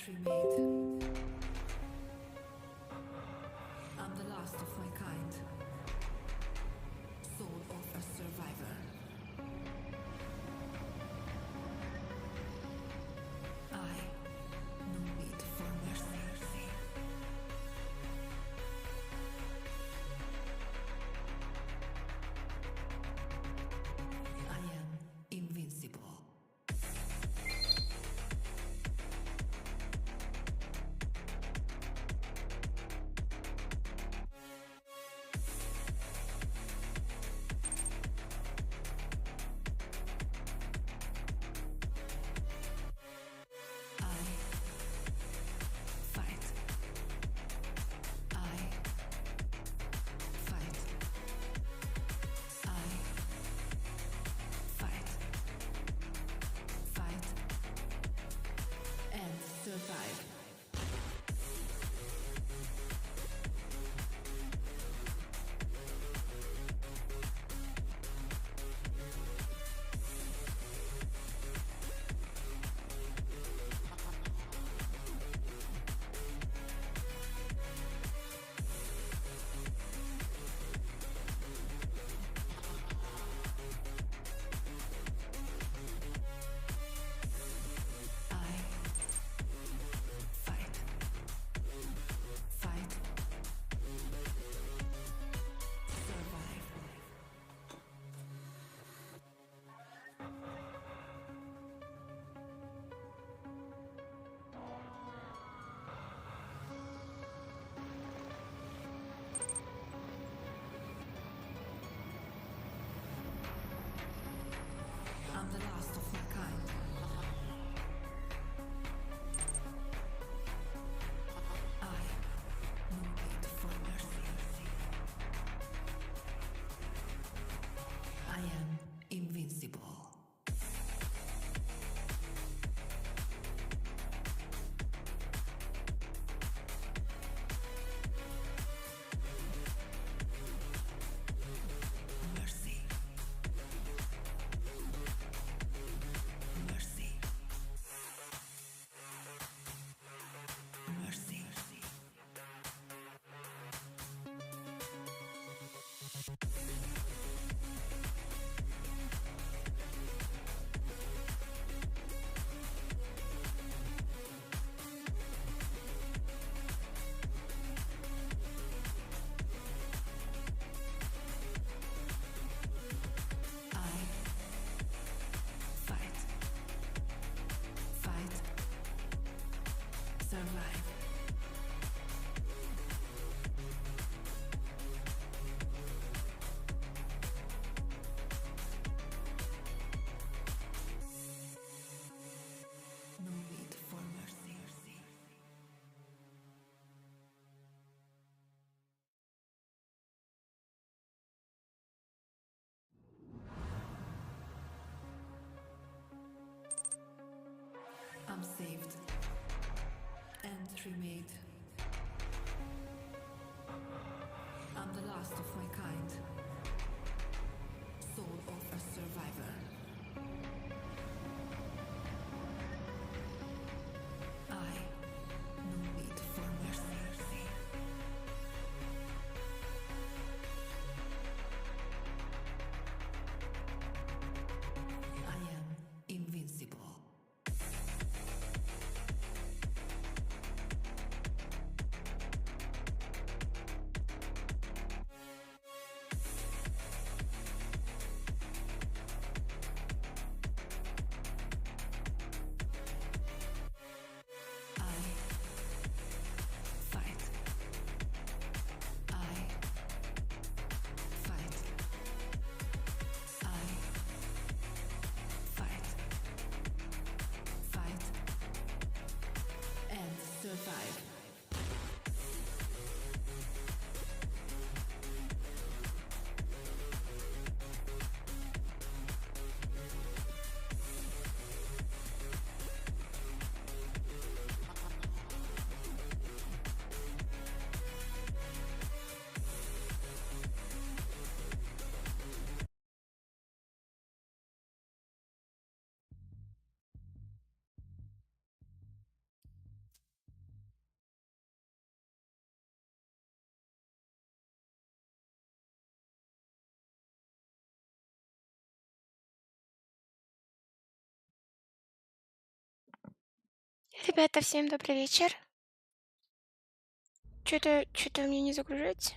cremate. I'm the last of my kind, soul of a survivor. I no need for mercy. I am invincible. Survive. I'm the last of my kind. I no need for mercy. I am invincible. Mercy. Mercy. Mercy. I fight. Fight. Survive. No need for mercy. I'm saved and remade. I'm the last of my kind, soul of a survivor. I no need for mercy. I am invincible. Ребята, всем добрый вечер. Что-то у меня не загружается.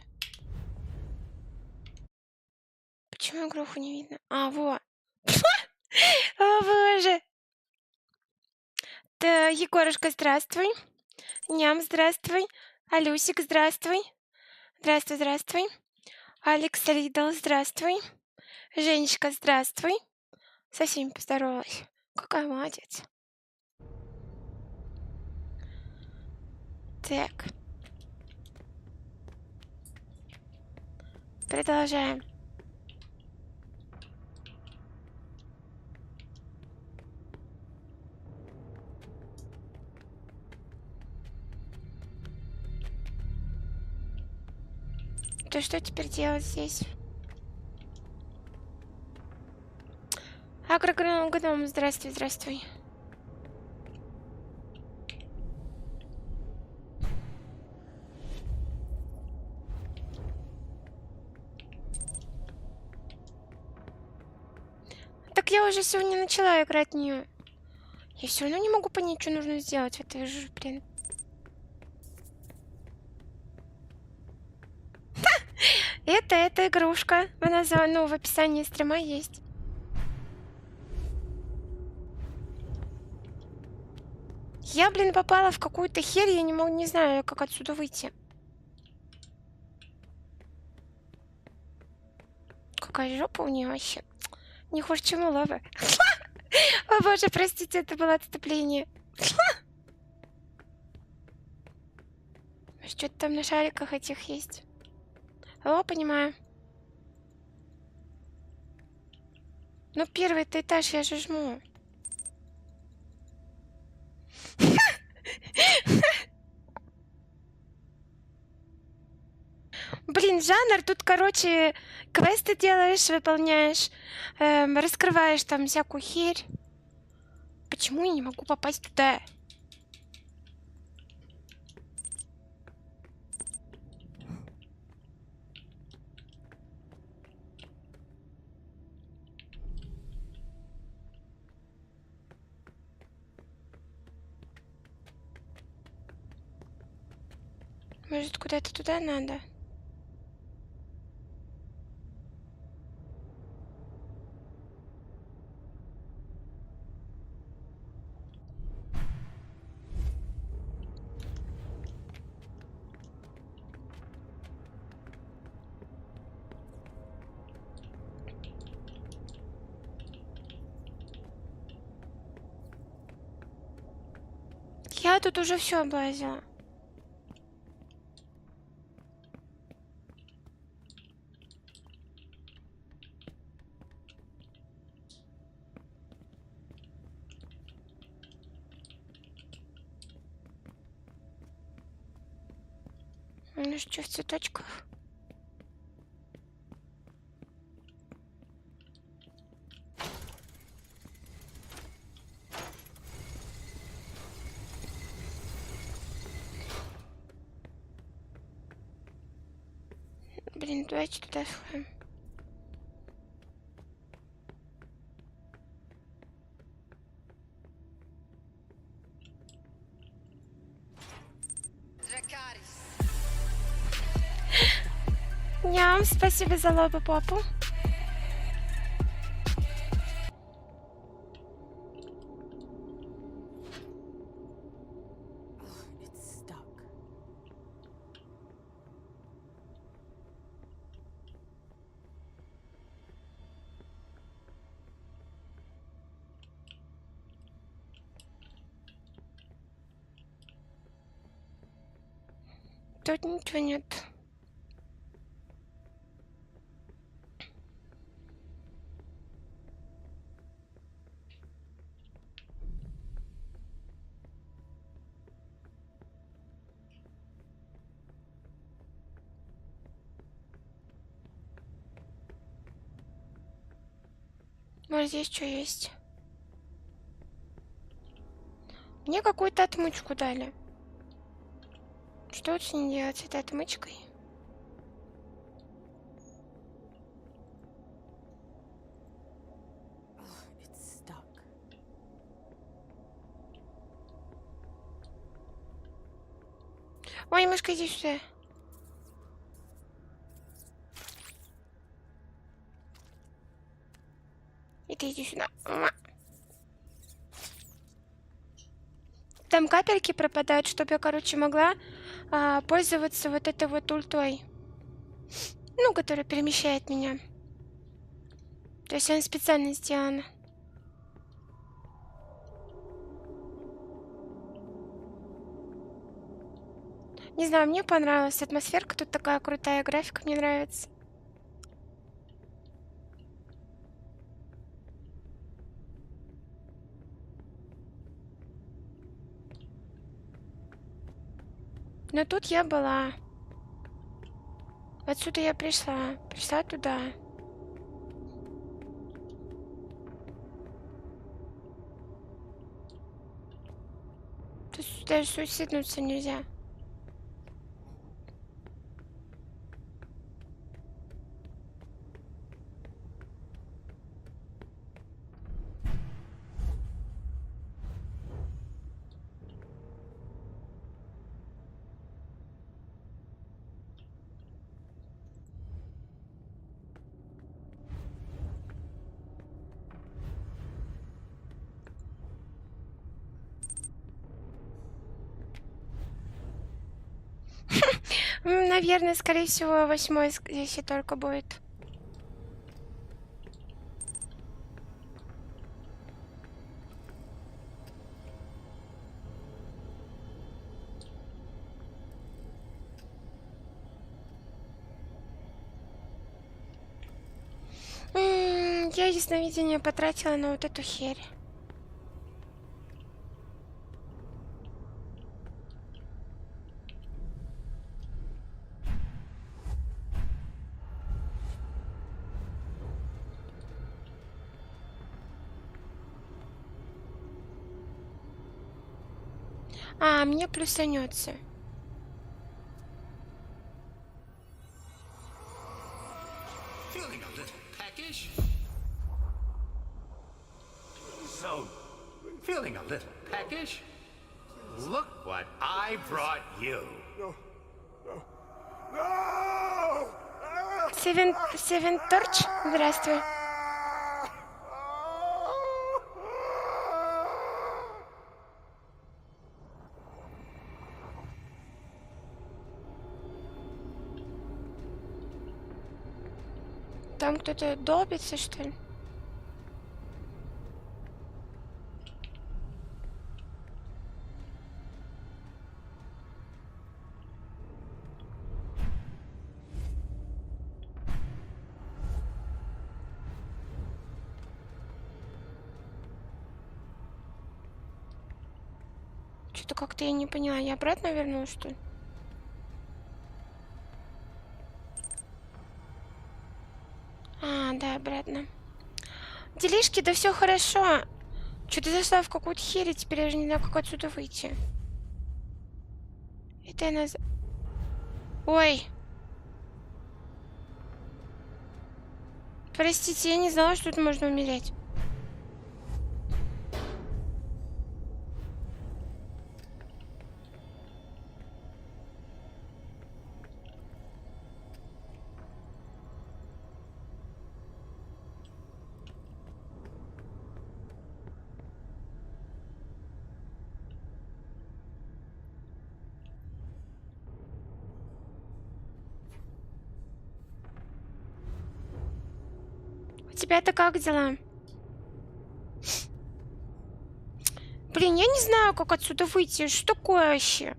Почему игруху не видно? А, во. О, боже. Да, Егорушка, здравствуй. Ням, здравствуй. Алюсик, здравствуй. Здравствуй, здравствуй. Алекс Ридл, здравствуй. Женечка, здравствуй. Со всеми поздоровалась. Какая молодец. Так. Продолжаем. То что теперь делать здесь? Агрогном, здравствуй, здравствуй. Так я уже сегодня начала играть в нее. Я все равно не могу понять, что нужно сделать. Это же, блин. Это игрушка. Она в описании стрима есть. Я, блин, попала в какую-то херь, я не знаю, как отсюда выйти. Какая жопа у нее вообще. Не хуже, чем у лавы. О боже, простите, это было отступление. Что-то там на шариках этих есть. О, понимаю. Ну, первый-то этаж я же жму. Блин, жанр, тут, короче, квесты делаешь, выполняешь, раскрываешь там всякую херь. Почему я не могу попасть туда? Может, куда-то туда надо? Я тут уже все облазила. Ну что, в цветочках? Блин, давайте туда сходим. Ням, спасибо за лобы попу. Тут ничего нет. Может, здесь что есть? Мне какую-то отмычку дали. Что тут с ней делать, с этой отмычкой? Ой, мышка, иди сюда. И ты иди сюда. Там капельки пропадают, чтобы я, короче, могла пользоваться вот этой вот ультой. Ну, которая перемещает меня. То есть она специально сделана. Не знаю, мне понравилась атмосферка. Тут такая крутая графика, мне нравится. Но тут я была. Отсюда я пришла. Пришла туда. Тут даже суициднуться нельзя. Наверное, скорее всего, 8 если только будет. Я ясновидение потратила на вот эту херь. Мне плюсанется. Feeling a little peckish? So, feeling a little peckish? Look what I brought you. Севен Торч, здравствуй. Там кто-то долбится, что ли? Что-то как-то я не поняла. Я обратно вернулась, что ли? Да, обратно. Делишки, да все хорошо. Что ты зашла в какую-то херь, и теперь я же не знаю, как отсюда выйти. Это я Ой. Простите, я не знала, что тут можно умереть. У тебя-то как дела? Блин, я не знаю, как отсюда выйти. Что такое вообще?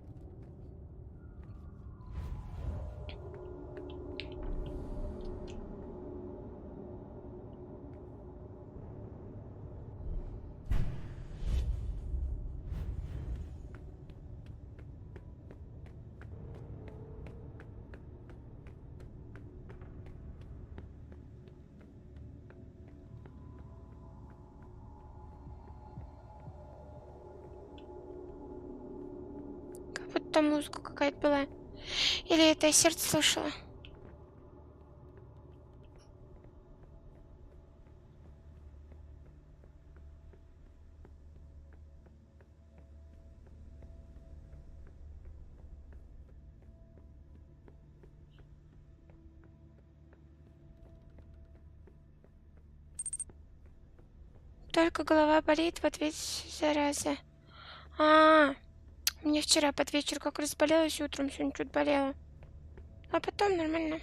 Как будто там музыка какая-то была. Или это я сердце слышала? только голова болит, вот ведь зараза. Мне вчера под вечер как разболелась, утром сегодня чуть болела. А потом нормально.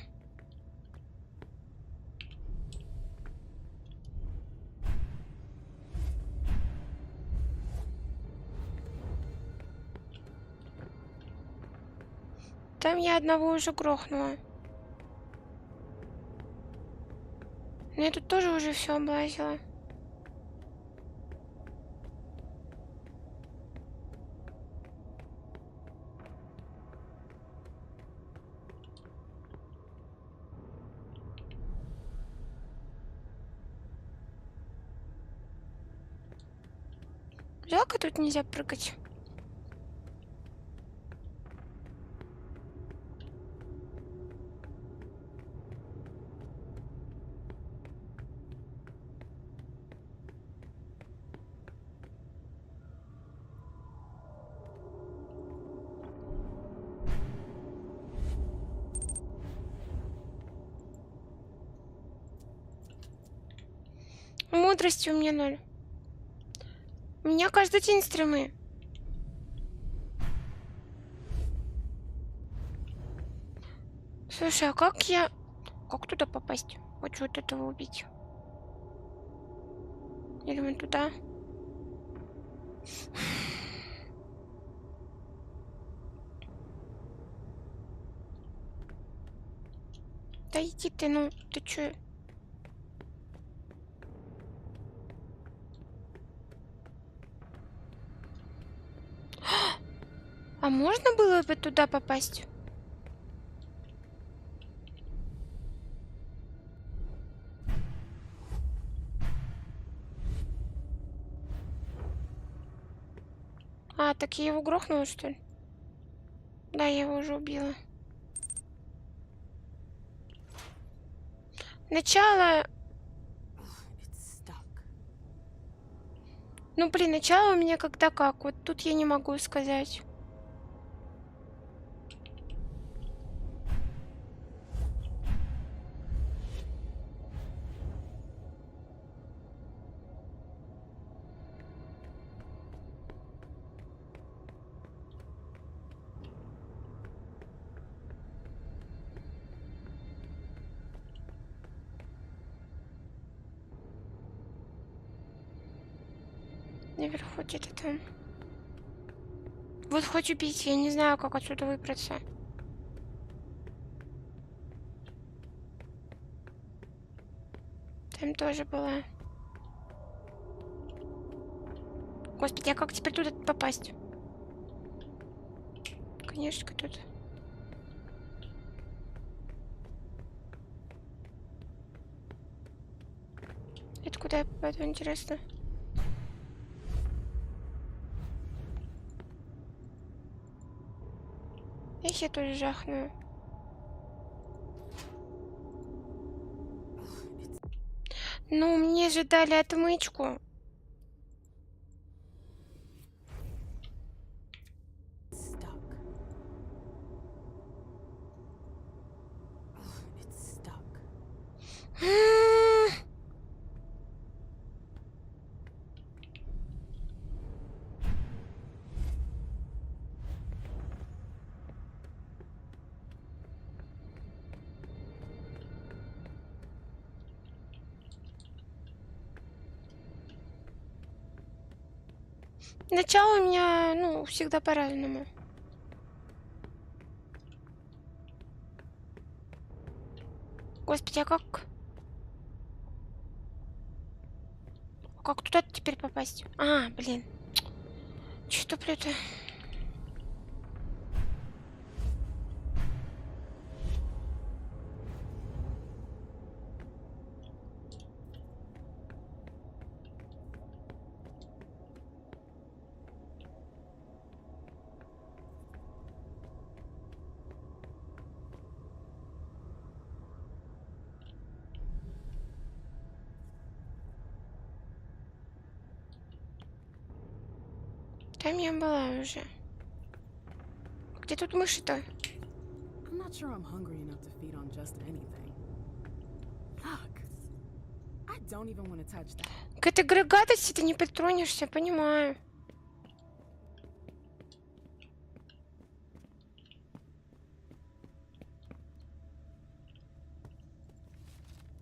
Там я одного уже грохнула. Но я тут тоже уже все облазила. Жалко, тут нельзя прыгать. Мудрости у меня 0. У меня каждый день стримы. Слушай, а как я... Как туда попасть? Хочу вот этого убить. Или вон туда? Да иди ты, ну, ты чё? А можно было бы туда попасть? Так я его грохнула, что ли? Да, я его уже убила. Начало... Ну, блин, начало у меня когда как. Вот тут я не могу сказать. Наверху где-то там. Вот хочу пить, я не знаю, как отсюда выбраться. Там тоже была. Господи, а как теперь туда попасть? Конечно, тут. Это куда я попаду, интересно? Я тоже жахну. Ну, мне же дали отмычку. Начало у меня, ну, всегда по-разному. Господи, а как? Как туда теперь попасть? Блин. Что туплю-то? Там я была уже. Где тут мыши-то? I'm not sure I'm hungry enough to feed on just anything. Yuck. I К этой гадости ты не притронешься, понимаю.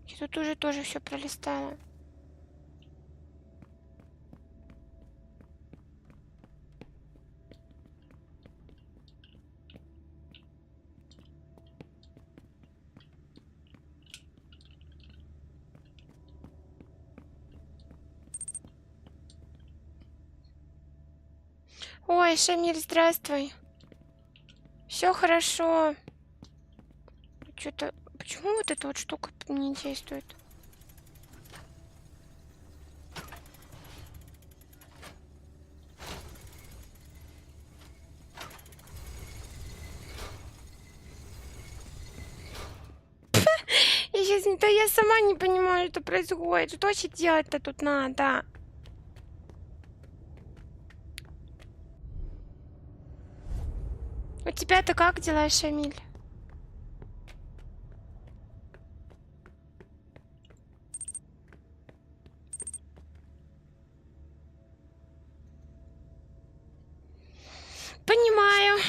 Я тут уже тоже все пролистала. Ой, Шамиль, здравствуй. Все хорошо. Что-то... Почему вот эта вот штука не действует? Я сейчас не... Да я сама не понимаю, что происходит. Что вообще делать-то тут надо? У тебя-то как дела, Шамиль? Понимаю.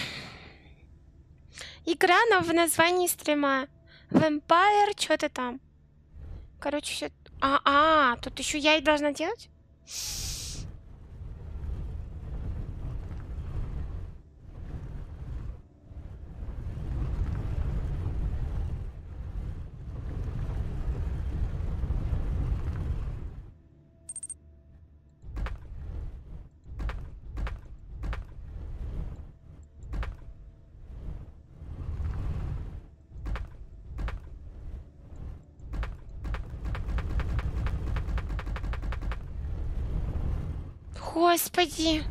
Игра, но в названии стрима. Vampire, что-то там. Короче, все... Тут еще я и должна делать? Господи.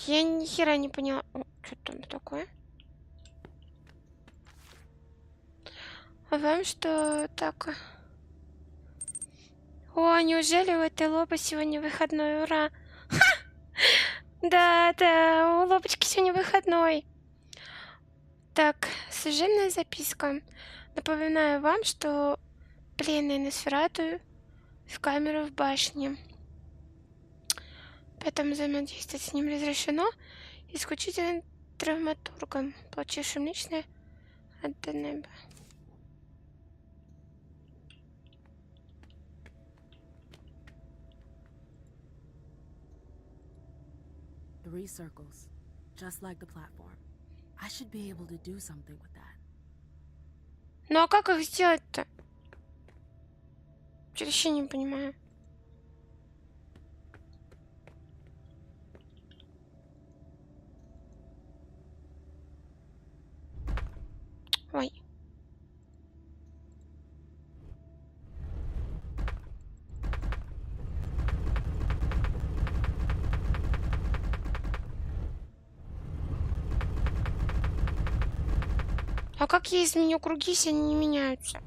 Я ни хера не поняла. Что там такое? А вам что так? О, неужели у этой лобы сегодня выходной? Ура! Ха! Да, у лобочки сегодня выходной. Так, служебная записка. Напоминаю вам, что пленные Носферату в камеру в башне. Поэтому взаимодействовать с ним разрешено исключительно травматургом, получившим личное от неба. Three circles, just like the platform. I should be able to do something with that. Ну а как их сделать-то? Что-то вообще не понимаю. Ой. А как я изменю круги, если они не меняются?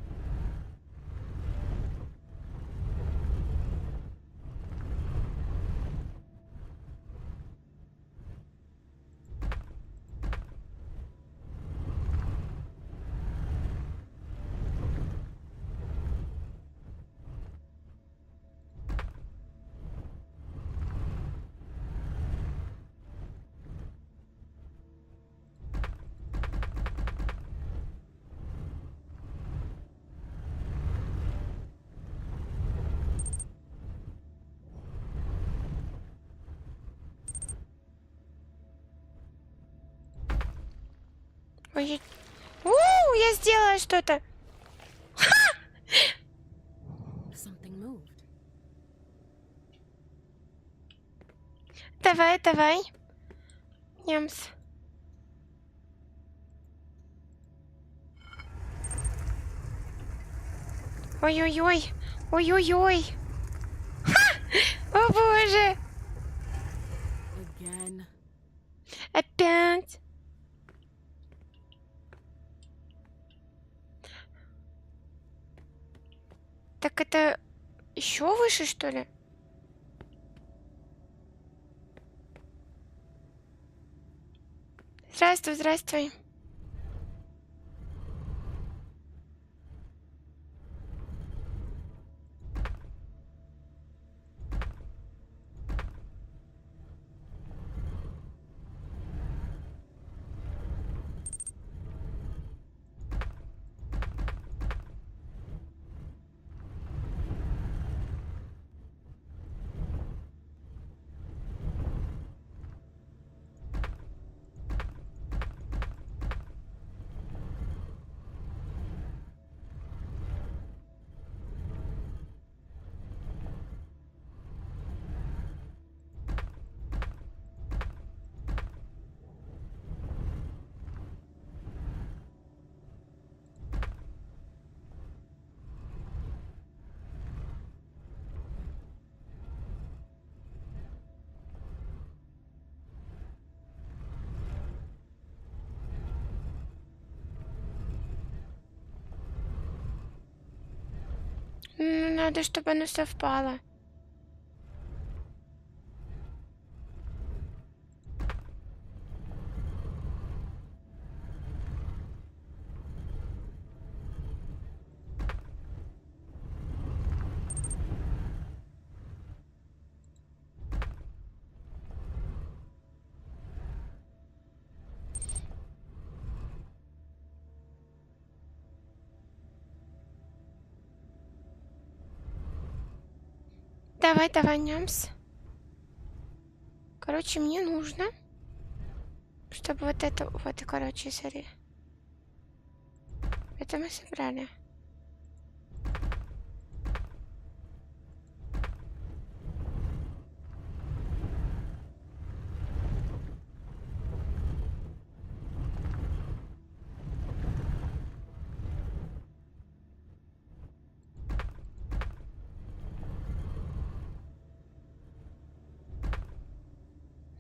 Ой, я сделала что-то. Something moved. Давай. Нямс. Ой-ой-ой. Ой-ой-ой. О боже. Again. Опять. Так это Еще выше, что ли? Здравствуй, здравствуй. Надо, чтобы оно совпало. Давай, давай, нямс. Короче, мне нужно, чтобы вот это, вот, и, короче, смотри. Это мы собрали.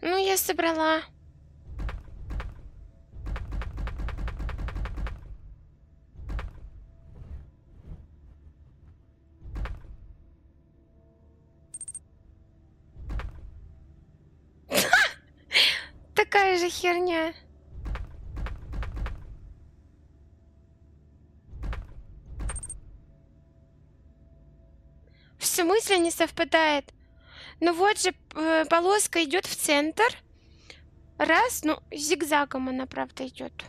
Ну, я собрала. Такая же херня. В смысле не совпадает? Ну вот же полоска идет в центр. Раз, ну зигзагом она, правда, идет.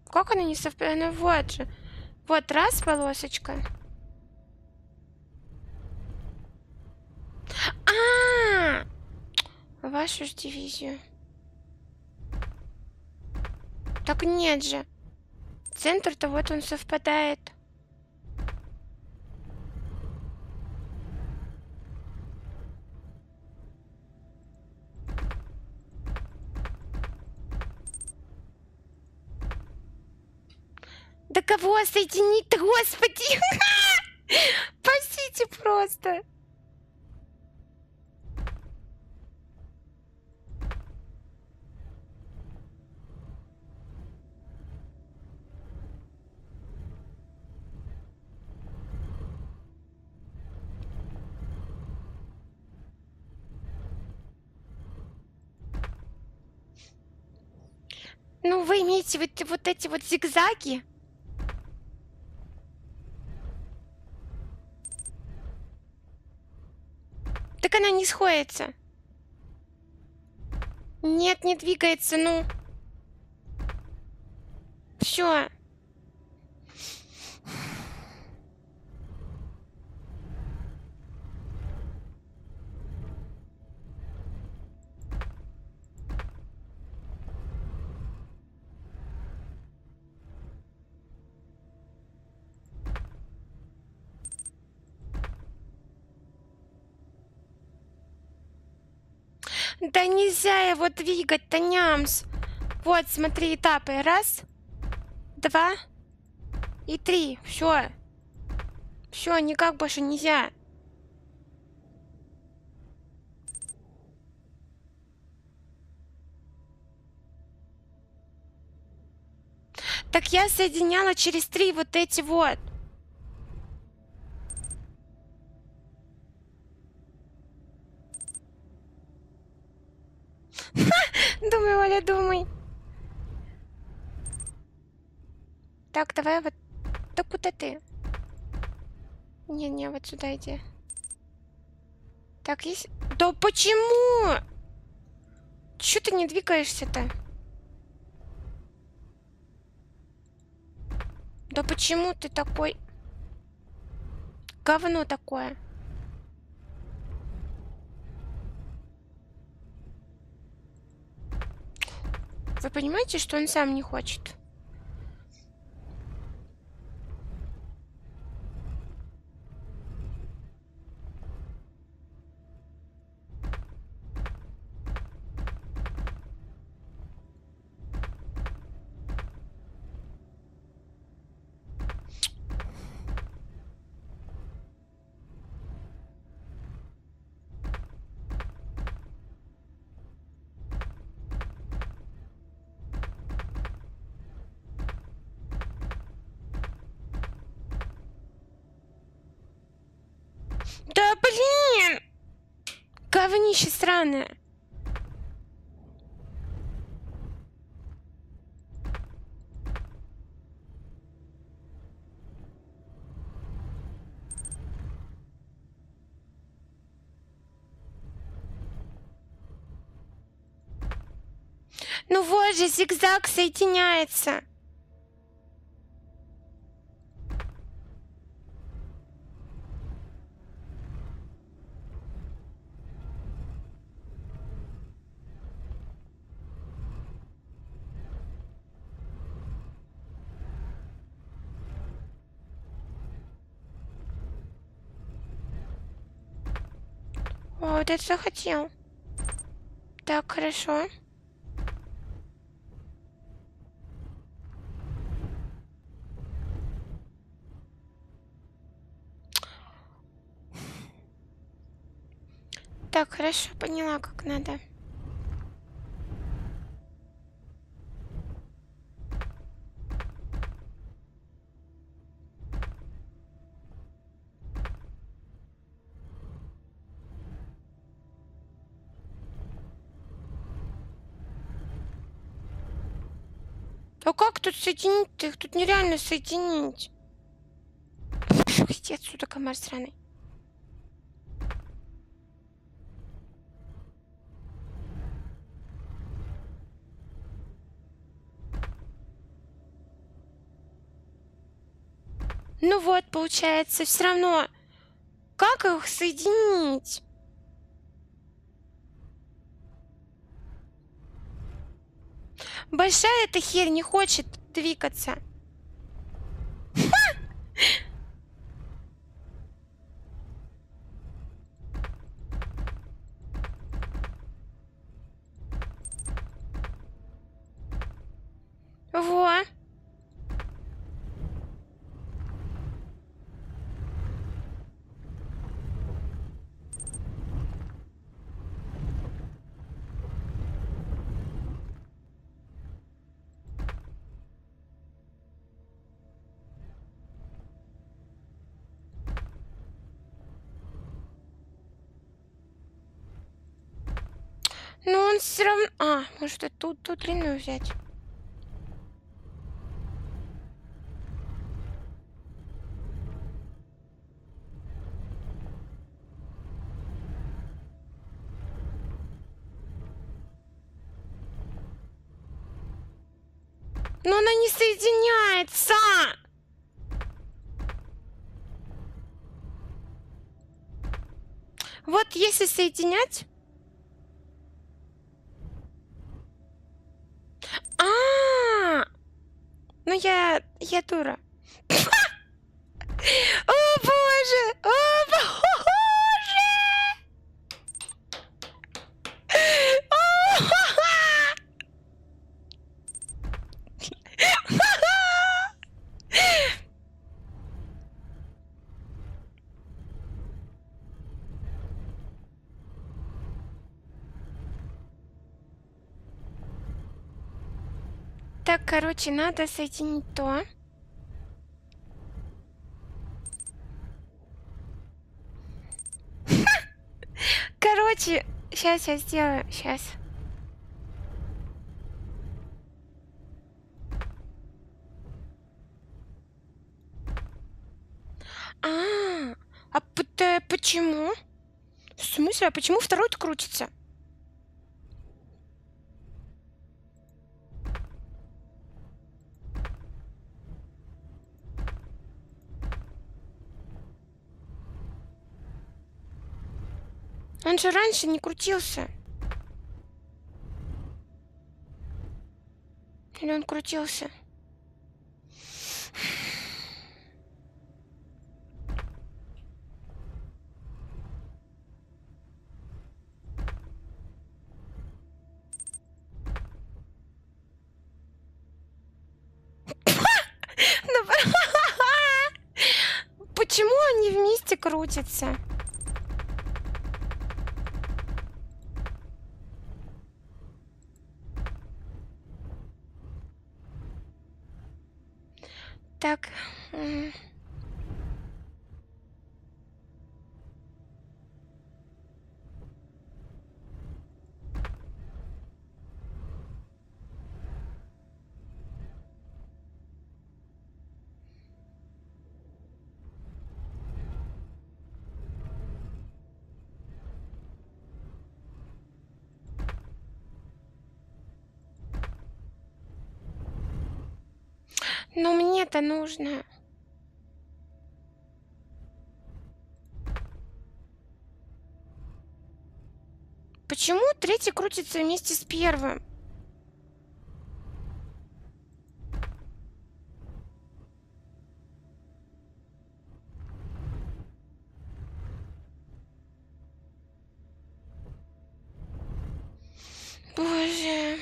Как она не совпадает? Ну вот же. Вот раз полосочка. Вашу ж дивизию. Так нет же. Центр-то вот он совпадает. Да кого соединить-то, господи? Спасите просто. Ну, вы имеете вот эти вот зигзаги? Так она не сходится. Нет, не двигается, ну. Все. Да нельзя его двигать-то, нямс. Вот, смотри, этапы. Раз, два и три. Все. Все, никак больше нельзя. Так я соединяла через 3 вот эти вот. Думай, Оля, думай. Так, давай вот... Да куда ты? Не, вот сюда иди. Так, есть... Да почему? Чё ты не двигаешься-то? Да почему ты такой... Говно такое. Вы понимаете, что он сам не хочет? Да блин! Говнище сраное. Ну вот же, зигзаг соединяется. О, вот это захотел. Так, хорошо. Так, хорошо, поняла, как надо. А как тут соединить-то? Их тут нереально соединить. Иди отсюда, комар сраный. Ну вот, получается, все равно. Как их соединить? Большая эта херь не хочет двигаться. Во. Ну он все равно... А, может, тут длинную взять? Но она не соединяется! Вот если соединять... Ну я дура. О боже! О боже! Так, короче, надо соединить то. Короче, сейчас я сделаю. Сейчас. Почему? В смысле? А почему второй-то крутится? Он же раньше не крутился. Или он крутился? Почему они вместе крутятся? Так. Но мне-то нужно. Почему третий крутится вместе с первым? Боже.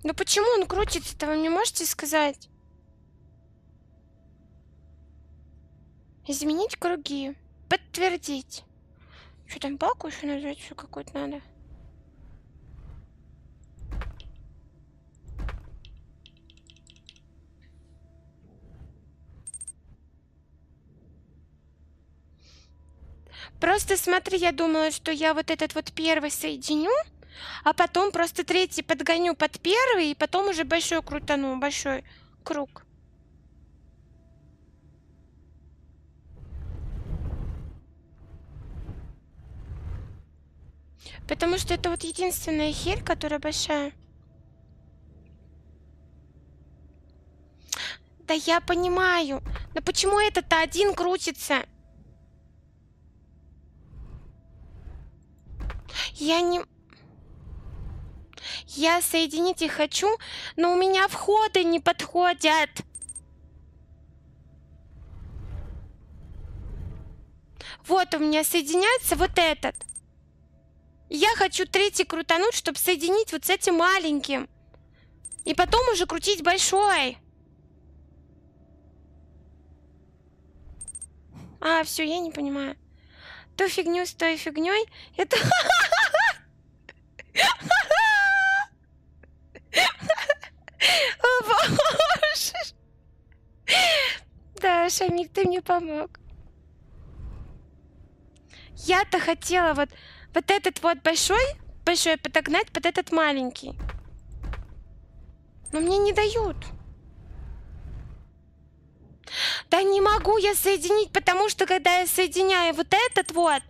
Ну почему он крутится-то, вы мне можете сказать? Изменить круги. Подтвердить. Что там, палку еще нажать, что какой-то надо? Просто смотри, я думала, что я вот этот вот первый соединю, а потом просто третий подгоню под первый, и потом уже большой крутану, большой круг. Потому что это вот единственная херь, которая большая. Да я понимаю. Но почему этот-то один крутится? Я соединить их хочу, но у меня входы не подходят. Вот у меня соединяется вот этот. Я хочу третий крутануть, чтобы соединить вот с этим маленьким. И потом уже крутить большой. А, все, я не понимаю. Ту фигню с той фигней. Это... О, боже. Да, Шамик, ты мне помог. Я-то хотела вот этот вот большой подогнать под этот маленький. Но мне не дают. Да не могу я соединить, потому что когда я соединяю вот этот вот...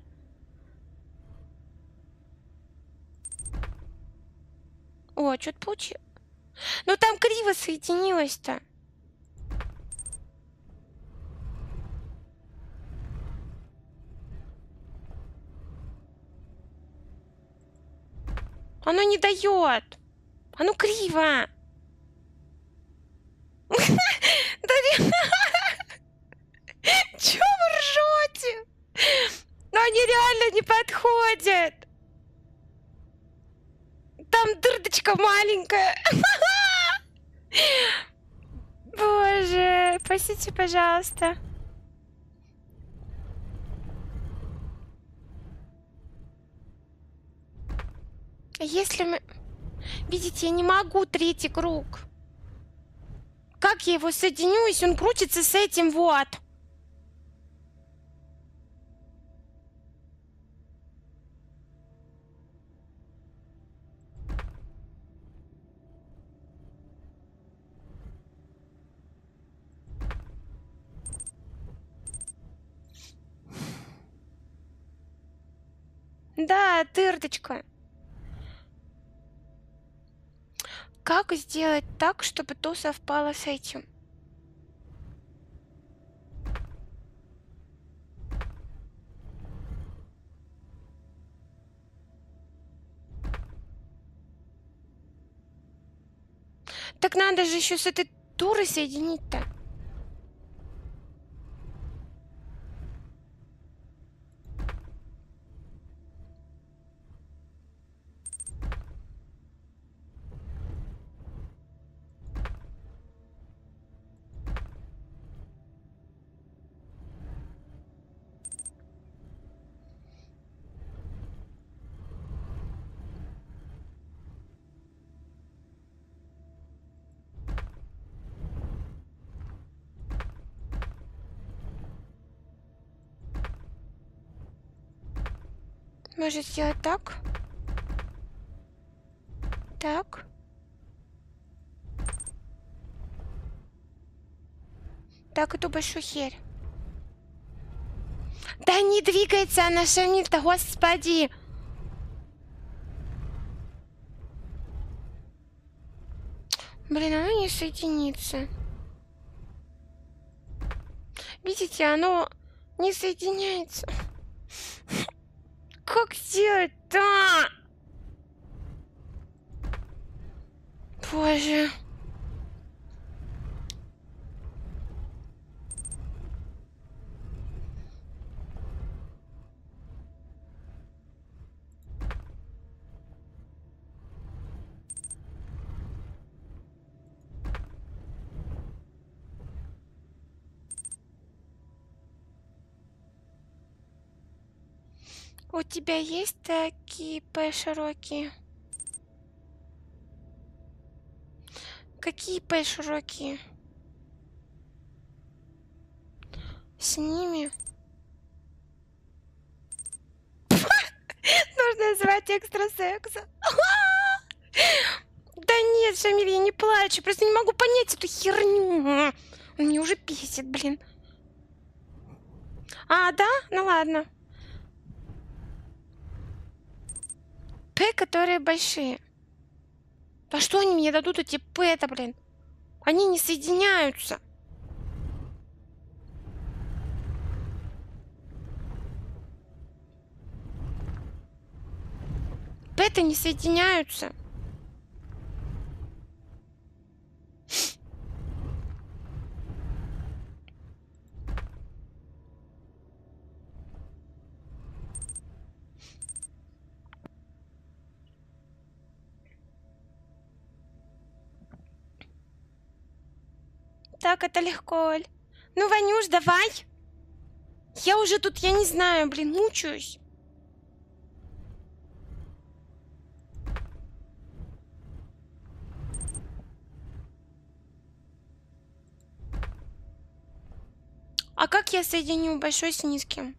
О, что-то получилось. Ну там криво соединилось-то. Оно не дает. Оно криво. Чё вы ржете? Но они реально не подходят. Там дырочка маленькая. Боже, простите, пожалуйста. — Если мы... Видите, я не могу третий круг. Как я его соединю, если он крутится с этим вот? Да, тырдочка. Как сделать так, чтобы то совпало с этим? Так надо же еще с этой турой соединить-то. Может сделать так? Так. Так, эту большую херь. Да не двигается она, Шамиль-то, господи! Блин, оно не соединится. Видите, оно не соединяется. Как сделать-то? Боже. У тебя есть такие П широкие? Какие П широкие? С ними? Нужно звать экстрасекса. Да нет, Шамиль, я не плачу. Просто не могу понять эту херню. Он меня уже бесит, блин. А, да? Ну ладно. П, которые большие. Да что они мне дадут, эти П-то, блин? Они не соединяются. П-то не соединяются. Так, это легко, Оль. Ну, Ванюш, давай. Я уже тут, я не знаю, блин, мучаюсь. А как я соединю большой с низким?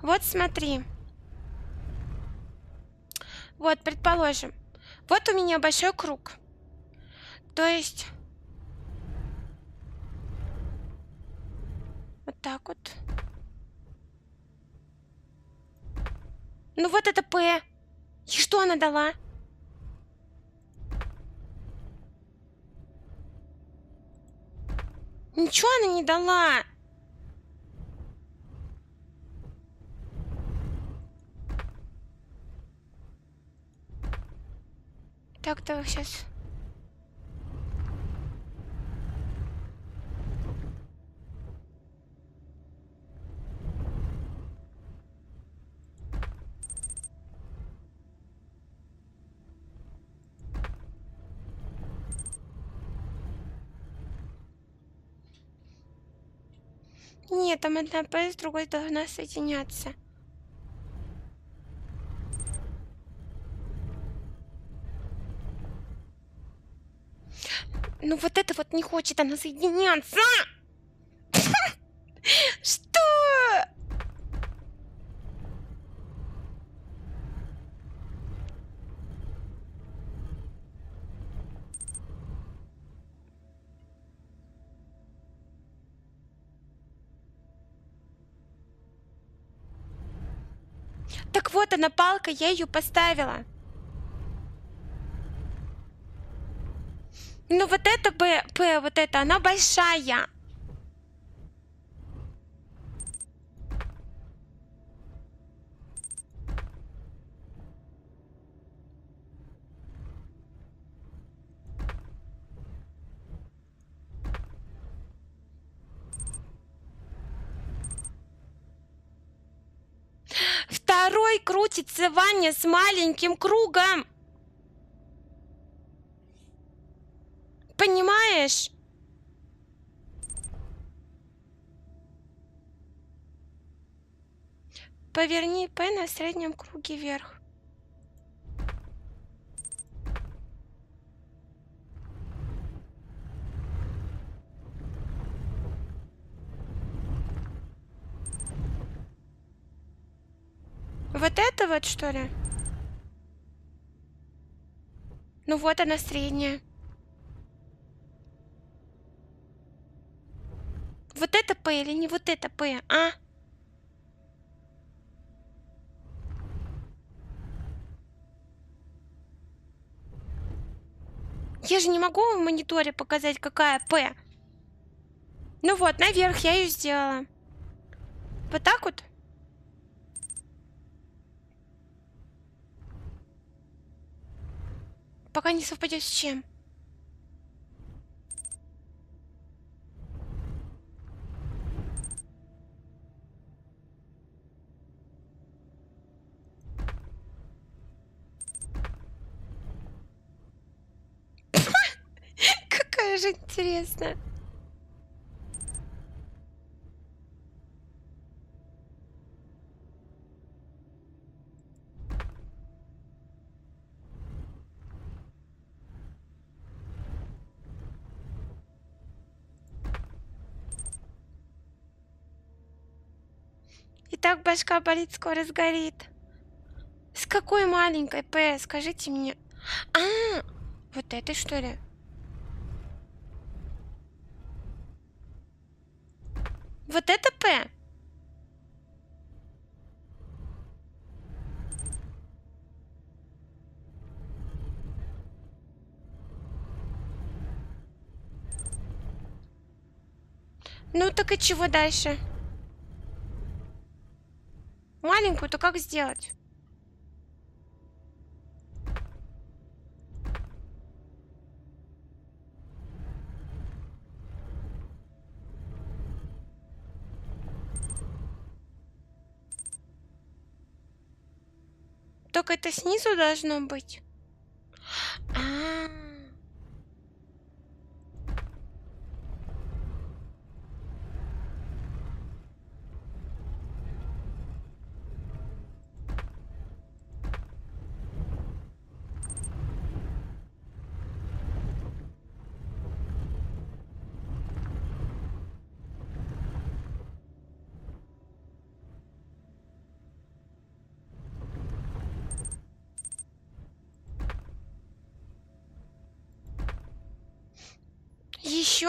Вот смотри. Вот, предположим. Вот у меня большой круг. То есть... Вот так вот. Ну вот это П. И что она дала? Ничего она не дала. Так, давай сейчас. Нет, там одна П с другой должна соединяться. Ну вот это вот не хочет она соединяться. Что? Так вот она палка, я ее поставила. Ну вот это П, вот это, она большая. Второй крутится Ваня с маленьким кругом. Понимаешь? Поверни П на среднем круге вверх. Вот это вот, что ли? Ну вот она средняя. Вот это П или не вот это П, а? Я же не могу в мониторе показать, какая П. Ну вот, наверх я ее сделала. Вот так вот. Пока не совпадет с чем. Какая же интересная. Итак, башка болит, скоро сгорит. С какой маленькой П, скажите мне. А, вот этой, что ли? Вот это П? Ну так и чего дальше? Маленькую-то как сделать? Только это снизу должно быть. А. Еще?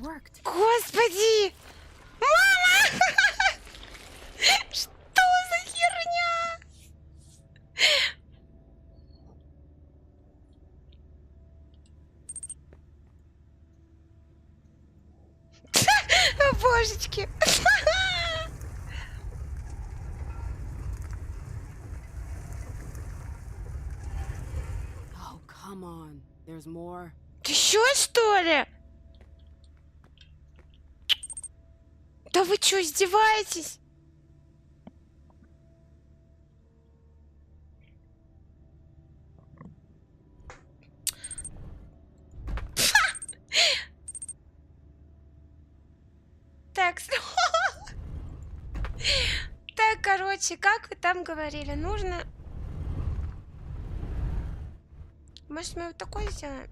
Worked. Господи! Мама! Что за херня? Божечки! there's more. Еще что ли? Да вы что, издеваетесь? Так, так, короче, как вы там говорили, нужно... Может, мы вот такой сделаем?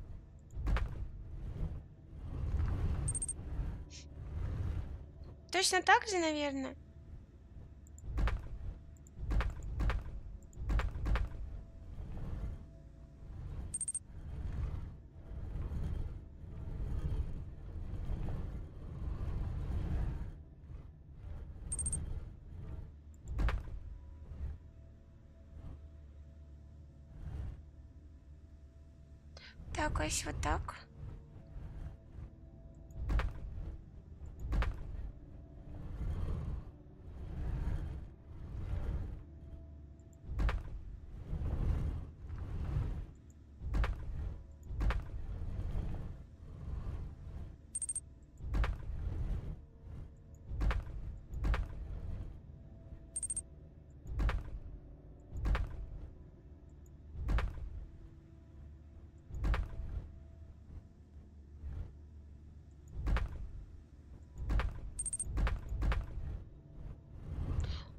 Точно так же, наверное? Так, а если вот так?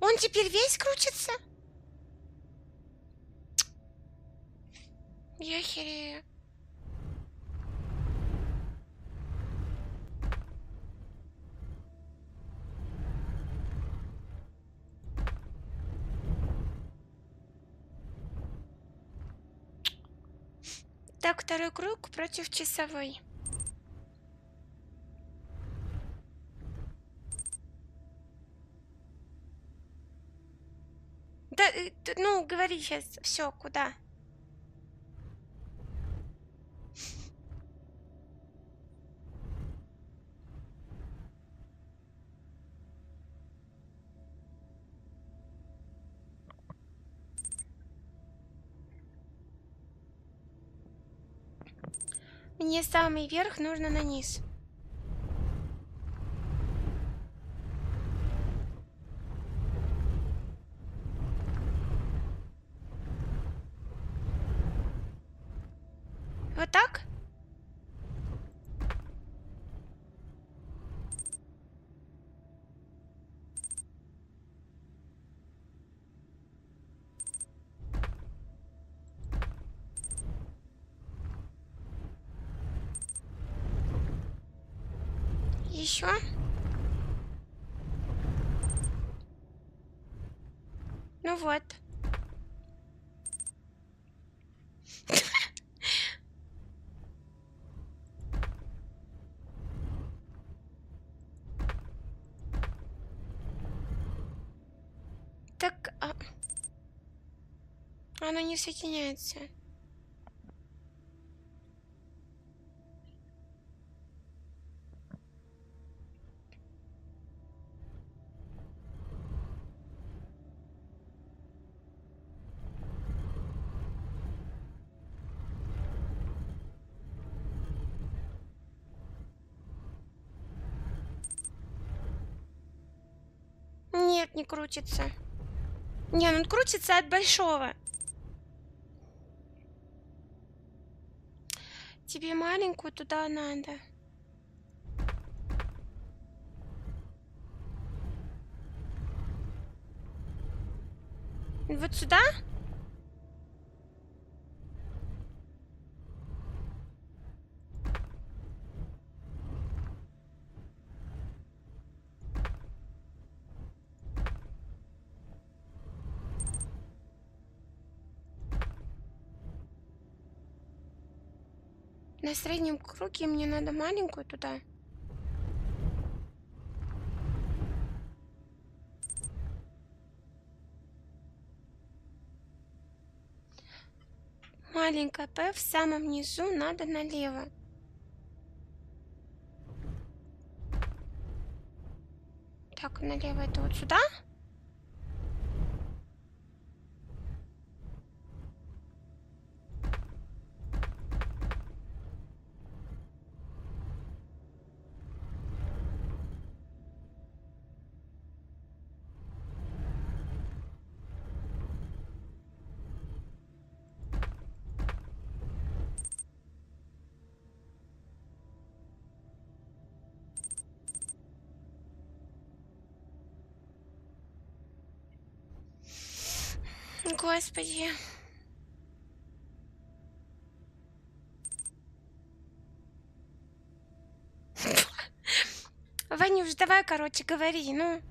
Он теперь весь крутится? Я херею. Так, второй круг против часовой. Да, ну, говори сейчас. Все, куда? Мне самый верх нужно на низ. Вот так? Еще? Ну вот. Так, оно не соединяется. Нет, не крутится. Не, ну он крутится от большого. Тебе маленькую туда надо. Вот сюда? На среднем круге мне надо маленькую туда. Маленькая П в самом низу надо налево. Так, налево это вот сюда. Господи. Ванюш, давай, короче, говори, ну.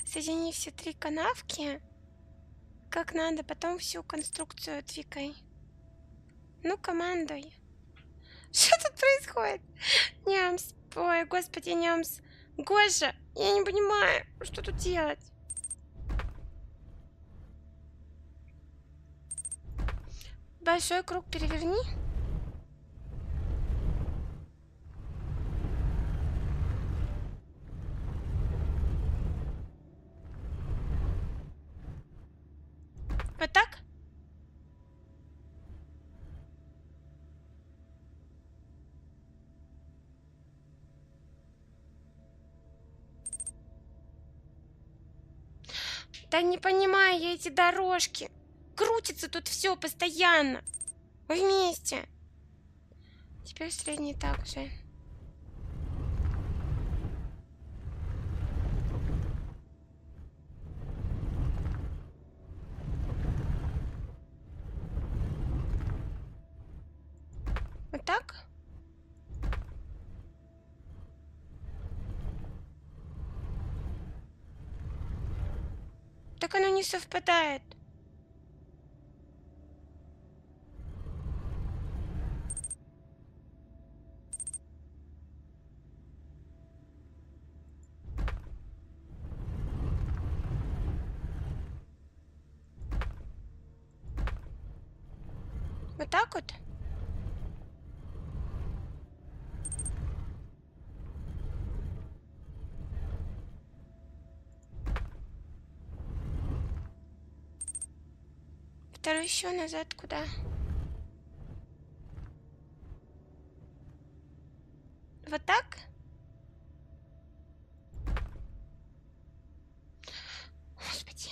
Соедини все 3 канавки. Как надо, потом всю конструкцию твикай. Ну, командуй. Что тут происходит? Нямс. Ой, господи, нямс. Гоша, я не понимаю, что тут делать. Большой круг переверни. Вот так? Да не понимаю я эти дорожки. Крутится тут все постоянно. Вместе. Теперь средний так же. Вот так? Так оно не совпадает. Вот так вот? Второй еще назад куда? Вот так? Господи.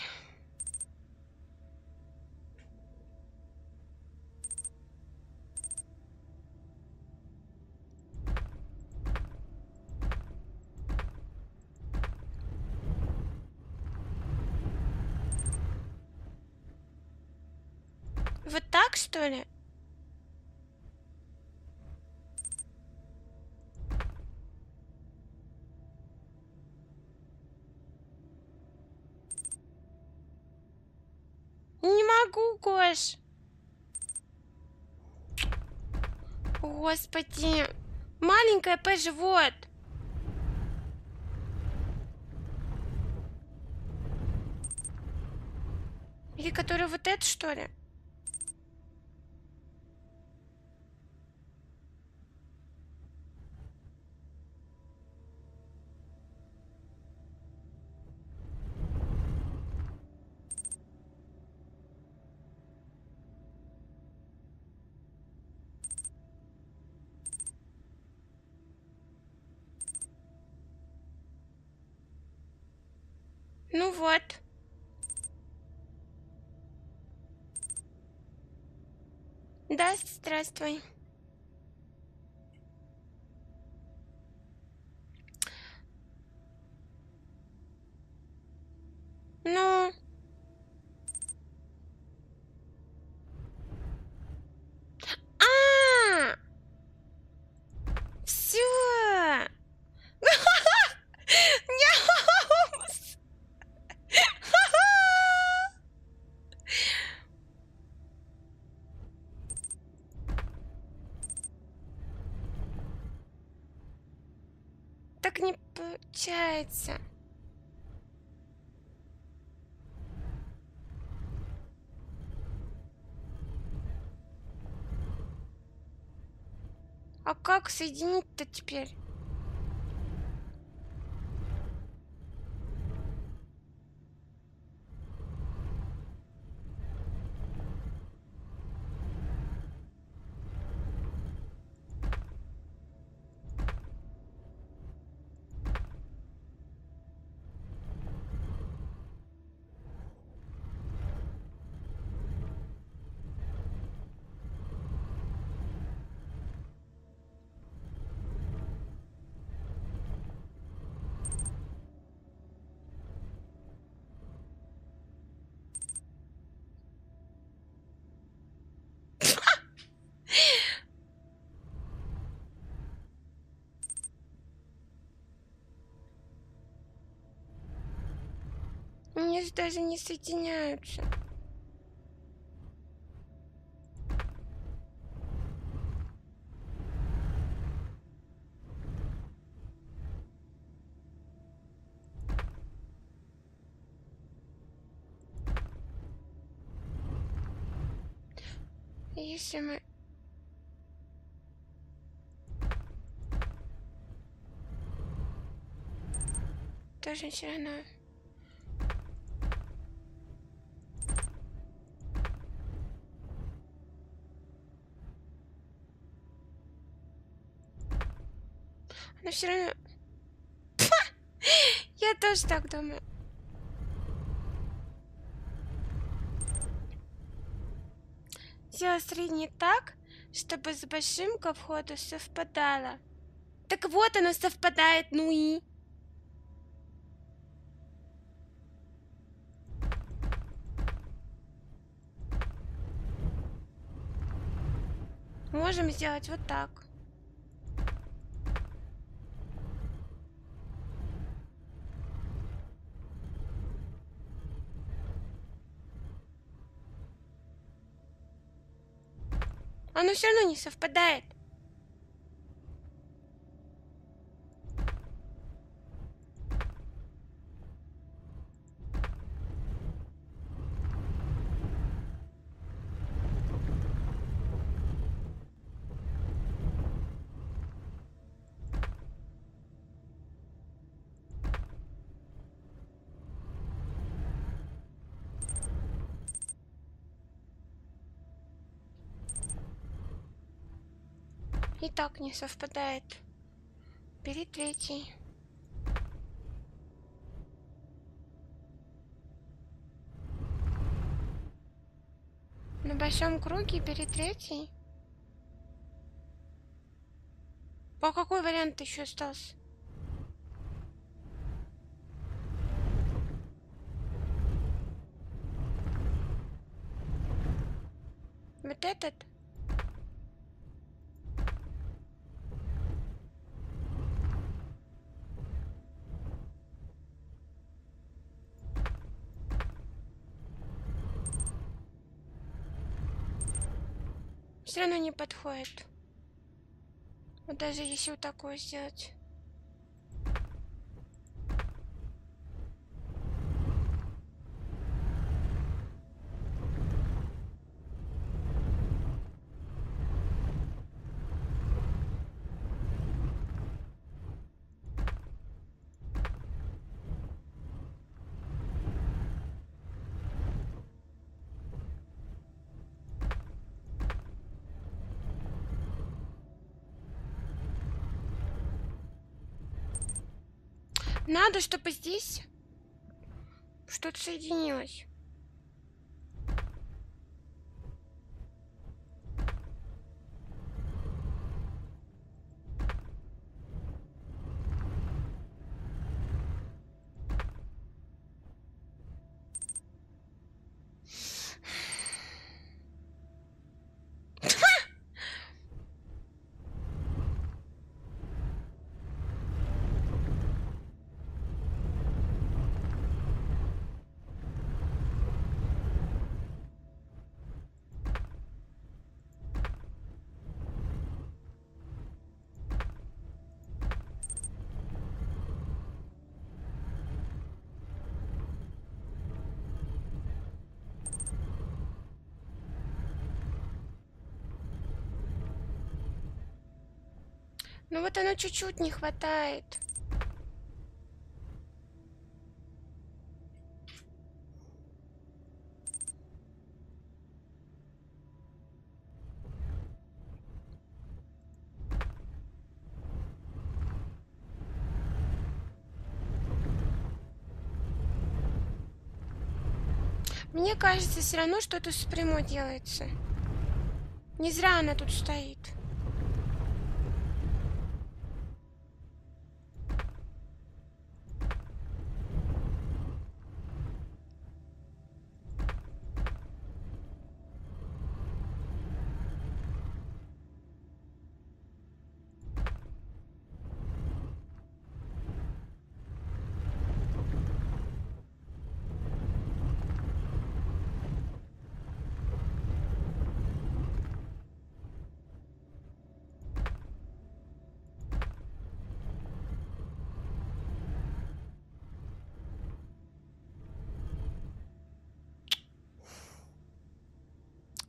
Вот так, что ли? Не могу, Гош. Господи. Маленькая П живот. Или который вот это, что ли? Ну вот. Да, здравствуй. Ну. А! Все. Нямс! Так не получается. А как соединить-то теперь? Они же даже не соединяются. Если мы... Тоже все равно. Но все равно... Я тоже так думаю. Сделала средний так, чтобы с большим ко входу совпадало. Так вот оно совпадает, ну и... Можем сделать вот так. Оно все равно не совпадает. И так не совпадает. Бери третий. На большом круге бери третий. А какой вариант еще остался? Вот этот? Все равно не подходит. Вот даже если вот такое сделать. Надо, чтобы здесь что-то соединилось. Ну вот оно чуть-чуть не хватает. Мне кажется, все равно что-то с прямой делается. Не зря она тут стоит.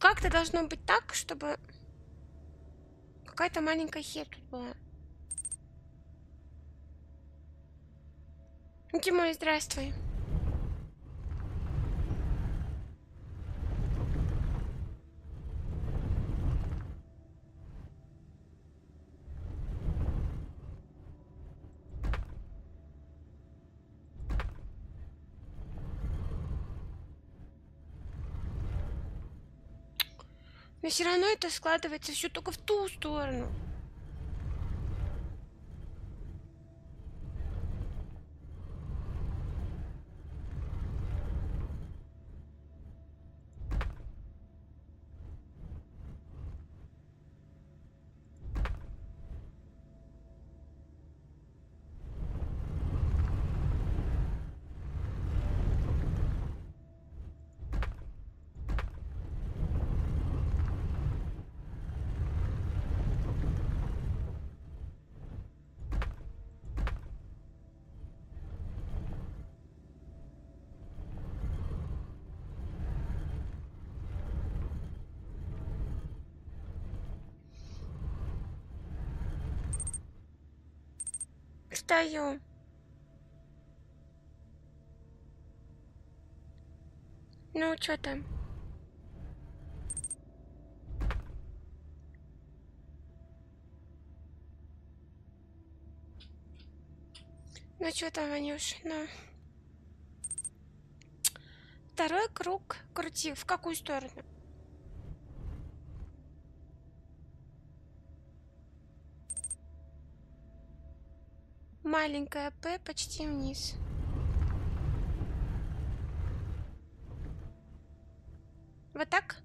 как-то должно быть так, чтобы какая-то маленькая херь тут была. Тимой, здравствуй. Но все равно это складывается все только в ту сторону. Стою. Ну, что там? Ну, что там, Ванюш? Ну. Второй круг крути. В какую сторону? Маленькая П почти вниз. Вот так?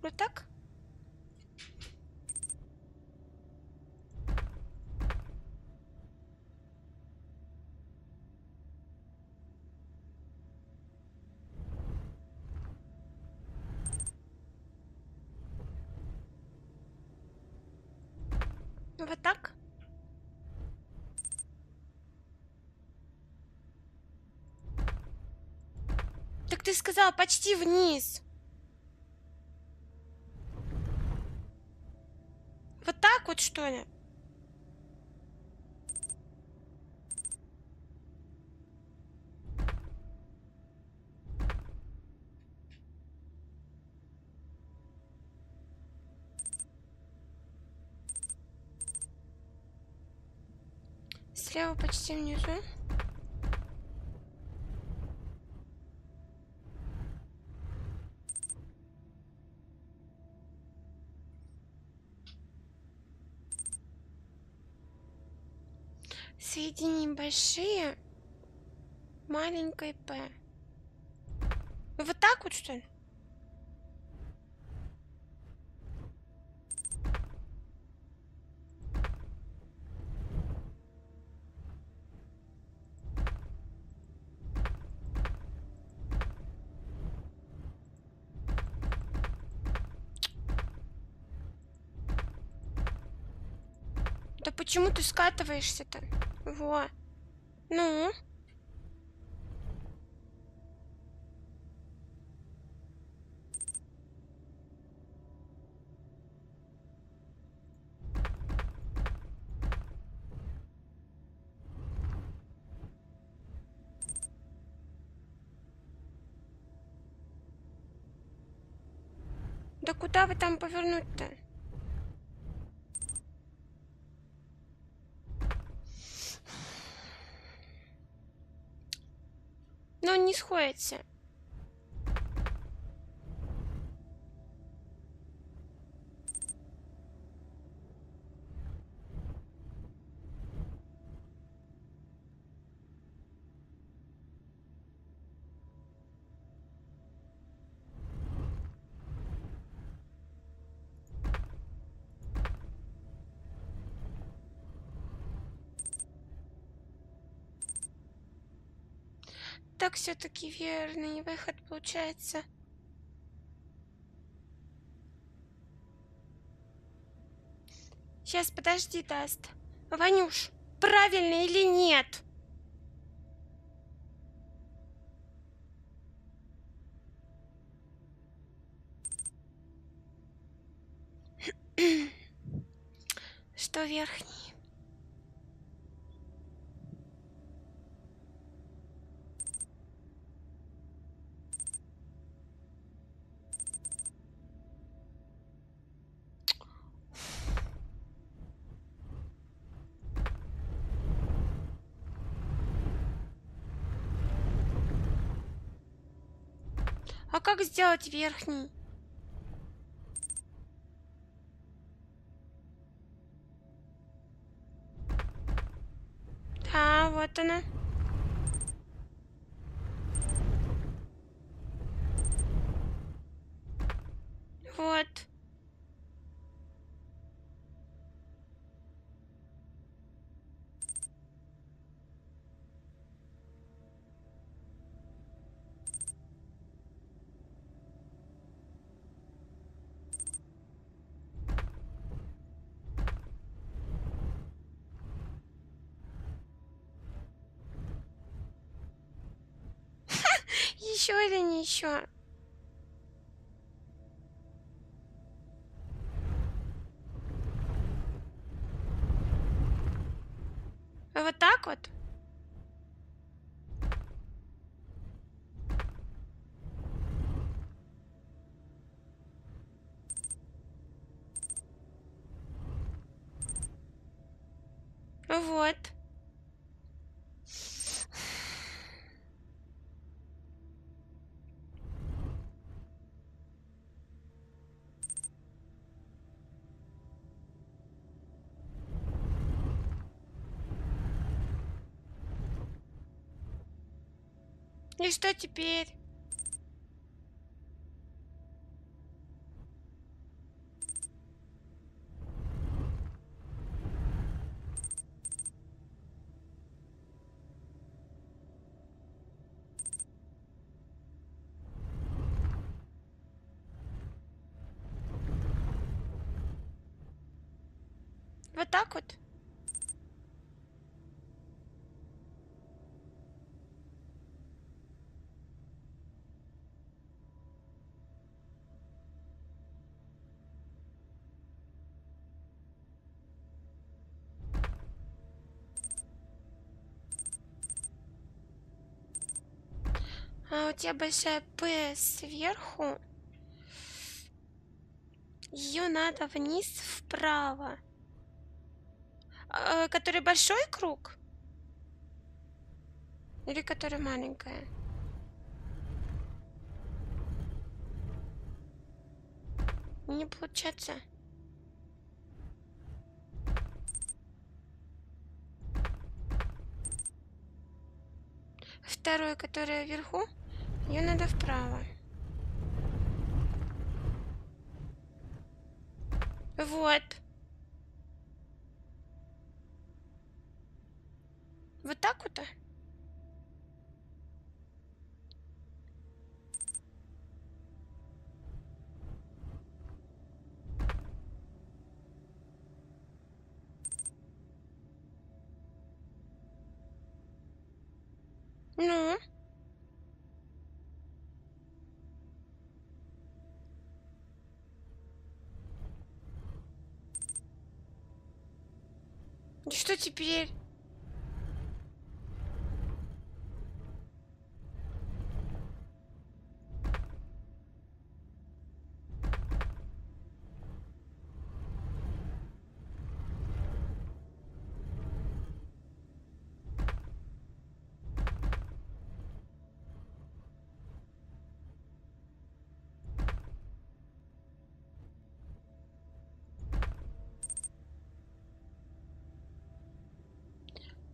Вот так? Вот так? Так ты сказала почти вниз. Вот так вот, что ли? Слева почти внизу. Соединим большие маленькой П. Вот так вот, что ли? Да почему ты скатываешься-то? Во. Ну? Да куда вы там повернуть-то? Но он не сходится. так все-таки верный выход получается. Сейчас, подожди, даст. Ванюш, правильно или нет? Что верхний? А как сделать верхний? Да, вот она. Вот. Еще или не еще? Вот так вот? Вот. И что теперь? Вот так вот? А у тебя большая П сверху. Ее надо вниз вправо. Который большой круг? Или который маленькая? Не получается. Второй, который вверху, ее надо вправо. Вот. Вот так вот? Ну? И что теперь?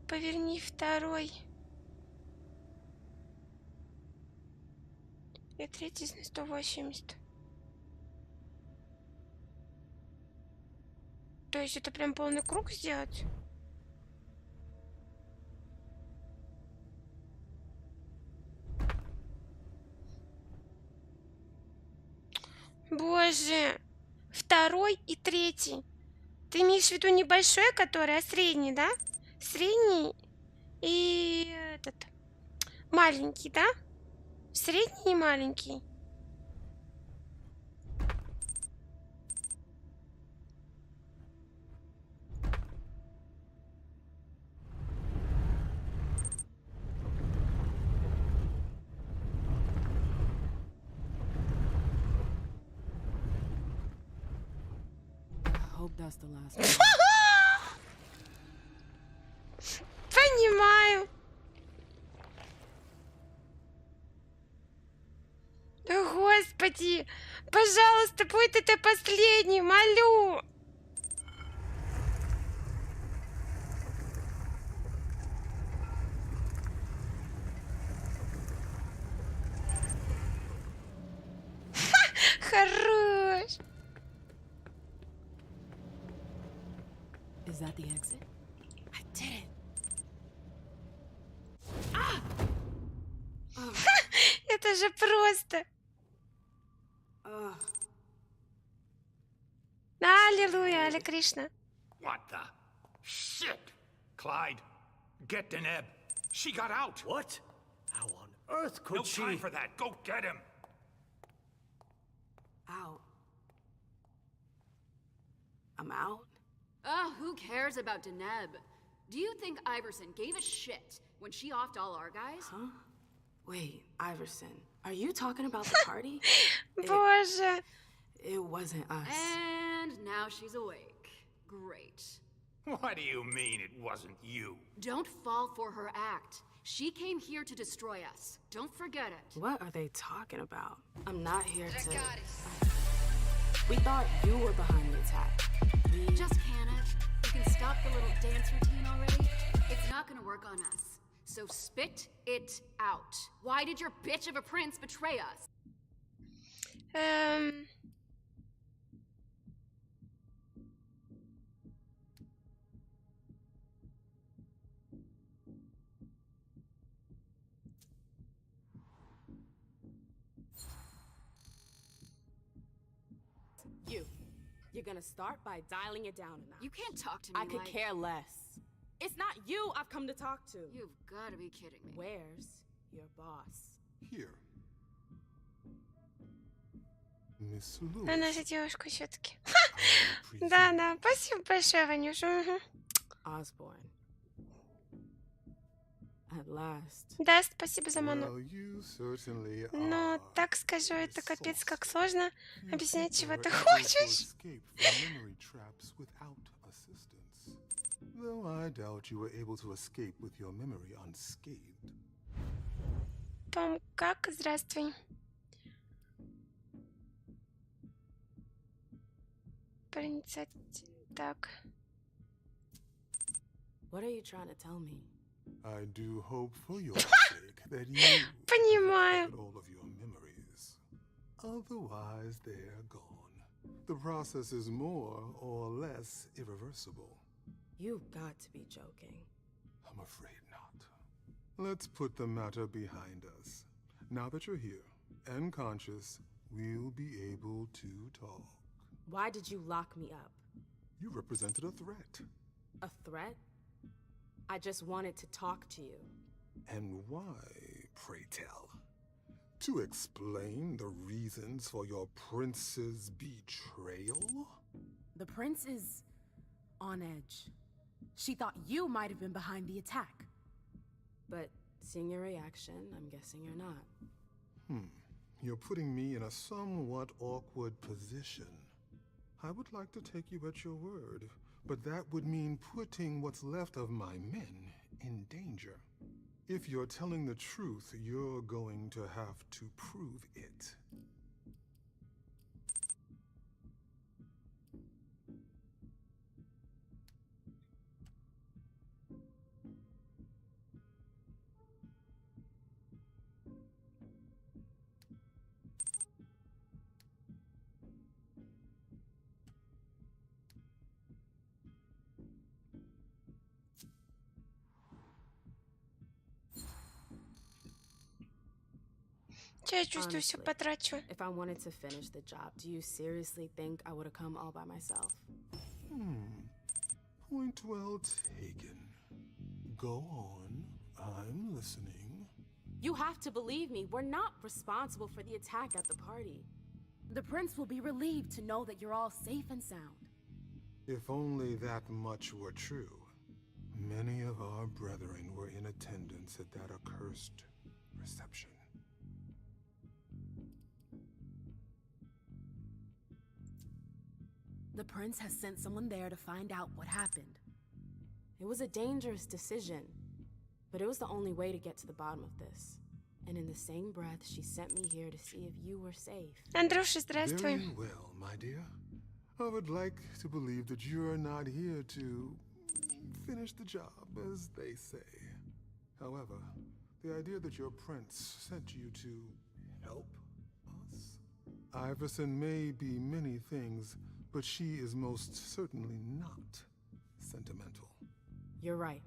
Поверни второй. И третий на 180. То есть это прям полный круг сделать? Боже. Второй и третий. Ты имеешь в виду не большой, который, а средний, да? Средний и этот маленький, да? Средний и маленький. I hope that's the last one. Понимаю. О, Господи, пожалуйста, будь это последний, молю. Хорош. Is that the exit? I did it. Это же просто. Аллилуйя, Алле Кришна. What the shit? Clyde, get Deneb. She got out. What? How on earth could No she? time for that. Go get him. Out. I'm out? Who cares about Deneb? Do you think Iverson gave a shit when she offed all our guys? Huh? Wait, Iverson, are you talking about the party? Боже. It wasn't us. And now she's awake. Great. What do you mean it wasn't you? Don't fall for her act. She came here to destroy us. Don't forget it. What are they talking about? I'm not here to... We thought you were behind the attack. Just can it. You can stop the little dance routine already. It's not gonna work on us. So spit it out. Why did your bitch of a prince betray us? You're gonna start by dialing it down a notch. You can't talk to me I could like... care less. It's not you I've come to talk to. You've gotta be kidding me. Where's your boss? Here. Miss Lewis. Она же девушка все-таки. I presume Да, спасибо большое, Ванюша. Мгм. Osborne. At last. Да, спасибо за ману. Well, you certainly Но are так скажу, это капец как сложно You объяснять, people чего are ты able to хочешь. escape from memory traps without assistance. Though I doubt you were able to escape with your memory unscathed. Том, как? Здравствуй. Проницать. Так. What are you trying to tell me? I do hope for your sake that you have Понимаю. recovered all of your memories. Otherwise, they're gone. The process is more or less irreversible. You've got to be joking. I'm afraid not. Let's put the matter behind us. Now that you're here and conscious, we'll be able to talk. Why did you lock me up? You represented a threat. A threat? I just wanted to talk to you. And why, pray tell? To explain the reasons for your prince's betrayal? The prince is on edge. She thought you might have been behind the attack. But seeing your reaction, I'm guessing you're not. You're putting me in a somewhat awkward position. I would like to take you at your word, but that would mean putting what's left of my men in danger. If you're telling the truth, you're going to have to prove it. Че я чувствую, все Honestly, потрачу. if I wanted to finish the job, do you seriously think I would have come all by myself? Point well taken. Go on. I'm listening. You have to believe me. We're not responsible for the attack at the party. The prince will be relieved to know that you're all safe and sound. If only that much were true. Many of our brethren were in attendance at that accursed reception. The prince has sent someone there to find out what happened. It was a dangerous decision, but it was the only way to get to the bottom of this. And in the same breath, she sent me here to see if you were safe. Андрюша, здравствуй. Very well, my dear. I would like to believe that you are not here to finish the job, as they say. However, the idea that your prince sent you to help us? Iverson may be many things, but she is most certainly not sentimental. You're right.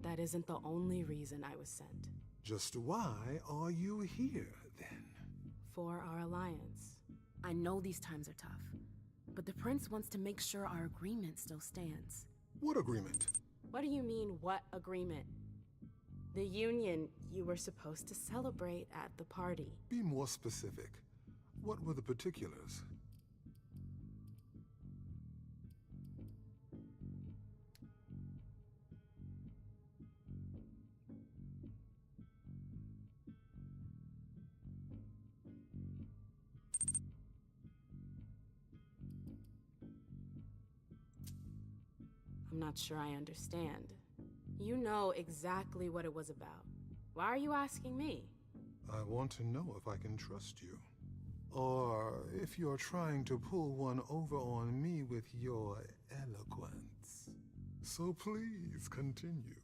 That isn't the only reason I was sent. Just why are you here, then? For our alliance. I know these times are tough, but the prince wants to make sure our agreement still stands. What agreement? What do you mean, what agreement? The union you were supposed to celebrate at the party. Be more specific. What were the particulars? I'm not sure I understand. You know exactly what it was about. Why are you asking me? I want to know if I can trust you. Or if you're trying to pull one over on me with your eloquence. So please continue.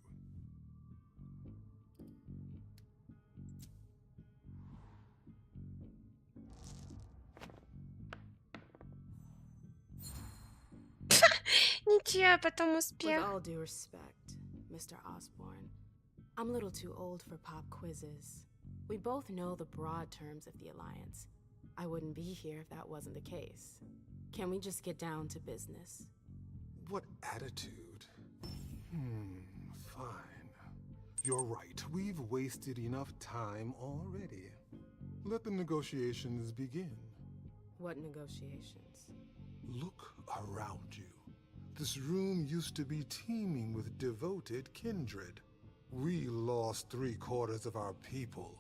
Ничего, потом With успех. all due respect, Mr. Osborne, I'm a little too old for pop quizzes. We both know the broad terms of the Alliance. I wouldn't be here if that wasn't the case. Can we just get down to business? What attitude? Fine. You're right. We've wasted enough time already. Let the negotiations begin. What negotiations? Look around you. This room used to be teeming with devoted kindred. We lost 3/4 of our people.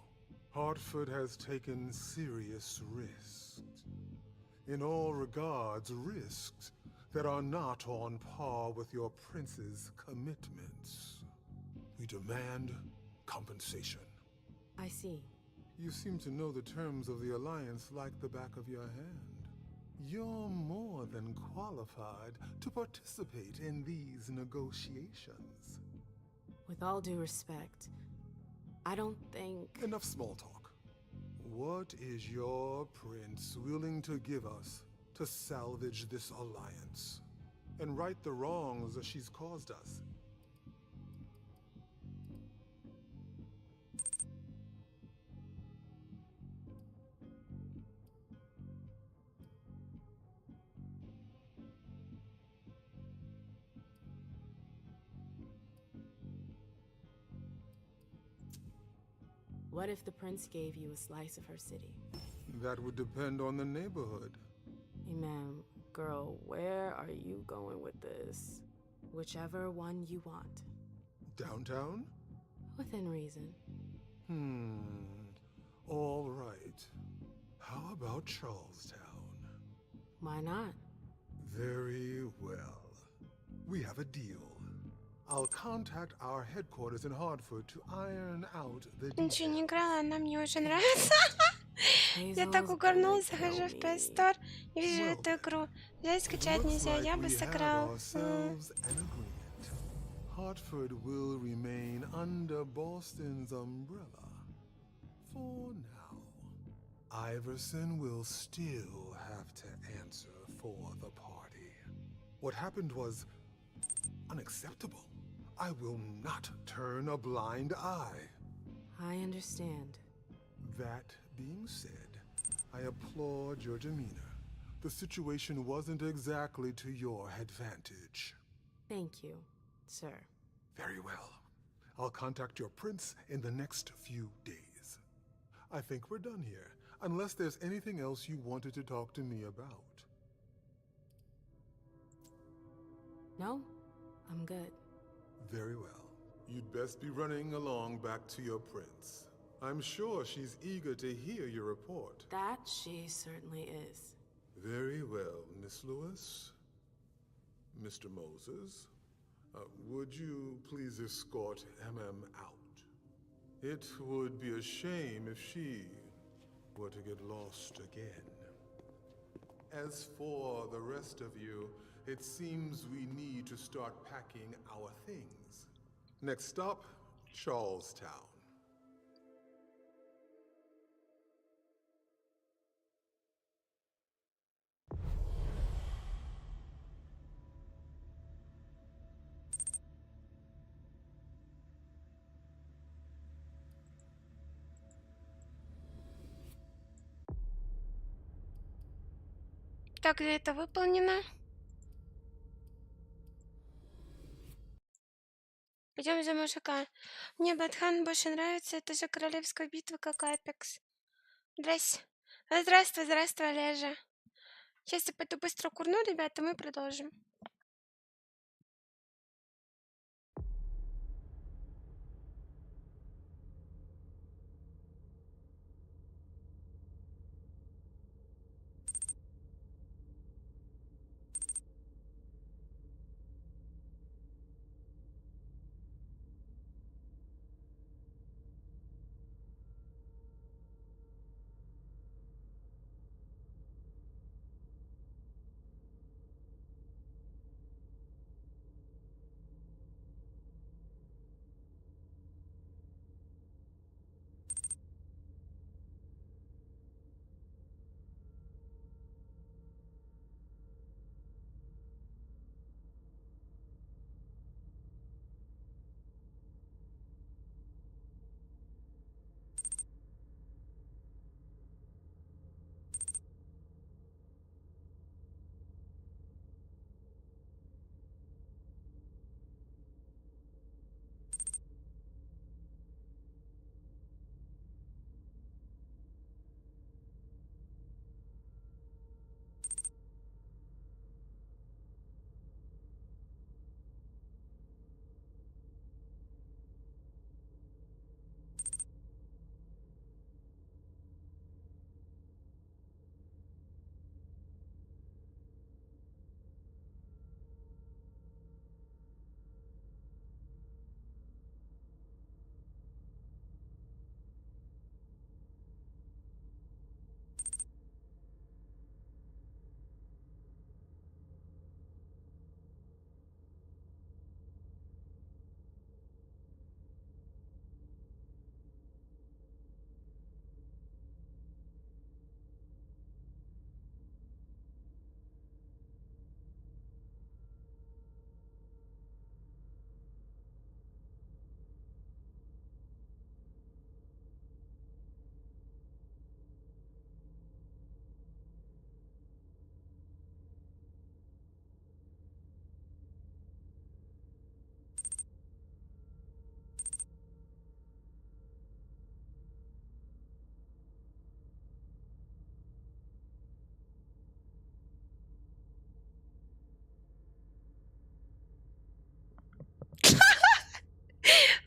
Hartford has taken serious risks. In all regards, risks that are not on par with your prince's commitments. We demand compensation. I see. You seem to know the terms of the Alliance like the back of your hand. You're more than qualified to participate in these negotiations. With all due respect, I don't think... Enough small talk. What is your prince willing to give us to salvage this alliance and right the wrongs that she's caused us? What if the prince gave you a slice of her city? That would depend on the neighborhood. Hey, ma'am, girl, where are you going with this? Whichever one you want. Downtown? Within reason. All right. How about Charlestown? Why not? Very well. We have a deal. I'll contact our headquarters in Hartford to iron out the Ничего не details. играла, она мне уже нравится. Я так угорнула, захожу в PS Store и вижу эту игру. Взять, скачать Looks нельзя, like я бы we have сыграл. ourselves an agreement. Hartford will remain under Boston's umbrella for now. Iverson will still have to answer for the party. What happened was unacceptable. I will not turn a blind eye. I understand. That being said, I applaud your demeanor. The situation wasn't exactly to your advantage. Thank you, sir. Very well. I'll contact your prince in the next few days. I think we're done here, unless there's anything else you wanted to talk to me about. No, I'm good. Very well. You'd best be running along back to your prince. I'm sure she's eager to hear your report. That she certainly is. Very well, Miss Lewis. Mr. Moses, would you please escort MM out? It would be a shame if she were to get lost again. As for the rest of you, it seems we need to start packing our things. Next stop, Charlestown. Так, это выполнено. Пойдем за мужика. Мне Батхан больше нравится. Это же королевская битва, как Апекс. Здрасте. Здравствуй, здравствуй, Олежа. Сейчас я пойду быстро курну, ребята, мы продолжим.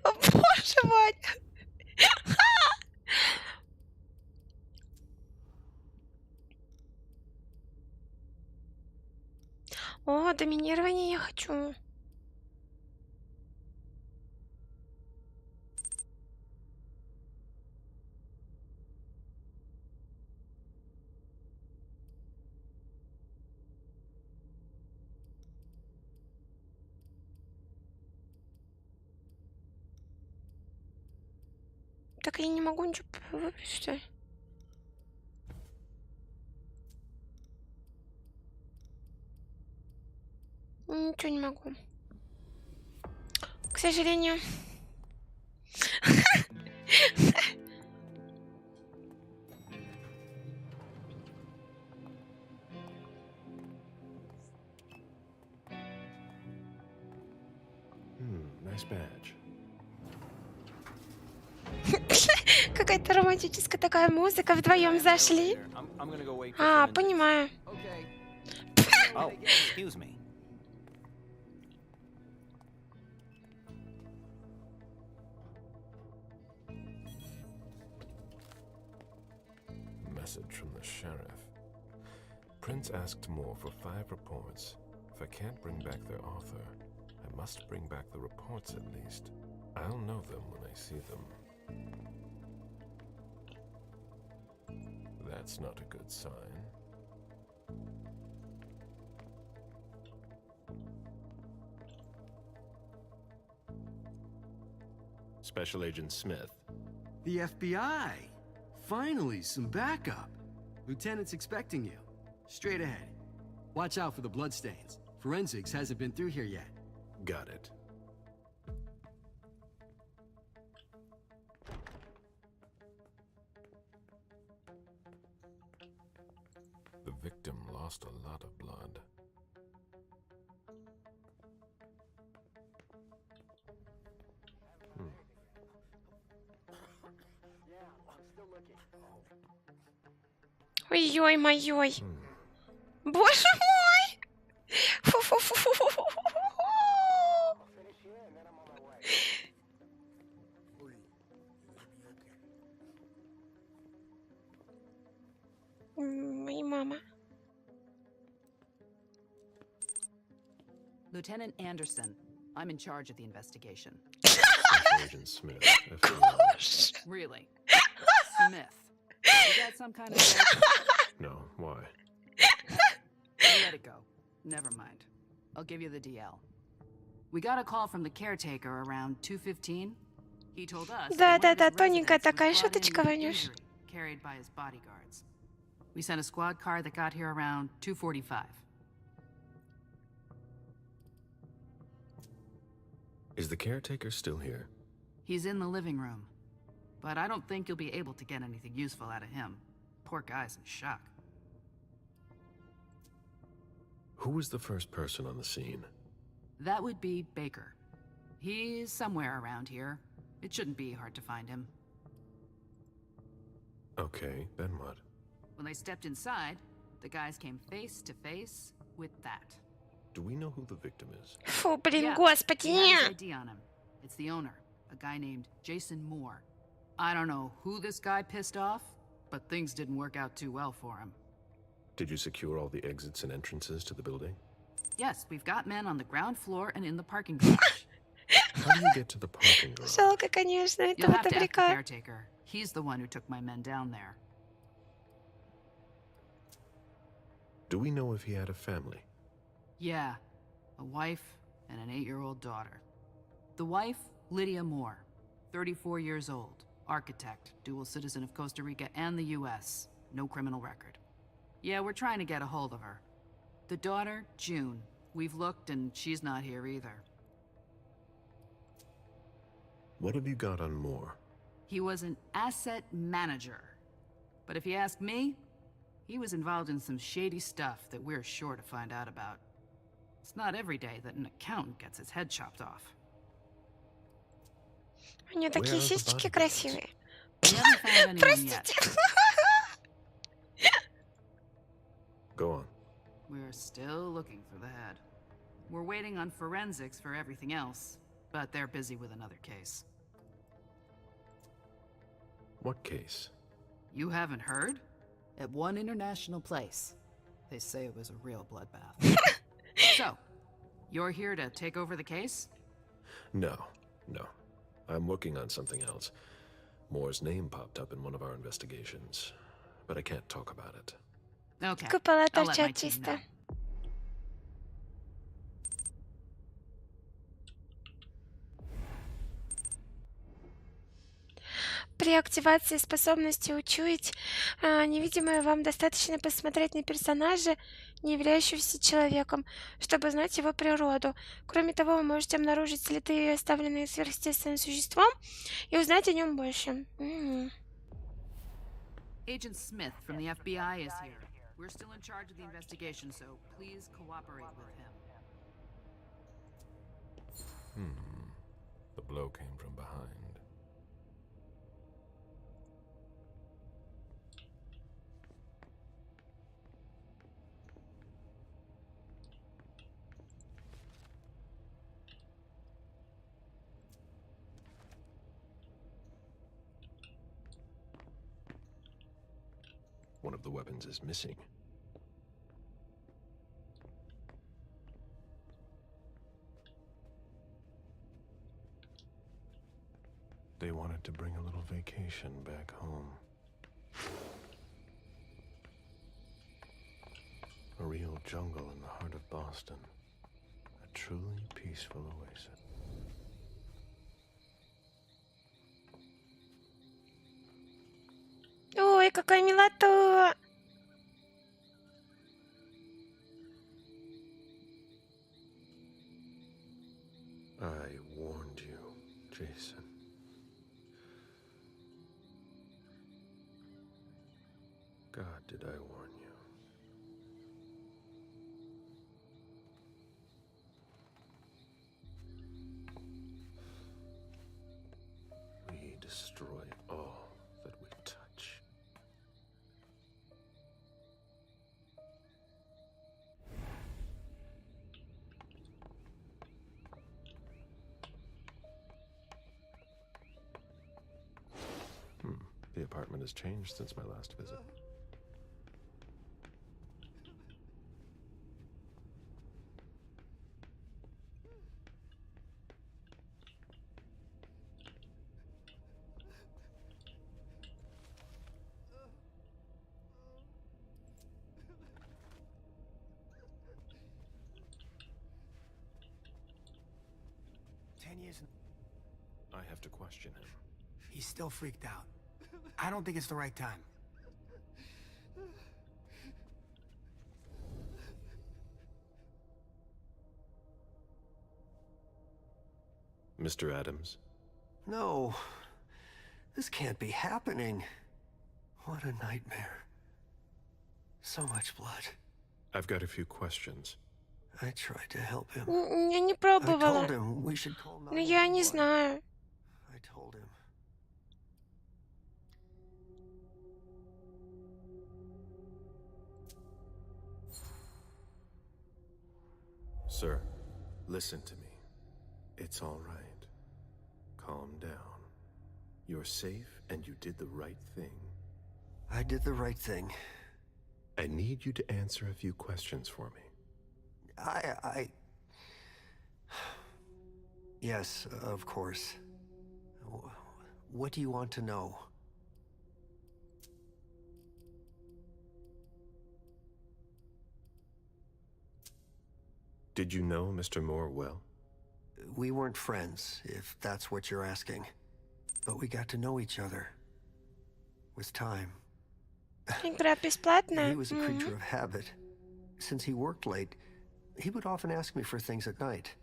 О, боже мой! О, доминирование я хочу. Так я не могу ничего выбрать, что ли? Ничего не могу. К сожалению. nice badge. Какая-то романтическая такая музыка, вдвоем зашли. А, понимаю. Oh, excuse me. Message from the sheriff. Prince asked more for 5 reports. If I can't bring back their author, I must bring back the reports at least. I'll know them when I see them. That's not a good sign. Special Agent Smith. The FBI! Finally, some backup. Lieutenant's expecting you. Straight ahead. Watch out for the bloodstains. Forensics hasn't been through here yet. Got it. The victim lost a lot of blood. Ой-ой, моёй. Боже мой! Фу-фу-фу-фу-фу-фу-фу. Моя мама. Lieutenant Anderson, I'm in charge of the investigation. Special Agent Smith. FBI. Really? Smith. Is that some kind of joke? No, why? Let it go. Never mind. I'll give you the DL. We got a call from the caretaker around 2:15. He told us Да-да-да, тоненькая такая шуточка, Ванюш. carried by his bodyguards. We sent a squad car that got here around 2:45. Is the caretaker still here? He's in the living room, but I don't think you'll be able to get anything useful out of him. Poor guy's in shock. Who was the first person on the scene? That would be Baker. He's somewhere around here. It shouldn't be hard to find him. Okay, then what? When they stepped inside, the guys came face to face with that. Do we know who the victim is? Фу, блин, Yeah, господи, he has his нет. ID on him. It's the owner, a guy named Jason Moore. I don't know who this guy pissed off, but things didn't work out too well for him. Did you secure all the exits and entrances to the building? Yes, we've got men on the ground floor and in the parking garage. How do you get to the parking garage? Жалко, конечно, You'll этого have to ask the добряка. caretaker. He's the one who took my men down there. Do we know if he had a family? Yeah, a wife and an 8-year-old daughter. The wife, Lydia Moore, 34 years old, architect, dual citizen of Costa Rica and the US, no criminal record. Yeah, we're trying to get a hold of her. The daughter, June. We've looked and she's not here either. What have you got on Moore? He was an asset manager. But if you ask me, he was involved in some shady stuff that we're sure to find out about. It's not every day that an accountant gets his head chopped off. У нее такие сисечки красивые. We haven't found anyone yet. Простите. Go on. We're still looking for the head. We're waiting on forensics for everything else, but they're busy with another case. What case? You haven't heard? At one international place. They say it was a real bloodbath. So, you're here to take over the case? No. I'm working on something else. Moore's name popped up in one of our investigations, but I can't talk about it. Okay. Купола I'll let my торчат team чисто. know. При активации способности учуять невидимое вам достаточно посмотреть на персонажа, не являющегося человеком, чтобы знать его природу. Кроме того, вы можете обнаружить следы, оставленные сверхъестественным существом, и узнать о нем больше. Agent Smith from the FBI is here. We're still in charge of the investigation, so please cooperate with him. The blow came from behind. One of the weapons is missing. They wanted to bring a little vacation back home. A real jungle in the heart of Boston. A truly peaceful oasis. Ой, какая милота! I warned you, Jason. God, did I warn you? We destroy all that we touch. The apartment has changed since my last visit. I have to question him. He's still freaked out. I don't think it's the right time. Mr. Adams? No. This can't be happening. What a nightmare. So much blood. I've got a few questions. I tried to help him. Я не I пробовала. told him we should call Но я не 911. знаю. I told him. Sir, listen to me. It's all right. Calm down. You're safe and you did the right thing. I did the right thing. I need you to answer a few questions for me. Yes, of course. What do you want to know? Did you know Mr. Moore well? We weren't friends, if that's what you're asking. But we got to know each other. With time. Игра бесплатная? He was a creature of habit. Since he worked late, he would often ask me for things at night.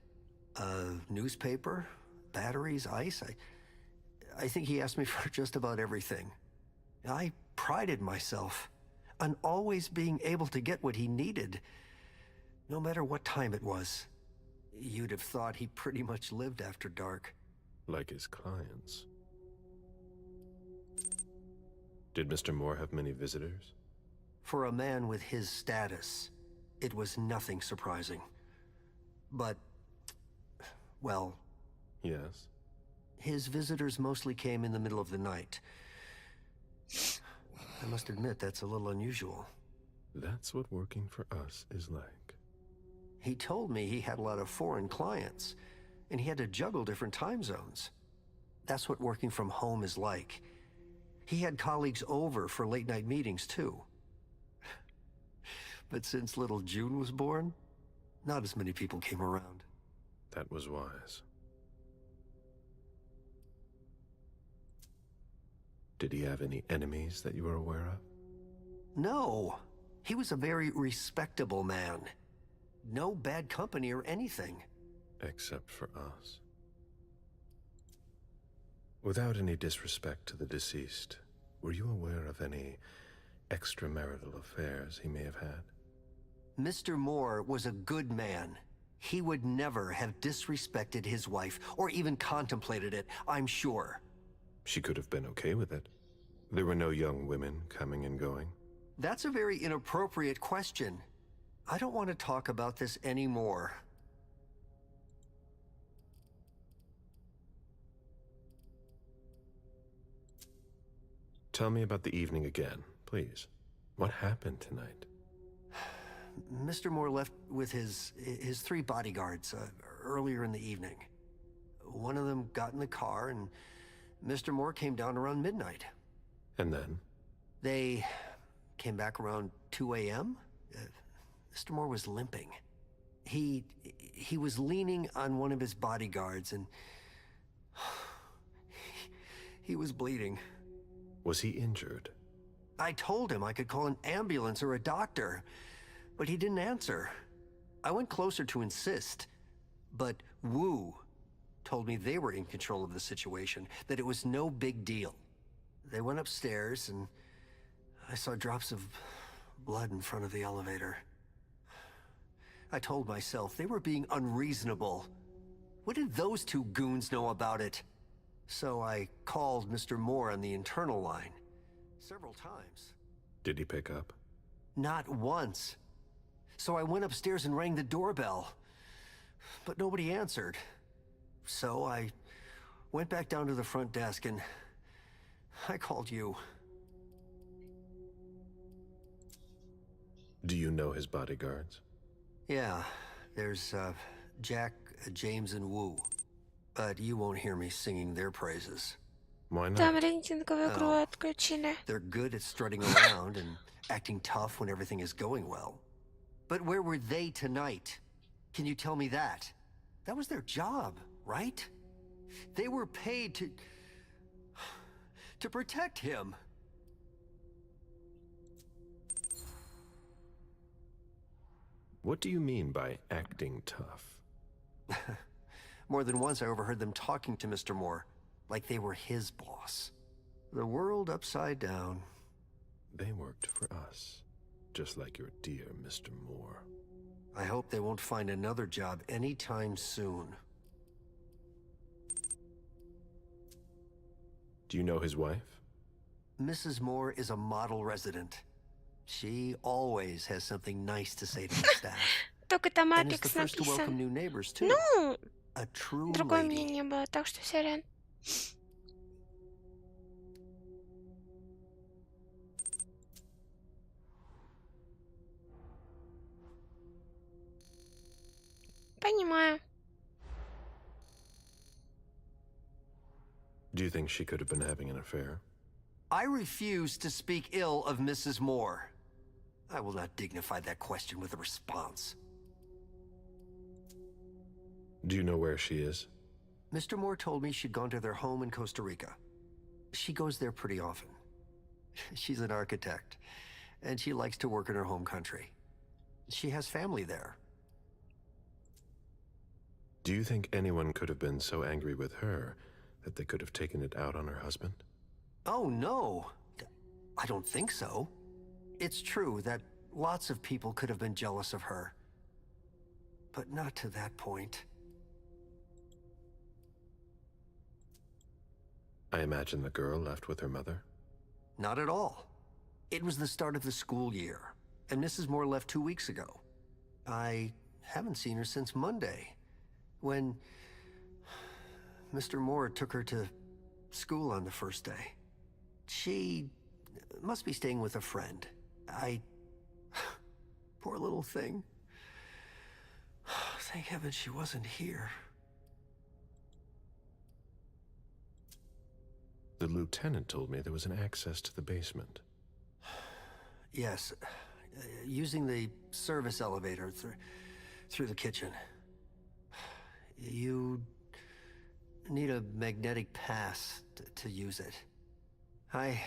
Newspaper, batteries, ice. I think he asked me for just about everything. I prided myself on always being able to get what he needed, no matter what time it was. You'd have thought he pretty much lived after dark. Like his clients. Did Mr. Moore have many visitors? For a man with his status, it was nothing surprising. But, well... Yes? His visitors mostly came in the middle of the night. I must admit, that's a little unusual. That's what working for us is like. He told me he had a lot of foreign clients, and he had to juggle different time zones. That's what working from home is like. He had colleagues over for late-night meetings, too. But since little June was born, not as many people came around. That was wise. Did he have any enemies that you were aware of? No. He was a very respectable man. No bad company or anything. Except for us. Without any disrespect to the deceased, were you aware of any extramarital affairs he may have had? Mr. Moore was a good man. He would never have disrespected his wife or even contemplated it, I'm sure. She could have been okay with it. There were no young women coming and going. That's a very inappropriate question. I don't want to talk about this anymore. Tell me about the evening again, please. What happened tonight? Mr. Moore left with his 3 bodyguards earlier in the evening. One of them got in the car, and Mr. Moore came down around midnight. And then? They came back around 2 a.m. Mr. Moore was limping. He was leaning on one of his bodyguards, and he was bleeding. Was he injured? I told him I could call an ambulance or a doctor, but he didn't answer. I went closer to insist, but Wu told me they were in control of the situation, that it was no big deal. They went upstairs, and I saw drops of blood in front of the elevator. I told myself they were being unreasonable. What did those 2 goons know about it? So I called Mr. Moore on the internal line several times. Did he pick up? Not once. So I went upstairs and rang the doorbell, but nobody answered. So I went back down to the front desk and I called you. Do you know his bodyguards? Yeah, there's Jack, James, and Wu. But you won't hear me singing their praises. Why not? Там рейтинговую игру отключили. They're good at strutting around and acting tough when everything is going well. But where were they tonight? Can you tell me that? That was their job, right? They were paid to protect him. What do you mean by acting tough? More than once I overheard them talking to Mr. Moore, like they were his boss. The world upside down. They worked for us, just like your dear Mr. Moore. I hope they won't find another job anytime soon. Do you know his wife? Mrs. Moore is a model resident. She always has something nice to say to the staff. Только там And is the Апекс first to welcome написан. new neighbors too. Ну, A true другое lady. мнение было, так что сорян. Понимаю. Do you think she could have been having an affair? I refuse to speak ill of Mrs. Moore. I will not dignify that question with a response. Do you know where she is? Mr. Moore told me she'd gone to their home in Costa Rica. She goes there pretty often. She's an architect, and she likes to work in her home country. She has family there. Do you think anyone could have been so angry with her that they could have taken it out on her husband? Oh, no. I don't think so. It's true that lots of people could have been jealous of her. But not to that point. I imagine the girl left with her mother. Not at all. It was the start of the school year, and Mrs. Moore left 2 weeks ago. I haven't seen her since Monday, when Mr. Moore took her to school on the first day. She must be staying with a friend. Poor little thing. Thank heaven she wasn't here. The lieutenant told me there was an access to the basement. Yes, using the service elevator through the kitchen. You need a magnetic pass to use it. I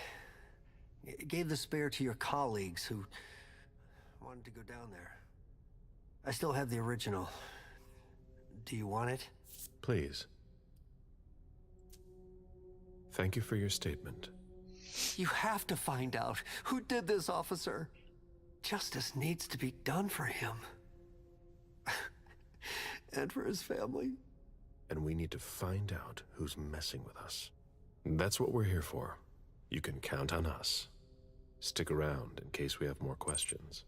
gave the spare to your colleagues who wanted to go down there. I still have the original. Do you want it? Please. Thank you for your statement. You have to find out who did this, officer. Justice needs to be done for him. and for his family. And we need to find out who's messing with us. That's what we're here for. You can count on us. Stick around in case we have more questions.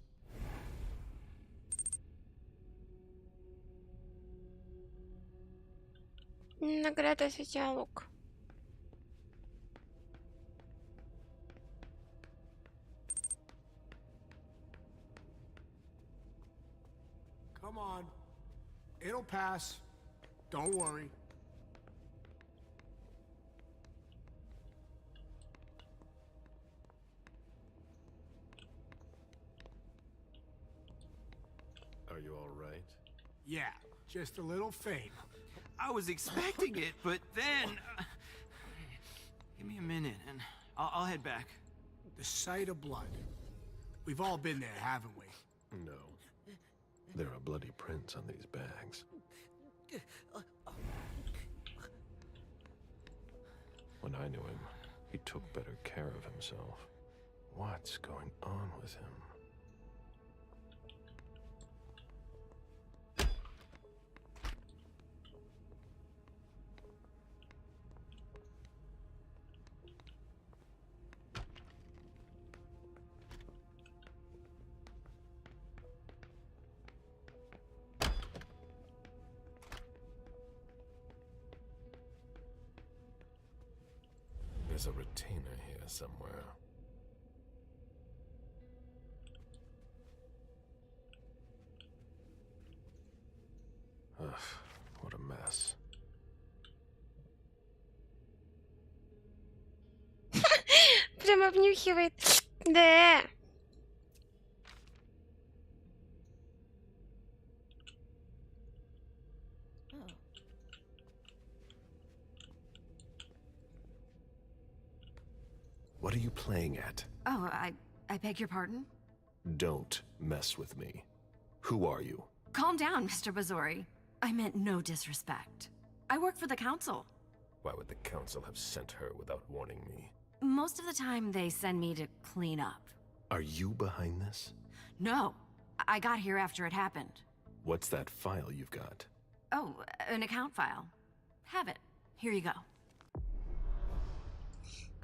Награда за диалог. Come on. It'll pass. Don't worry. Are you all right? Yeah, just a little faint. I was expecting it, but then... Give me a minute, and I'll head back. The sight of blood. We've all been there, haven't we? No. There are bloody prints on these bags. When I knew him, he took better care of himself. What's going on with him? There's a retainer here somewhere. Ugh, what a mess. Прям обнюхивает. Да. What are you playing at? Oh, I beg your pardon? Don't mess with me. Who are you? Calm down, Mr. Bazori. I meant no disrespect. I work for the council. Why would the council have sent her without warning me? Most of the time, they send me to clean up. Are you behind this? No, I got here after it happened. What's that file you've got? Oh, an account file. Have it. Here you go.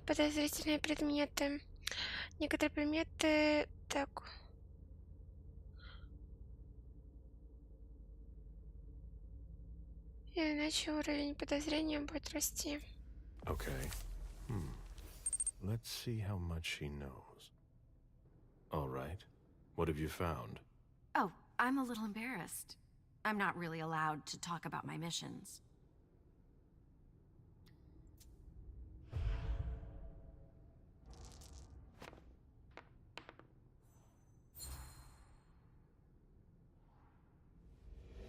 Подозрительные предметы. Некоторые предметы... Так. Иначе уровень подозрения будет расти. Okay. Let's see how much she knows. All right. What have you found? Oh, I'm a little embarrassed. I'm not really allowed to talk about my missions.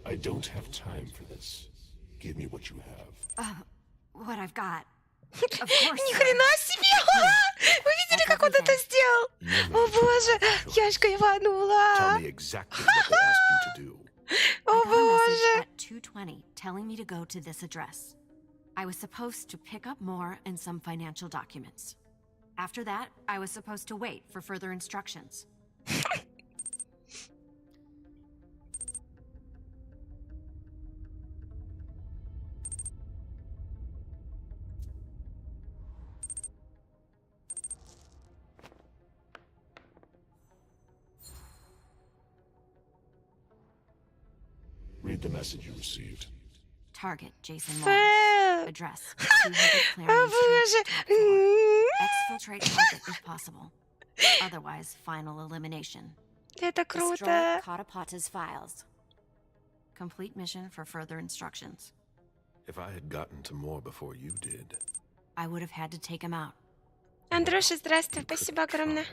I don't have time for this. Give me what you have. What I've got. Of course. Ни хрена себе! Вы видели, как он это сделал? О боже, Яшка иванула. Tell me exactly what they asked you to do. О I got a message боже. at 2:20 telling me to go to this address. I was supposed to pick up more and some financial documents. After that, I was supposed to wait for further instructions. Read the message you received. Target, Jason Фэл. Lawrence. Address, 200 О Clarendon Street, top floor. боже. Exfiltrate target if possible. Otherwise, final elimination. Это Destroy круто. Potapata's files. Complete mission for further instructions. If I had gotten to more before you did. I would have had to take him out. Андроша, здравствуй. Спасибо огромное.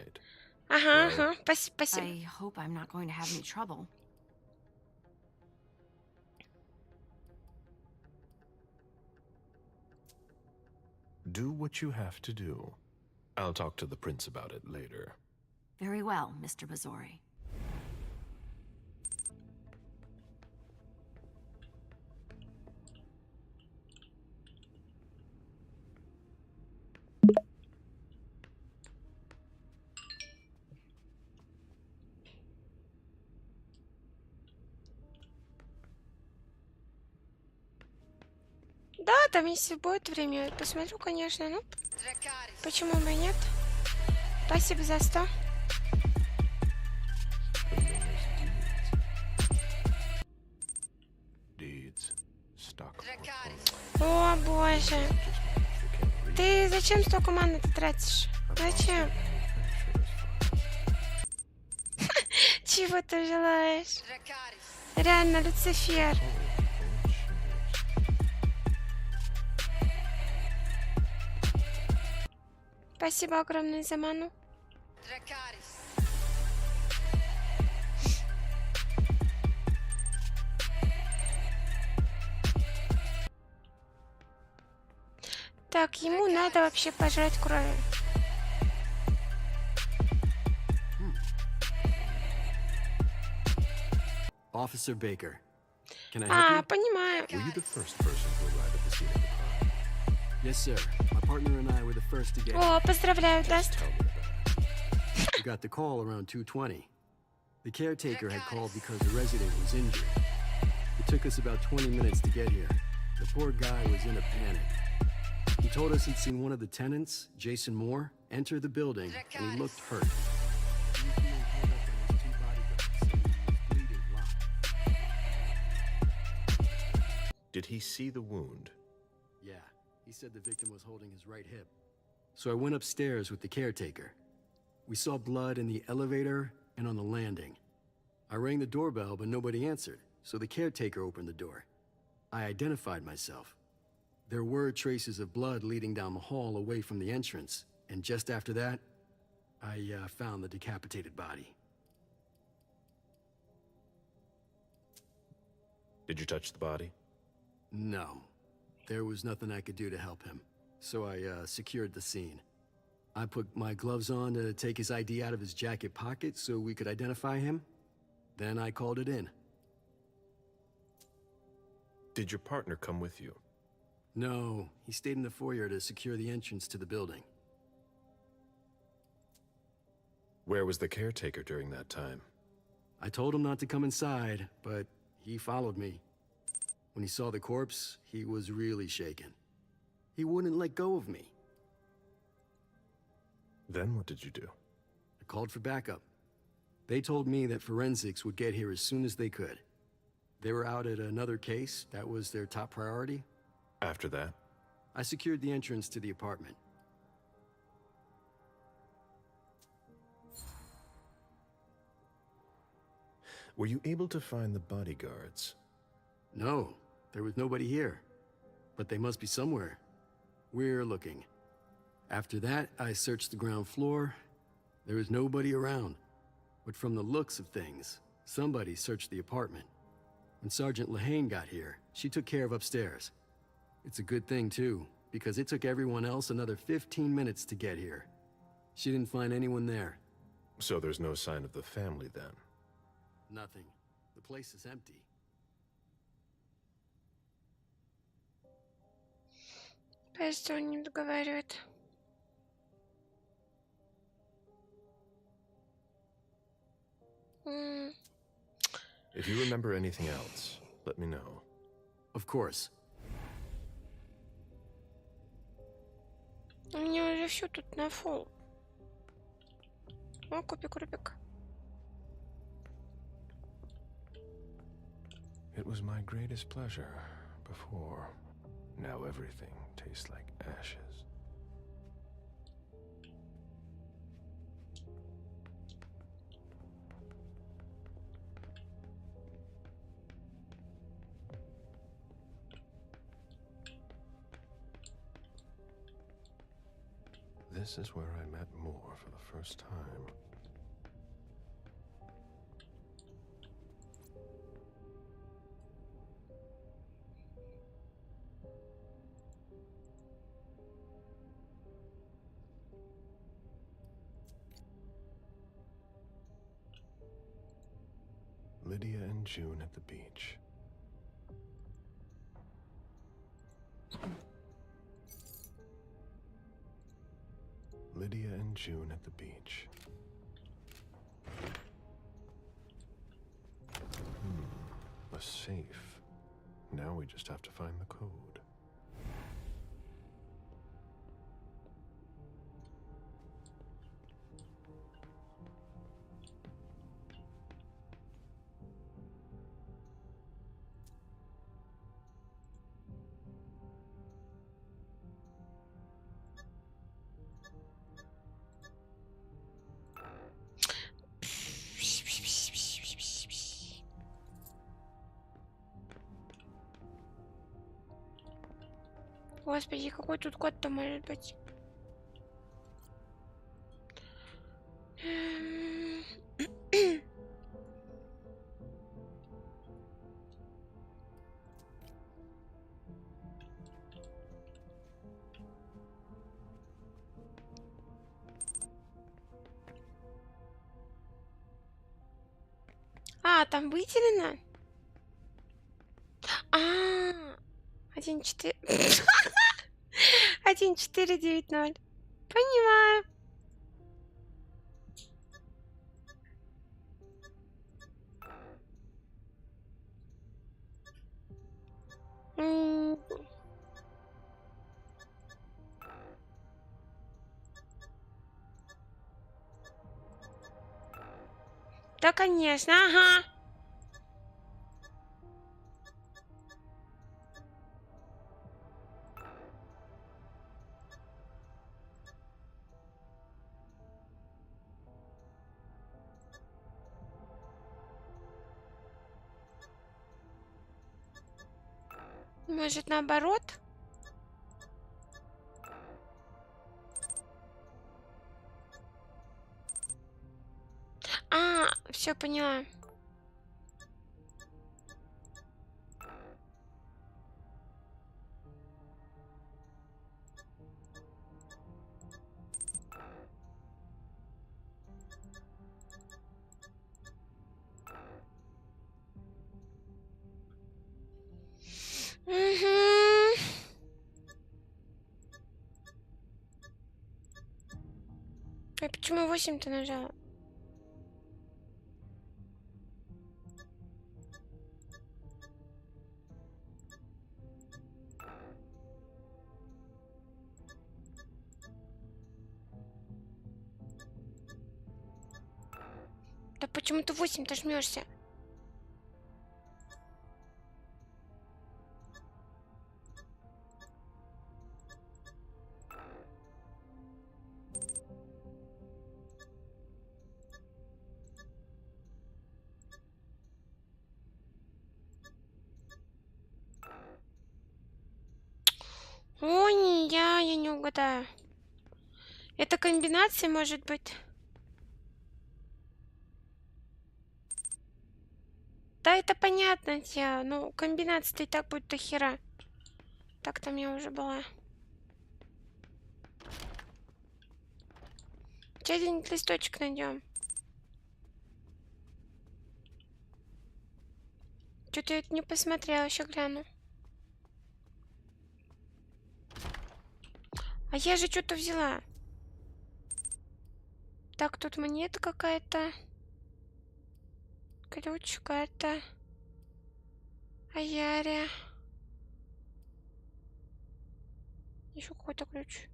Ага, ага. Спасибо. I hope I'm not going to have any trouble. Do what you have to do. I'll talk to the prince about it later. Very well, Mr. Bazori. Да, там если будет время, я посмотрю, конечно. Ну, почему бы и нет? Спасибо за 100. О, боже. Ты зачем столько маны ты тратишь? Зачем? Чего ты желаешь? Реально, Люцифер. Спасибо огромное за ману. Так, ему надо вообще пожрать крови. Officer Baker, can I help you? Понимаю. Were you the first person to arrive at the scene of the crime? Yes, sir. My partner and I were the first to get here. О, поздравляю, Даст. We got the call around 2:20. The caretaker had called because a resident was injured. It took us about 20 minutes to get here. The poor guy was in a panic. He told us he'd seen one of the tenants, Jason Moore, enter the building, and he looked hurt. He was being held up by his 2 bodyguards, and he was bleeding a lot. Did he see the wound? Yeah, he said the victim was holding his right hip. So I went upstairs with the caretaker. We saw blood in the elevator and on the landing. I rang the doorbell, but nobody answered, so the caretaker opened the door. I identified myself. There were traces of blood leading down the hall away from the entrance, and just after that, I found the decapitated body. Did you touch the body? No. There was nothing I could do to help him, so I secured the scene. I put my gloves on to take his ID out of his jacket pocket so we could identify him. Then I called it in. Did your partner come with you? No, he stayed in the foyer to secure the entrance to the building. Where was the caretaker during that time? I told him not to come inside, but he followed me. When he saw the corpse, he was really shaken. He wouldn't let go of me. Then what did you do? I called for backup. They told me that forensics would get here as soon as they could. They were out at another case. That was their top priority. After that? I secured the entrance to the apartment. Were you able to find the bodyguards? No, there was nobody here. But they must be somewhere. We're looking. After that, I searched the ground floor. There was nobody around. But from the looks of things, somebody searched the apartment. When Sergeant Lehane got here, she took care of upstairs. It's a good thing, too, because it took everyone else another 15 minutes to get here. She didn't find anyone there. So there's no sign of the family then? Nothing. The place is empty. Кажется, он не договаривает. If you remember anything else, let me know. Of course. У меня уже все тут на фул. О, кубик. It was my greatest pleasure before. Now everything tastes like ashes. This is where I met Moore for the first time. Lydia and June at the beach. Lydia and June at the beach. A safe. Now we just have to find the code. Господи, какой тут код-то может быть? А, там выделено? 1-4. 1490. Понимаю. Да, конечно, ага. Может, наоборот? Все поняла. А почему 8-то нажала? Да почему ты 8-то жмешься? О, не, я не угадаю. Это комбинация может быть? Да, это понятно, я. Ну, комбинация-то и так будет до хера. Так там я уже была. Сейчас один листочек найдем. Что-то я это не посмотрела, еще гляну. А я же что-то взяла. Так, тут монета какая-то. Ключ, карта. Аярия. Еще какой-то ключ.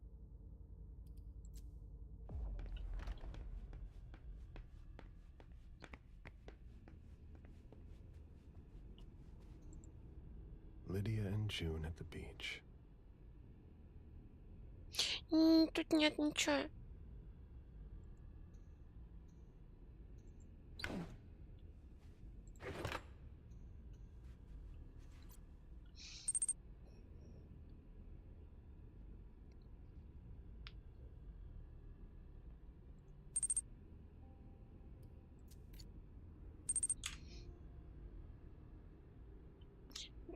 Lydia and June at the beach. Тут нет ничего.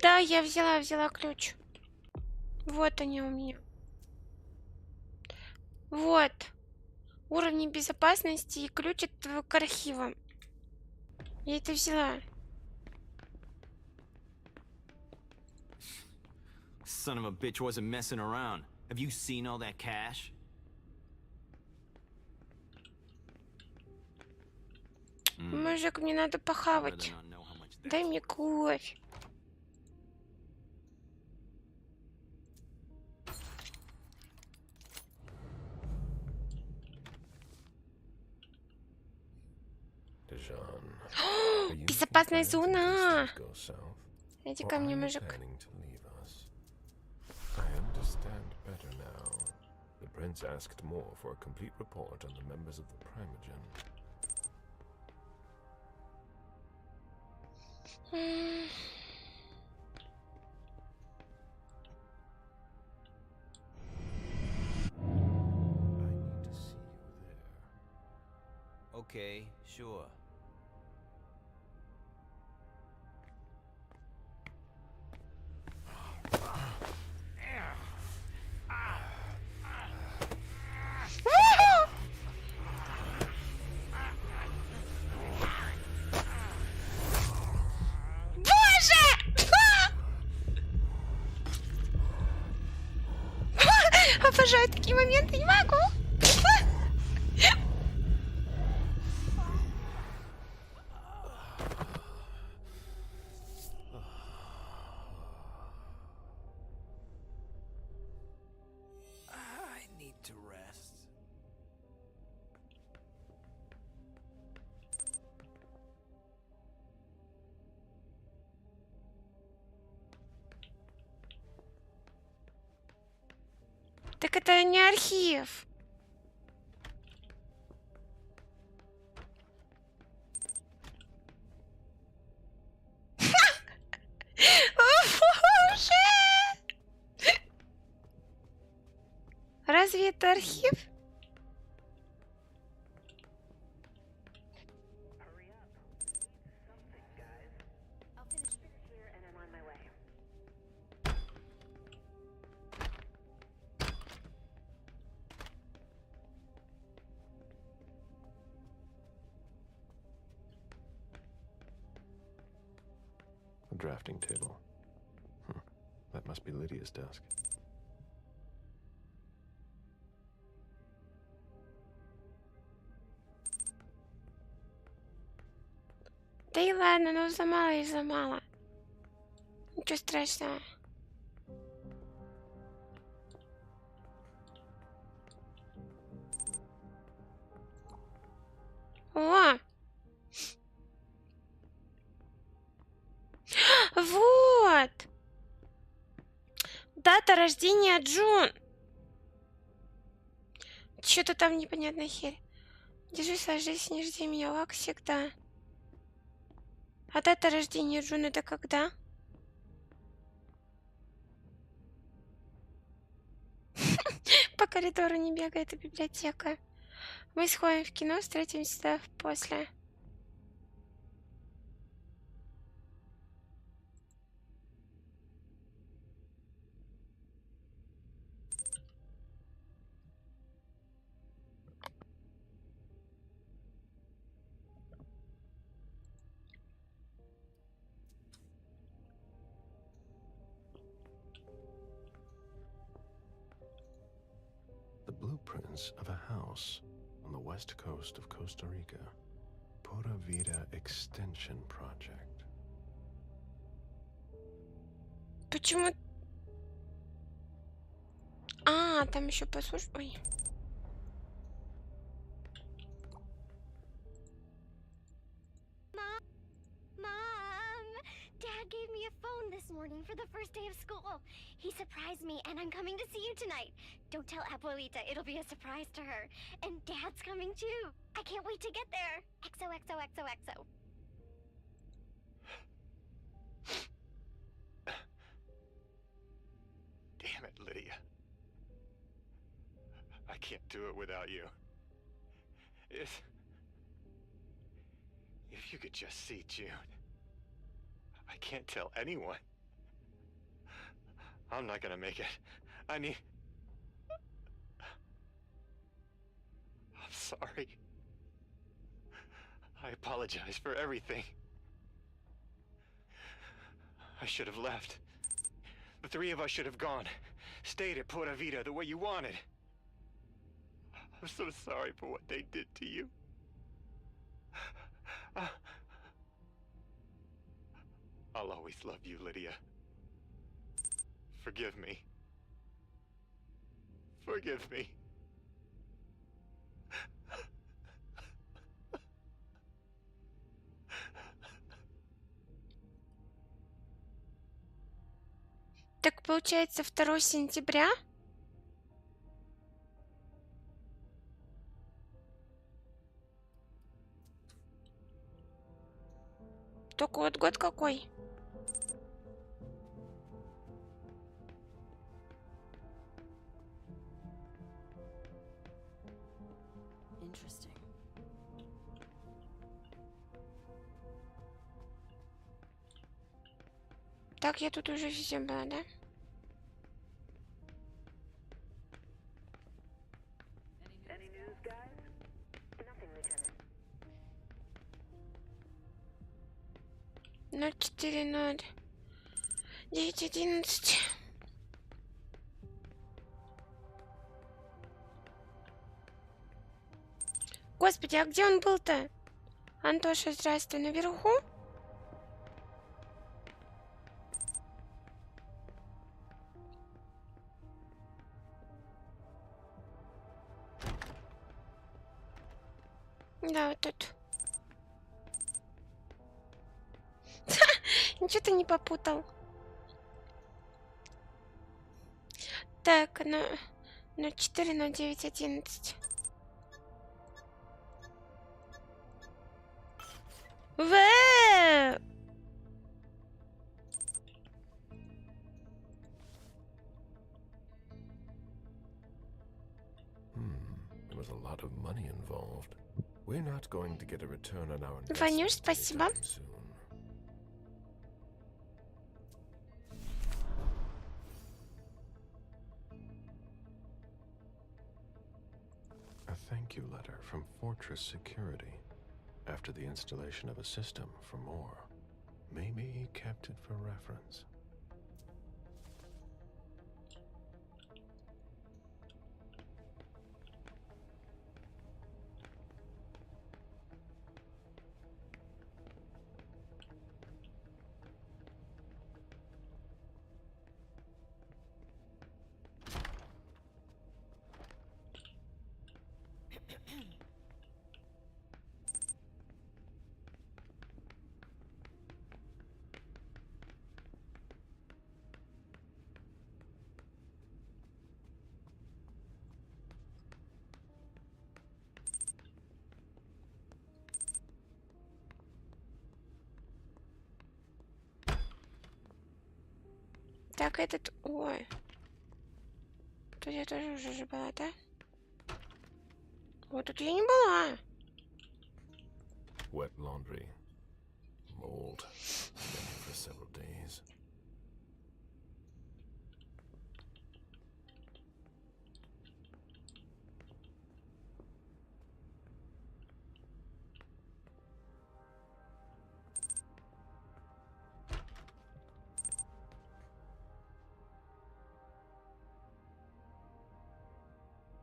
Да, я взяла ключ. Вот они у меня. Вот. Уровни безопасности и ключ к архивам. Я это взяла. Son of a bitch wasn't messing around. Have you seen all that cash? Мужик, мне надо похавать. Дай мне кофе. Безопасная зона. Иди ко мне, мужик. The prince asked more for a complete report on the members of the Primogen. Okay, sure. Обожаю такие моменты, не могу. I need to rest. Так это не архив. Разве это архив? A drafting table. That must be Lydia's desk. Да и ладно, ну замало и замало. Ничего страшного. О! Вот! Дата рождения Джун. Что-то там непонятная херь. Держись, ложись, не жди меня, как всегда. А дата рождения Джун это когда? По коридору не бегает, это библиотека. Мы сходим в кино, встретимся после. The blueprints of a house on the west coast of Costa Rica. Pura Vida Extension Project. Почему? А, там еще послушай. Ой. Dad gave me a phone this morning for the first day of school. He surprised me, and I'm coming to see you tonight. Don't tell Abuelita, it'll be a surprise to her. And Dad's coming too. I can't wait to get there. XOXOXOXO. Damn it, Lydia. I can't do it without you. If you could just see June. I can't tell anyone. I'm not gonna make it. I'm sorry. I apologize for everything. I should have left. The three of us should have gone. Stayed at Pura Vida the way you wanted. I'm so sorry for what they did to you. I'll always love you, Lydia. Forgive me. Forgive me. Так получается 2 сентября? Только вот год какой? Interesting. Так, я тут уже везде была, да? Ноль 4 0 9 11. Господи, а где он был-то? Антоша, здравствуй, наверху? Да, вот тут. Ничего ты не попутал. Так, ну 4 на 9 11. There was a lot of money involved. We're not going to get a return on our investment Ванюш, спасибо. anytime soon. A thank you letter from Fortress Security after the installation of a system for more. Maybe he kept it for reference. Так, этот... Ой. Тут я тоже уже была, да? Вот тут я не была. Wet laundry. Mold. Been for several days.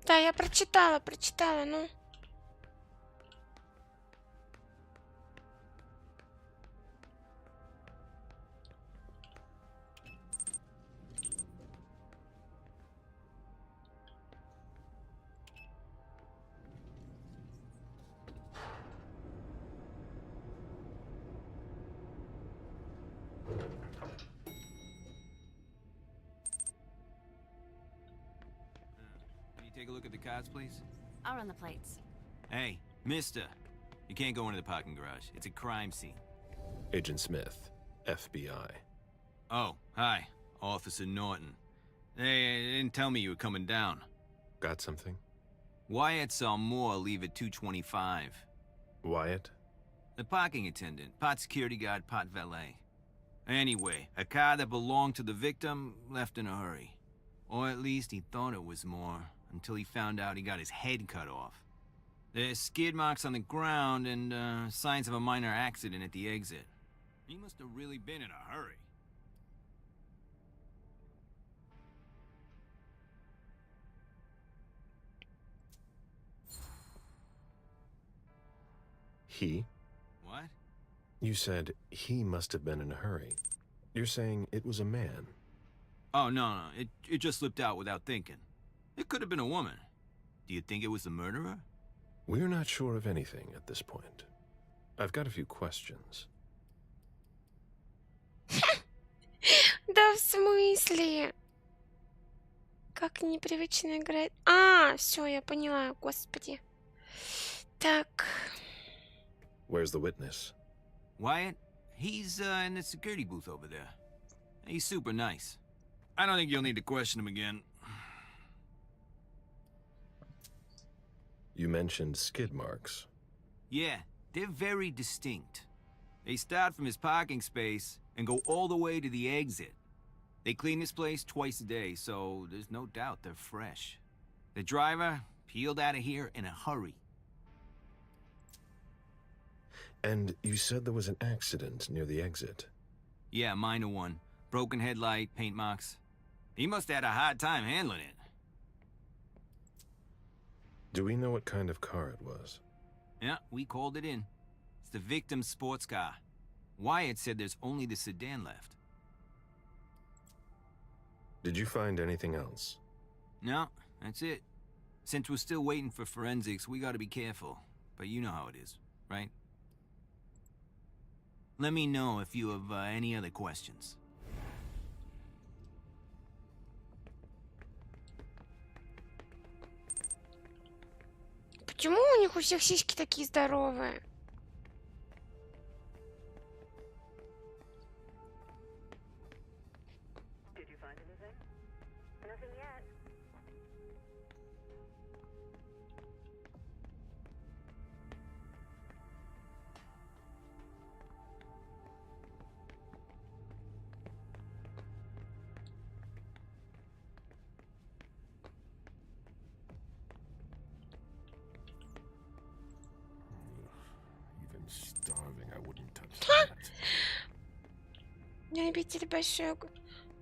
Да, я прочитала, ну. Take a look at the cards, please. I'll run the plates. Hey, mister. You can't go into the parking garage. It's a crime scene. Agent Smith, FBI. Oh, hi. Officer Norton. They didn't tell me you were coming down. Got something? Wyatt saw Moore leave at 2:25. Wyatt? The parking attendant, part security guard, part valet. Anyway, a car that belonged to the victim left in a hurry. Or at least he thought it was Moore, until he found out he got his head cut off. There's skid marks on the ground and signs of a minor accident at the exit. He must have really been in a hurry. He? What? You said he must have been in a hurry. You're saying it was a man. Oh, no, it just slipped out without thinking. It could have been a woman. Do you think it was the murderer? We're not sure of anything at this point. I've got a few questions. Да в смысле? Как непривычно играть. А, все, я поняла, господи. Так. Where's the witness? Wyatt? He's in the security booth over there. He's super nice. I don't think you'll need to question him again. You mentioned skid marks. Yeah, they're very distinct. They start from his parking space and go all the way to the exit. They clean this place twice a day, so there's no doubt they're fresh. The driver peeled out of here in a hurry. And you said there was an accident near the exit? Yeah, minor one. Broken headlight, paint marks. He must have had a hard time handling it. Do we know what kind of car it was? Yeah, we called it in. It's the victim's sports car. Wyatt said there's only the sedan left. Did you find anything else? No, that's it. Since we're still waiting for forensics, we gotta be careful. But you know how it is, right? Let me know if you have any other questions. Почему у них у всех сиськи такие здоровые? Starving, I wouldn't touch that. Я любитель большой.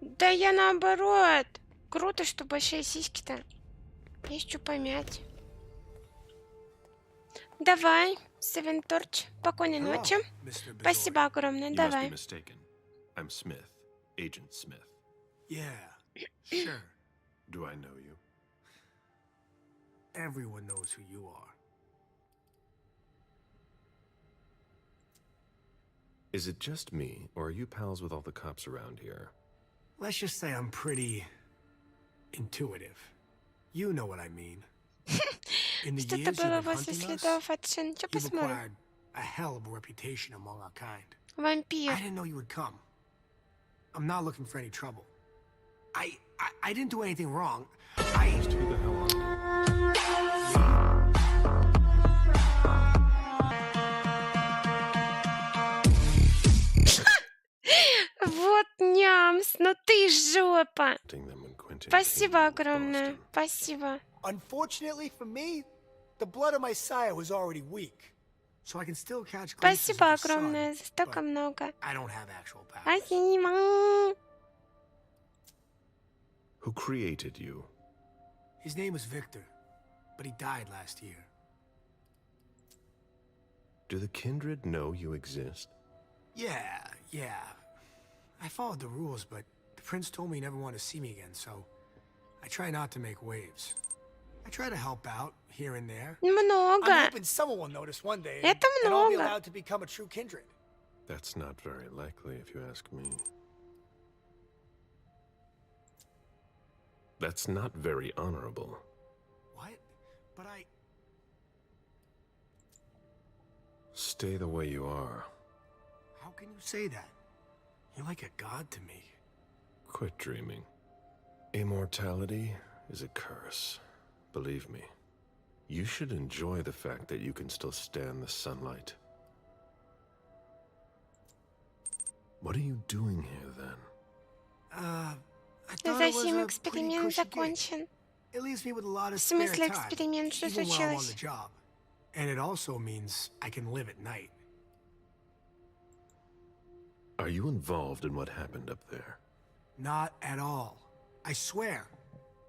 Да я наоборот. Круто, что большие сиськи-то. Есть что помять. Давай, Севен Торч. Спокойной ночи. Спасибо огромное. You Давай. must be mistaken. I'm Smith, Agent Smith. Yeah, sure. Do I know you? Everyone knows who you are. Is it just me, or are you pals with all the cops around here? Let's just say I'm pretty intuitive. You know what I mean. In the Что-то years you've было been возле hunting us, следов от Шин. Чё you've посмотрим? acquired a hell of a reputation among our kind. Вампир. I didn't know you would come. I'm not looking for any trouble. I didn't do anything wrong. Just who the hell are you? Вот нямс, ну ты жопа. Спасибо огромное. Спасибо. Unfortunately for me, the blood of my sire was already weak. So I can still catch glimpses Спасибо of the sun, огромное за столько много. I don't have actual powers. Спасибо. Who created you? His name was Victor, but he died last year. Do the kindred know you exist? Yeah. I followed the rules, but the prince told me he never wanted to see me again, so I try not to make waves. I try to help out here and there. Много. I'm hoping someone will notice one day, Это and I'll be много. allowed to become a true kindred. That's not very likely, if you ask me. That's not very honorable. What? But Stay the way you are. How can you say that? You're like a god to me. Quit dreaming. Immortality is a curse. Believe me. You should enjoy the fact that you can still stand the sunlight. What are you doing here, then? I thought it was Затем a pretty эксперимент cushy gig. закончен. It leaves me with a lot of В spare смысле time, эксперимент? Что even while I'm on the случилось? job. And it also means I can live at night. Are you involved in what happened up there? Not at all. I swear.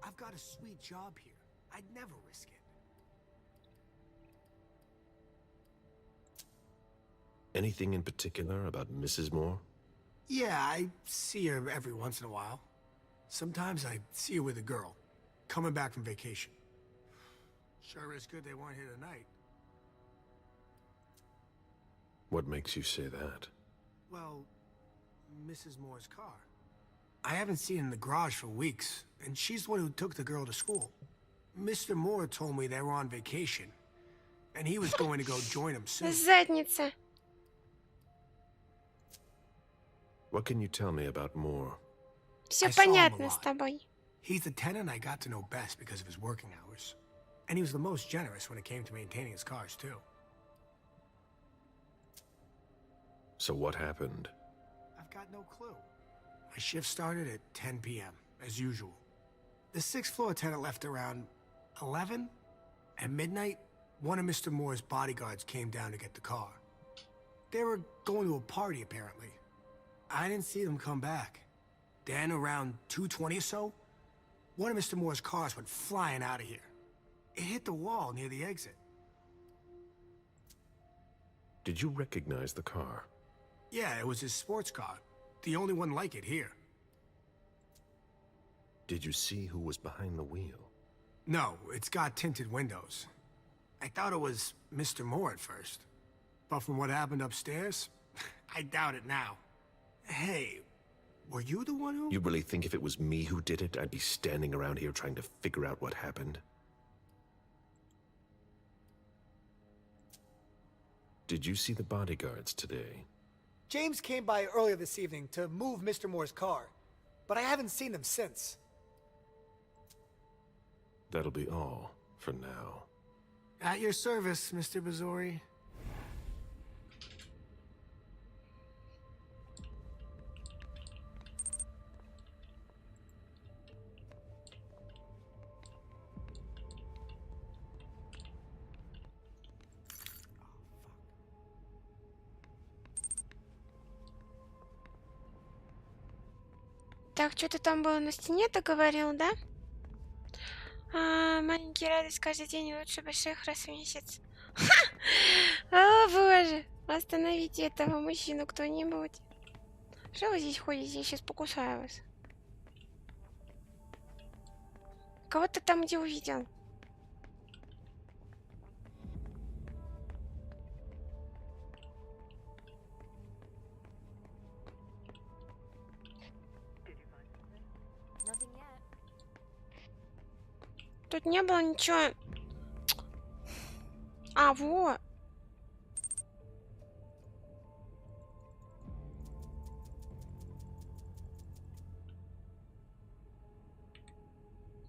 I've got a sweet job here. I'd never risk it. Anything in particular about Mrs. Moore? Yeah, I see her every once in a while. Sometimes I see her with a girl, coming back from vacation. Sure is good they weren't here tonight. What makes you say that? Well, Mrs. Moore's car. I haven't seen it in the garage for weeks, and she's the one who took the girl to school. Mr. Moore told me they were on vacation, and he was going to go join them soon. Задница. What can you tell me about Moore? Все I saw him a понятно с lot. тобой. He's the tenant I got to know best because of his working hours. And he was the most generous when it came to maintaining his cars, too. So what happened? I've got no clue. My shift started at 10 p.m., as usual. The 6th floor attendant left around 11. At midnight, one of Mr. Moore's bodyguards came down to get the car. They were going to a party, apparently. I didn't see them come back. Then, around 2:20 or so, one of Mr. Moore's cars went flying out of here. It hit the wall near the exit. Did you recognize the car? Yeah, it was his sports car. The only one like it here. Did you see who was behind the wheel? No, it's got tinted windows. I thought it was Mr. Moore at first. But from what happened upstairs, I doubt it now. Hey, were you the one who... You really think if it was me who did it, I'd be standing around here trying to figure out what happened? Did you see the bodyguards today? James came by earlier this evening to move Mr. Moore's car, but I haven't seen them since. That'll be all for now. At your service, Mr. Bazori. Так, что-то там было на стене, ты говорил, да? Маленькие радость каждый день лучше больших раз в месяц. О, боже! Остановите этого мужчину кто-нибудь. Что вы здесь ходите? Я сейчас покусаю вас. Кого ты там где увидел? Тут не было ничего. А, вот.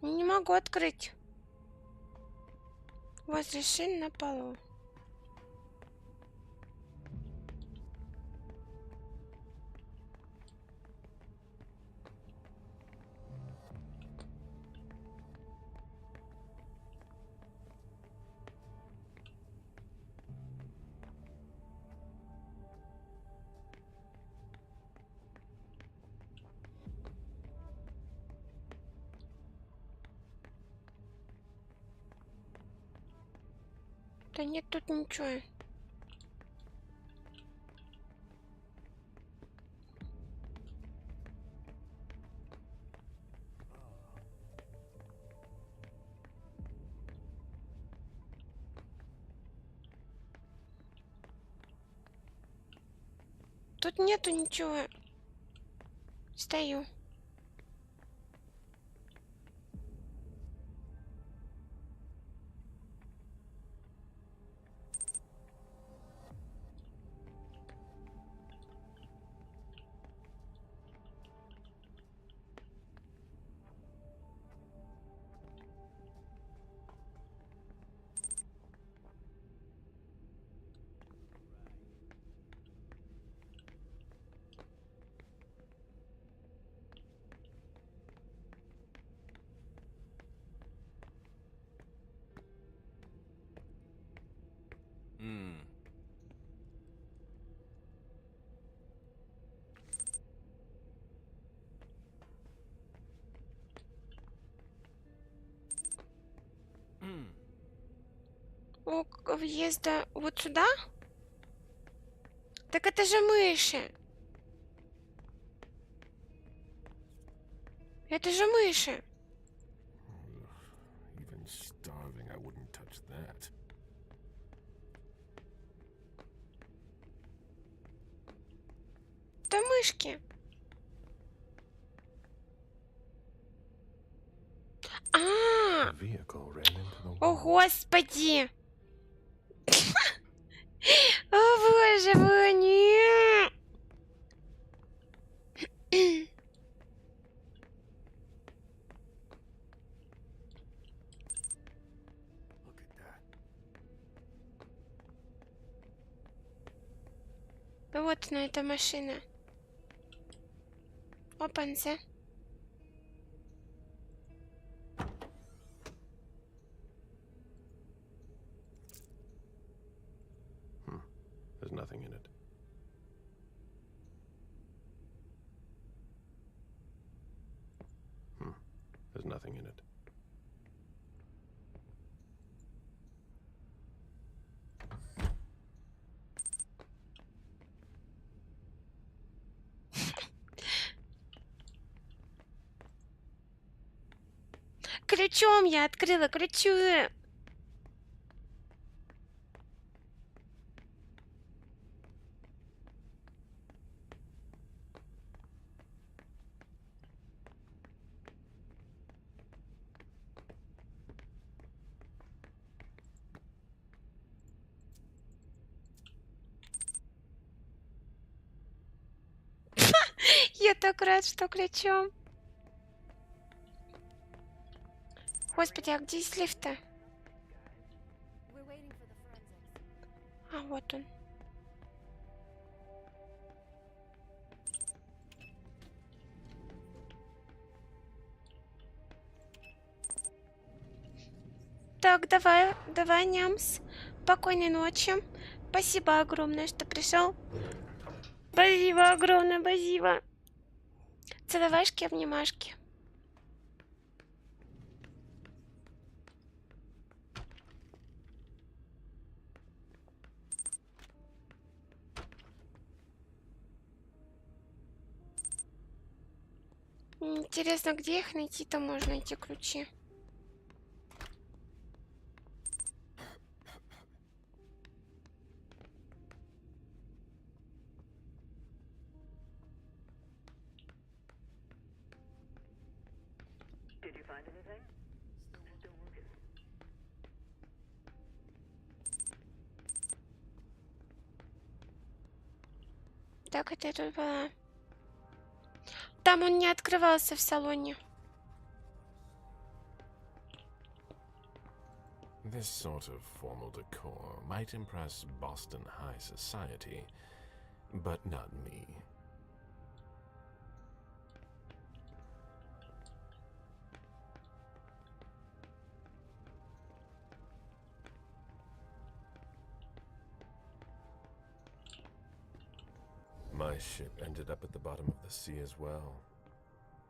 Не могу открыть. Возле шин на полу. Да нет тут ничего. Тут нету ничего. Стою. О, въезда вот сюда? Так это же мыши. Это же мыши. Even starving, I wouldn't touch that. Это мышки. А! О, Господи! О, боже мой, нет! Вот Вот она, эта машина. Опанзе. There's nothing in it. There's nothing in it. Ключом я открыла, ключом. Я так рад, что ключом. Господи, а где есть лифт-то? А, вот он. Так, давай, нямс. Спокойной ночи. Спасибо огромное, что пришел. Спасибо огромное, спасибо. Целовашки, обнимашки. Интересно, где их найти-то можно, эти ключи? Так, это я тут была. Там он не открывался в салоне. This sort of formal decor might impress Boston high society, but not me. My ship ended up at the bottom of the sea as well,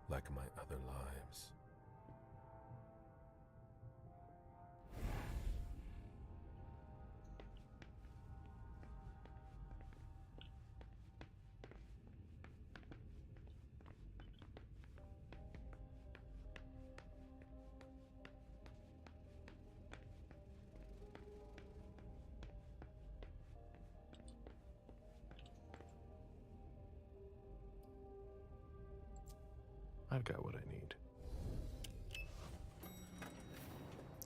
like my other lives. I've got what I need.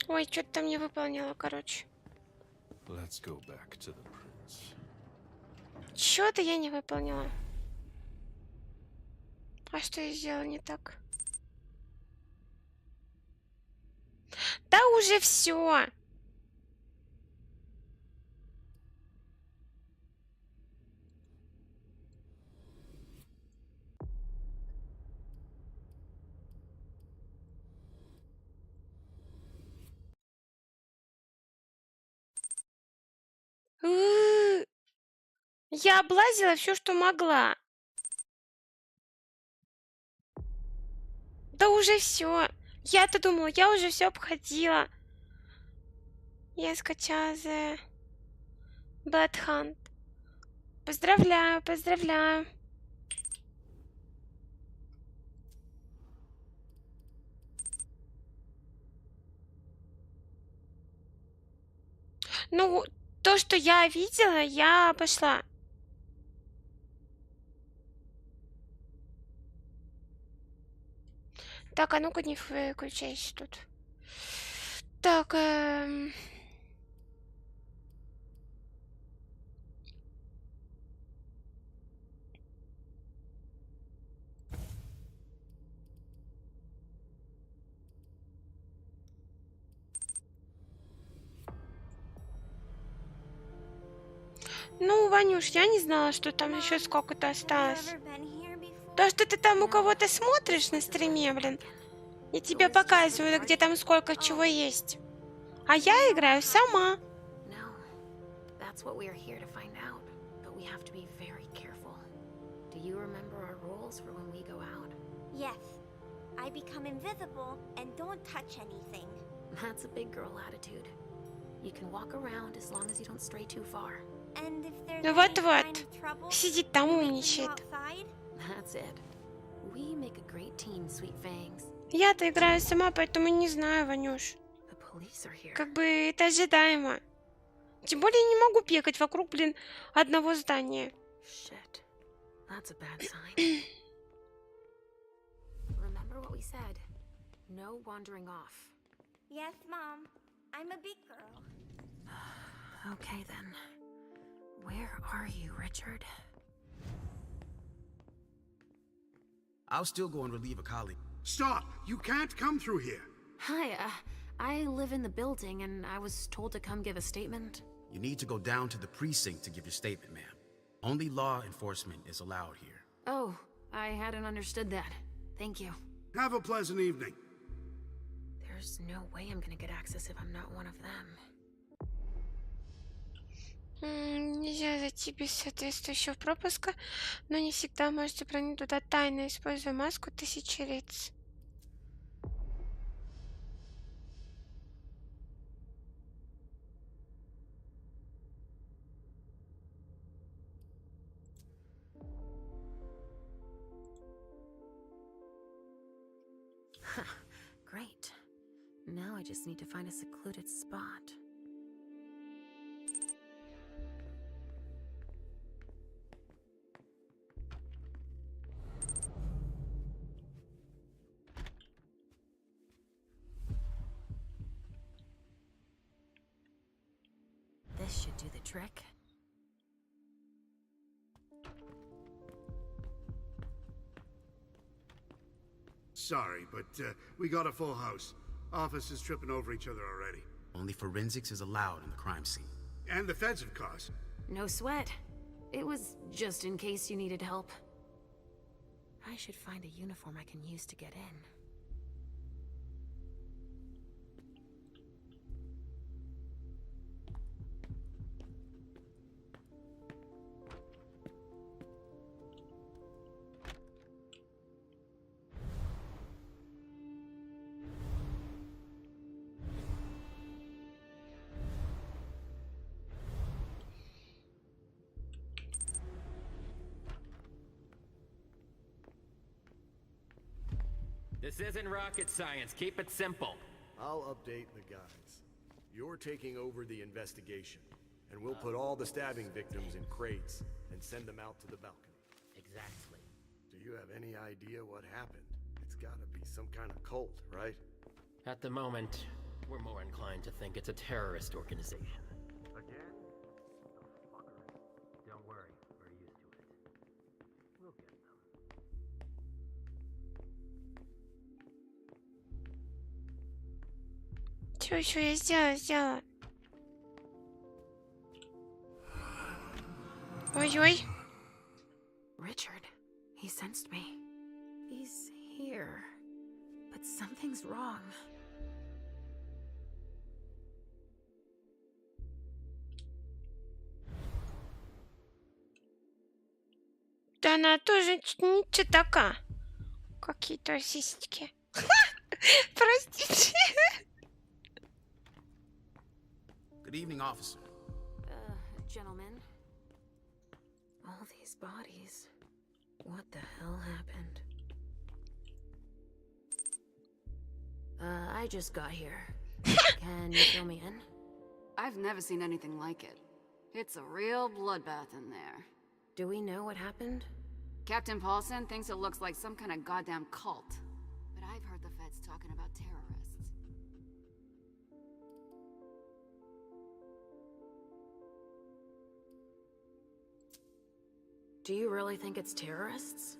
Ой, что-то там не выполнила, короче. Let's go back to the prince. Что-то я не выполнила. А что я сделала не так? Да уже все. Я облазила все, что могла. Да уже все. Я-то думала, я уже все обходила. Я скачала The Bad Hunt. Поздравляю, поздравляю. Ну, то, что я видела, я пошла. Так, а ну-ка не выключайся тут. Так, Ну, Ванюш, я не знала, что там еще сколько-то осталось. То, что ты там у кого-то смотришь на стриме, блин, и тебе показывают, где там сколько чего есть. А я играю сама. That's what we are here to find out, but we have to be very careful. Do you remember our rules for when we go out? Yes. I become invisible and don't touch anything. That's a big girl attitude. You can walk around as long as you don't stray too far. And if there's Ну any вот-вот. kind of trouble, Сидит там умничает. outside? That's it. We make a great team, Sweet Fangs. Я-то играю сама, поэтому не знаю, Ванюш. The police are here. Как бы это ожидаемо. Тем более я не могу бегать вокруг, блин, одного здания. Shit. That's a bad sign. Remember what we said. No wandering off. Yes, Mom. I'm a big girl. Okay then. Where are you, Richard? I'll still go and relieve a colleague. Stop! You can't come through here. Hi, I live in the building and I was told to come give a statement. You need to go down to the precinct to give your statement, ma'am. Only law enforcement is allowed here. Oh, I hadn't understood that. Thank you. Have a pleasant evening. There's no way I'm gonna get access if I'm not one of them. Нельзя зайти без соответствующего пропуска, но не всегда можете проникнуть туда тайно, используя маску 1000 лиц. Great. Now I just need to find a secluded spot. This should do the trick. Sorry, but we got a full house. Office is tripping over each other already. Only forensics is allowed in the crime scene. And the feds, of course. No sweat. It was just in case you needed help. I should find a uniform I can use to get in. This isn't rocket science. Keep it simple. I'll update the guys. You're taking over the investigation, and we'll put all the stabbing victims in crates and send them out to the balcony. Exactly. Do you have any idea what happened? It's gotta be some kind of cult, right? At the moment, we're more inclined to think it's a terrorist organization. Again? Don't worry, we're used to it. We'll get them. Что еще я сделала? Ой-ой. Richard, he sensed me. He's here, but something's wrong. Да она тоже ничего такая. Какие-то сиськи. Простите. Good evening, officer. Gentlemen. All these bodies. What the hell happened? I just got here. Can you fill me in? I've never seen anything like it. It's a real bloodbath in there. Do we know what happened? Captain Paulson thinks it looks like some kind of goddamn cult. But I've heard the feds talking about terrorists. Do you really think it's terrorists?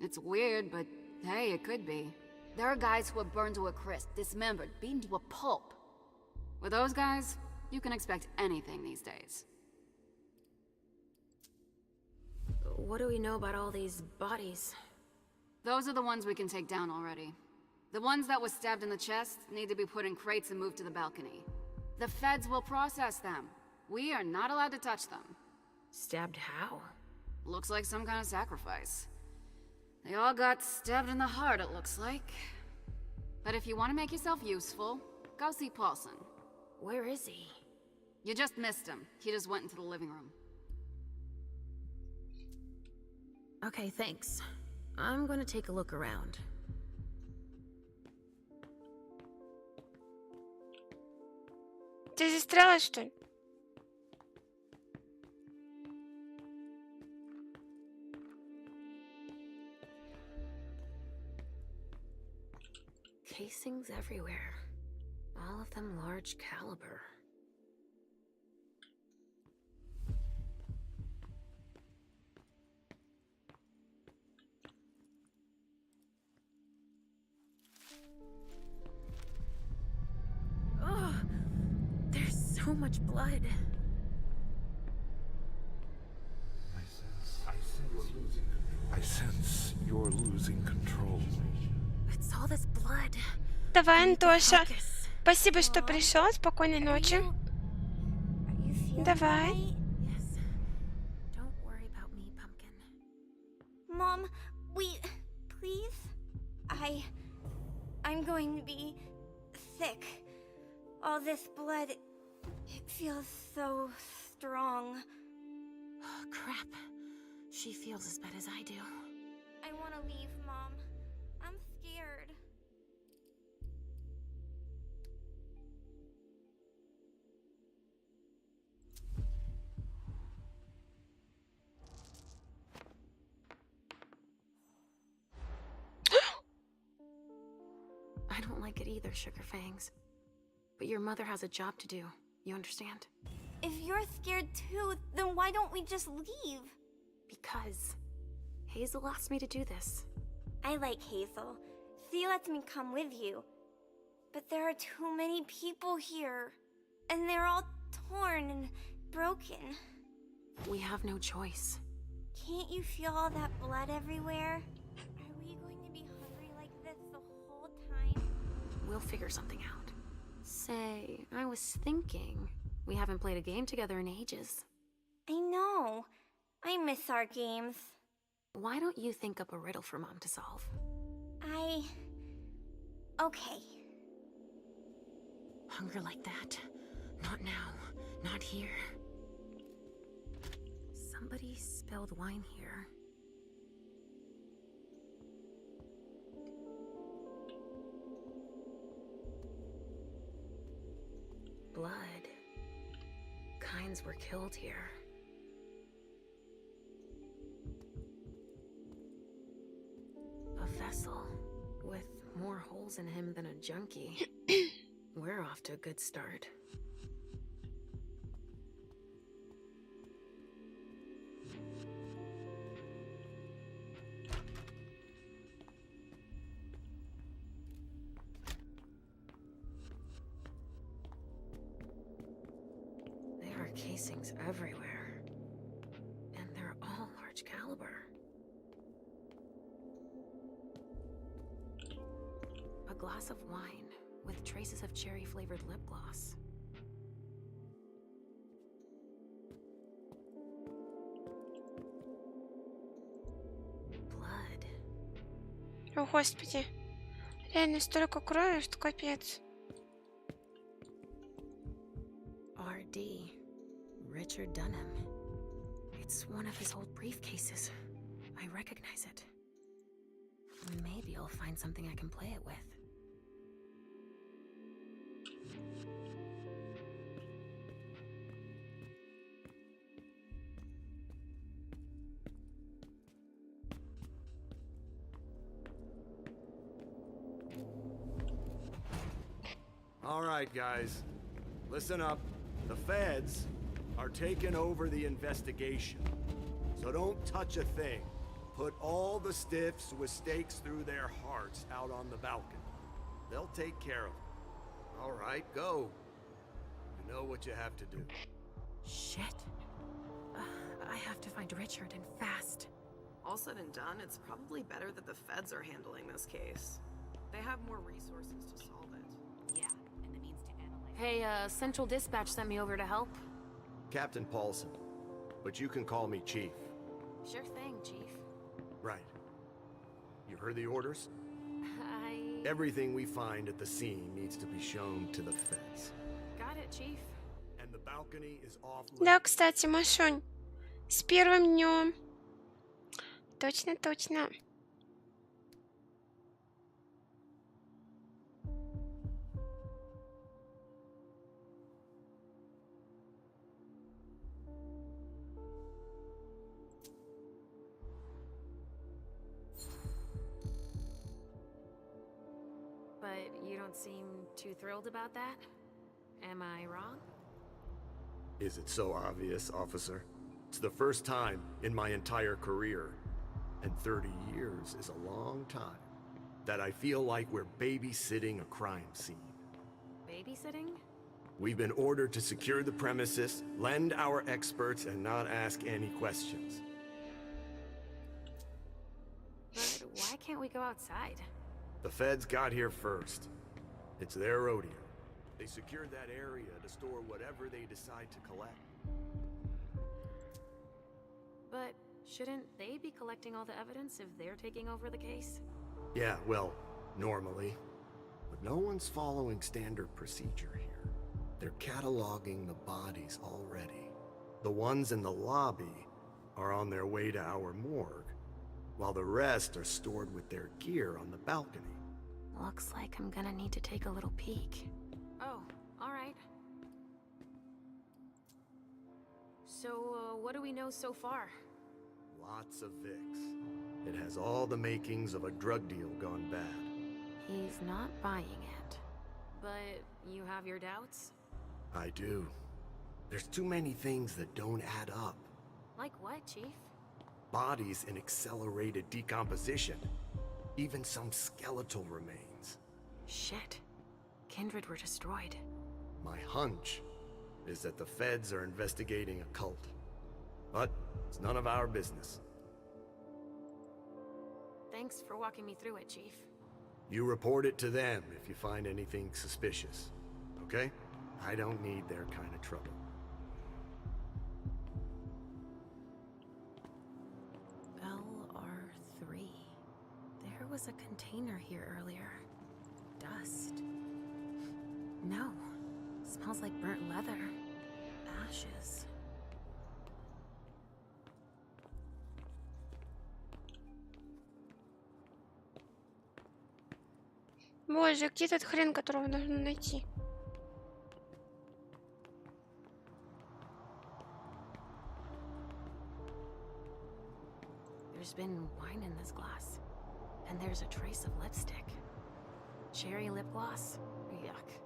It's weird, but hey, it could be. There are guys who are burned to a crisp, dismembered, beaten to a pulp. With those guys, you can expect anything these days. what do we know about all these bodies? Those are the ones we can take down already. The ones that were stabbed in the chest need to be put in crates and moved to the balcony. The feds will process them. We are not allowed to touch them. Stabbed how? Looks like some kind of sacrifice. They all got stabbed in the heart, it looks like. But if you want to make yourself useful, go see Paulson. Where is he? You just missed him. He just went into the living room. Okay, thanks. I'm gonna take a look around. Ты застряла, что ли? Casings everywhere. All of them large caliber. Oh, there's so much blood. I sense you're losing control. It's all this blood. Давай, Антоша. Спасибо, что пришел. Спокойной ночи. Давай. Don't worry about me, Pumpkin. Mom, please? I'm going to be sick. All this blood, it feels so strong. Oh, crap. She feels as bad as I do. I want to leave, Mom. I'm scared. I don't like it either, Sugar Fangs. But your mother has a job to do. You understand? If you're scared too, then why don't we just leave? Because Hazel asked me to do this. I like Hazel. She lets me come with you. But there are too many people here. And they're all torn and broken. We have no choice. Can't you feel all that blood everywhere? Are we going to be hungry like this the whole time? We'll figure something out. Say, I was thinking, we haven't played a game together in ages. I know. I miss our games. Why don't you think up a riddle for Mom to solve? Okay. Hunger like that. Not now. Not here. Somebody spilled wine here. Blood. Kinds were killed here. A vessel with more holes in him than a junkie. We're off to a good start. There are casings everywhere, and they're all large caliber. A glass of wine with traces of cherry-flavored lip gloss. Blood. О, Господи. Реально столько крови, что капец. R.D. Richard Dunham. It's one of his old briefcases. I recognize it. Maybe I'll find something I can play it with. All right, guys. Listen up. The feds are taking over the investigation. So don't touch a thing. Put all the stiffs with stakes through their hearts out on the balcony. They'll take care of it. All right, go. You know what you have to do. Shit. I have to find Richard and fast. All said and done, it's probably better that the feds are handling this case. They have more resources to solve it. Yeah, and the means to analyze. Hey, Central Dispatch sent me over to help. Captain Paulson, but you can call me Chief. Sure thing, Chief. Right. You heard the orders? I... Everything we find at the scene needs to be shown to the feds. Got it, Chief. And the balcony is off. Да, кстати, Машунь, с первым днем. Точно, точно. But you don't seem too thrilled about that? Am I wrong? Is it so obvious, officer? It's the first time in my entire career, and 30 years is a long time, that I feel like we're babysitting a crime scene. Babysitting? We've been ordered to secure the premises, lend our experts, and not ask any questions. But why can't we go outside? The feds got here first. It's their rodeo. They secured that area to store whatever they decide to collect. But shouldn't they be collecting all the evidence if they're taking over the case? Yeah, well, normally. But no one's following standard procedure here. They're cataloging the bodies already. The ones in the lobby are on their way to our morgue, while the rest are stored with their gear on the balcony. Looks like I'm gonna need to take a little peek. Oh, alright. So, what do we know so far? Lots of Vicks. It has all the makings of a drug deal gone bad. He's not buying it. But you have your doubts? I do. There's too many things that don't add up. Like what, Chief? Bodies in accelerated decomposition. Even some skeletal remains. Shit. Kindred were destroyed. My hunch is that the feds are investigating a cult. But it's none of our business. Thanks for walking me through it, Chief. You report it to them if you find anything suspicious. Okay? I don't need their kind of trouble. LR3. There was a container here earlier. Dust. No. Smells like burnt leather. Ashes. Боже, где этот хрен, которого нужно найти? There's been wine in this glass. And there's a trace of lipstick. Cherry lip gloss? Yuck.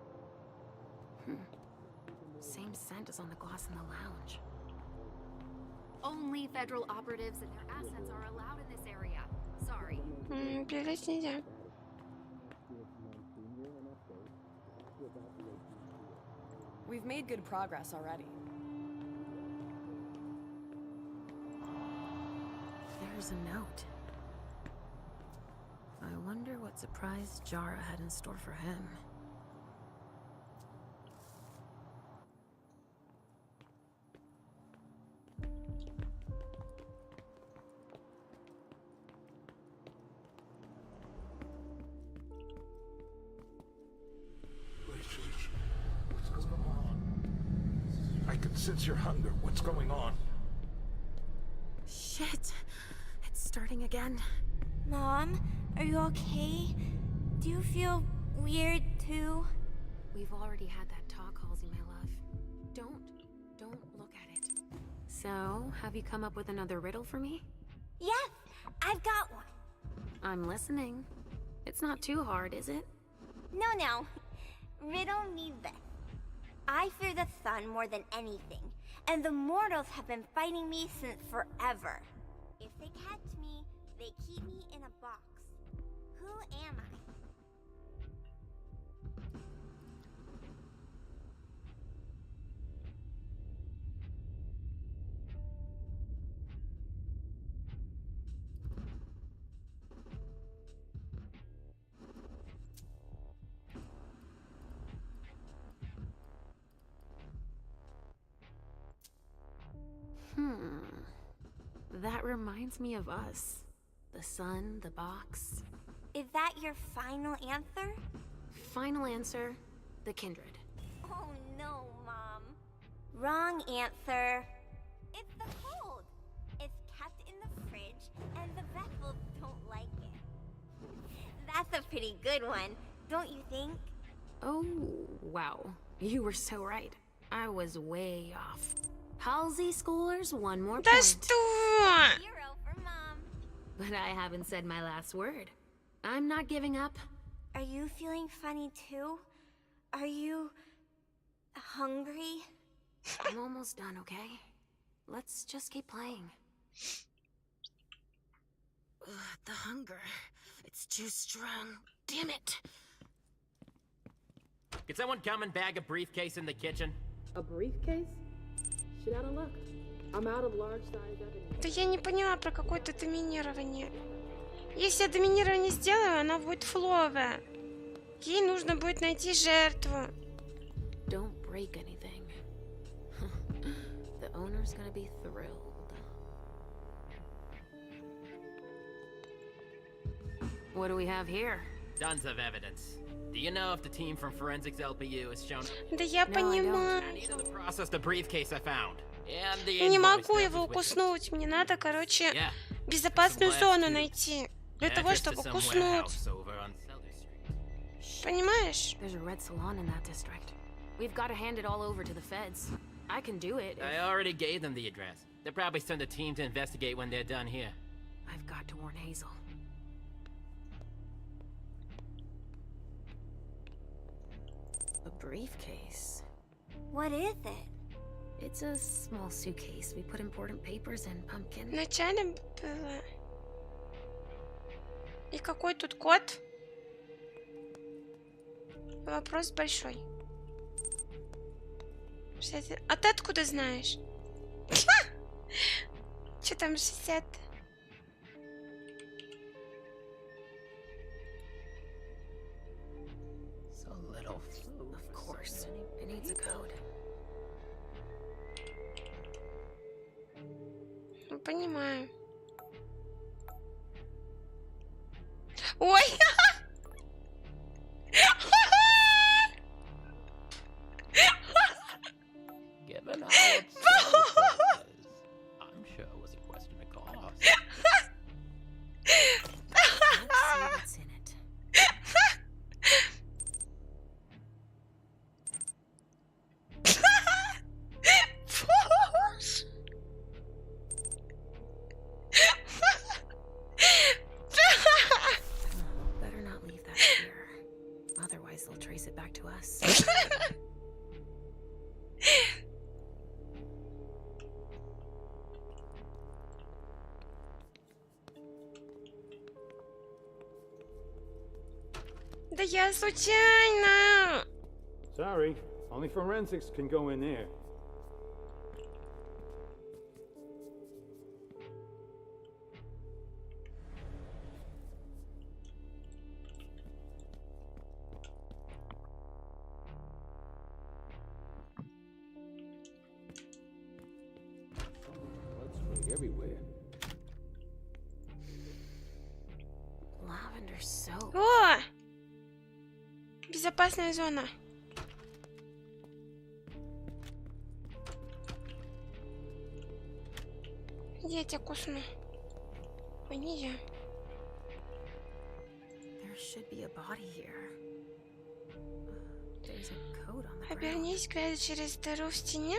Same scent as on the glass in the lounge. Only federal operatives and their assets are allowed in this area. Sorry. Перелезть нельзя. We've made good progress already. There's a note. I wonder what surprise Jara had in store for him. What's going on? I can sense your hunger. What's going on? Shit! It's starting again. Mom, are you okay? Do you feel weird too? We've already had that talk, Halsey, my love. Don't look at it. So, have you come up with another riddle for me? Yes, I've got one. I'm listening. It's not too hard, is it? No. Riddle me this. I fear the sun more than anything, and the mortals have been fighting me since forever. If they catch me, they keep me in a box. Who am I? That reminds me of us. The sun, the box. Is that your final answer? Final answer, the kindred. Oh no, Mom. Wrong answer. It's the cold. It's kept in the fridge, and the vessels don't like it. That's a pretty good one, don't you think? Oh, wow. You were so right. I was way off. Halsey scores 1 more point. Да что? 0 for Mom. But I haven't said my last word. I'm not giving up. Are you feeling funny too? Are you hungry? I'm almost done, okay? Let's just keep playing. Ugh, the hunger. It's too strong. Damn it. Could someone come and bag a briefcase in the kitchen? A briefcase? Shit out of luck. I'm out of large size evidence. Да я не поняла про какое-то доминирование. Если я доминирование сделаю, она будет фловая. Ей нужно будет найти жертву. Don't break anything. The owner's gonna be thrilled. What do we have here? Tons of evidence. Do you know if the team from Forensics LPU has shown? Да я понимаю. I need to process the briefcase I found. And the Не invoice могу that его was with it. куснуть. Мне надо, короче, Yeah. безопасную Some зону glass too. найти. Для того, Access to чтобы some куснуть. warehouse over on Selder Street. Понимаешь? There's a red salon in that district. We've got to hand it all over to the feds. I can do it. I already gave them the address. They'll probably send a team to investigate when they're done here. I've got to warn Hazel. A briefcase. What is it? It's a small suitcase. We put important papers and pumpkin. Вначале было. И какой тут код? Вопрос большой. 60. А ты откуда знаешь? Что там 60? So little. Of course. It needs a code. Ну, понимаю. Ой! Given all its circumstances, I'm sure it was a question of cost. Let's see what's in it. Better not leave that here. Otherwise, they'll trace it back to us. Да я случайно! Sorry, only forensics can go in there. Blood spray everywhere. Lavender soap. О! Безопасная зона. Я тебя кусну. Ой, не я. There should be a body here. There's a code on the ground. Обернись, глядя через дыру в стене.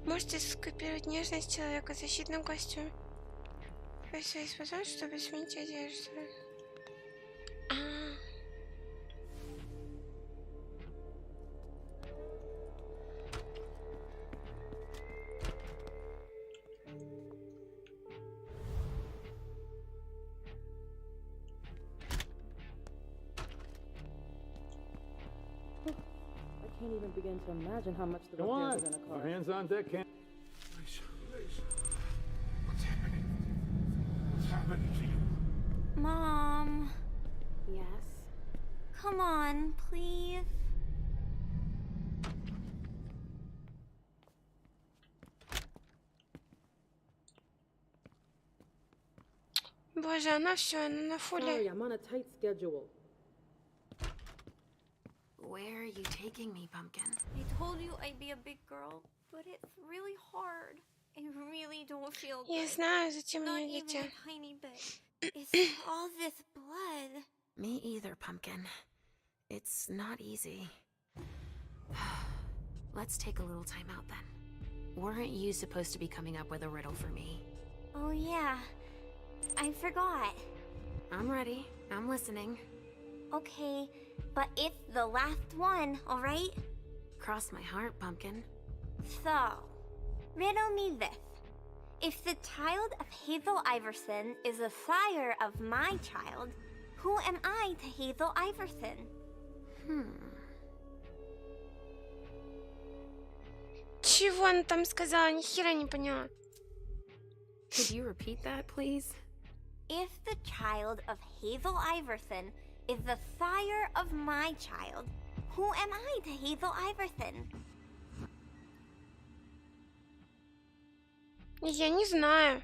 Можете скопировать нежность человека в защитном костюме. Свои способности, чтобы сменить одежду. I can't even begin to imagine how much the Come repairs on, are going to our cost. hands on deck, Cam. Please, please. What's happening? What's happening to you? Mom, Yes? come on, please. Боже, она все, она на Sorry, фуле. I'm on a tight schedule. Where are you taking me, Pumpkin? I told you I'd be a big girl, but it's really hard. I really don't feel good. Я знаю, зачем Not мне even дети. a tiny bit. It's all this blood. Me either, Pumpkin. It's not easy. Let's take a little time out then. Weren't you supposed to be coming up with a riddle for me? Oh yeah, I forgot. I'm ready. I'm listening. Okay, but it's the last one, alright? Cross my heart, Pumpkin. So, riddle me this. If the child of Hazel Iverson is the sire of my child, who am I to Hazel Iverson? Чего она там сказала? Ни хера не поняла. Could you repeat that, please? If the child of Hazel Iverson is the sire of my child, who am I to Hazel Iverson? Я не знаю.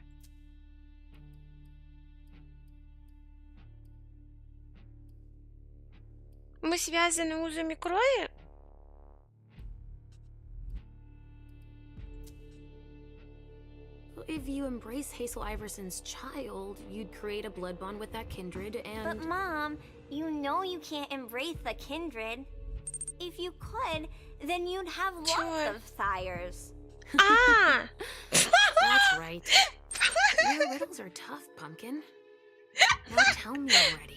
Мы связаны узами крови? If you embrace Hazel Iverson's child, you'd create a blood bond with that kindred and... But Mom, you know you can't embrace a kindred. If you could, then you'd have lots of sires. Ah! That's right. Your riddles are tough, Pumpkin. Now tell me already.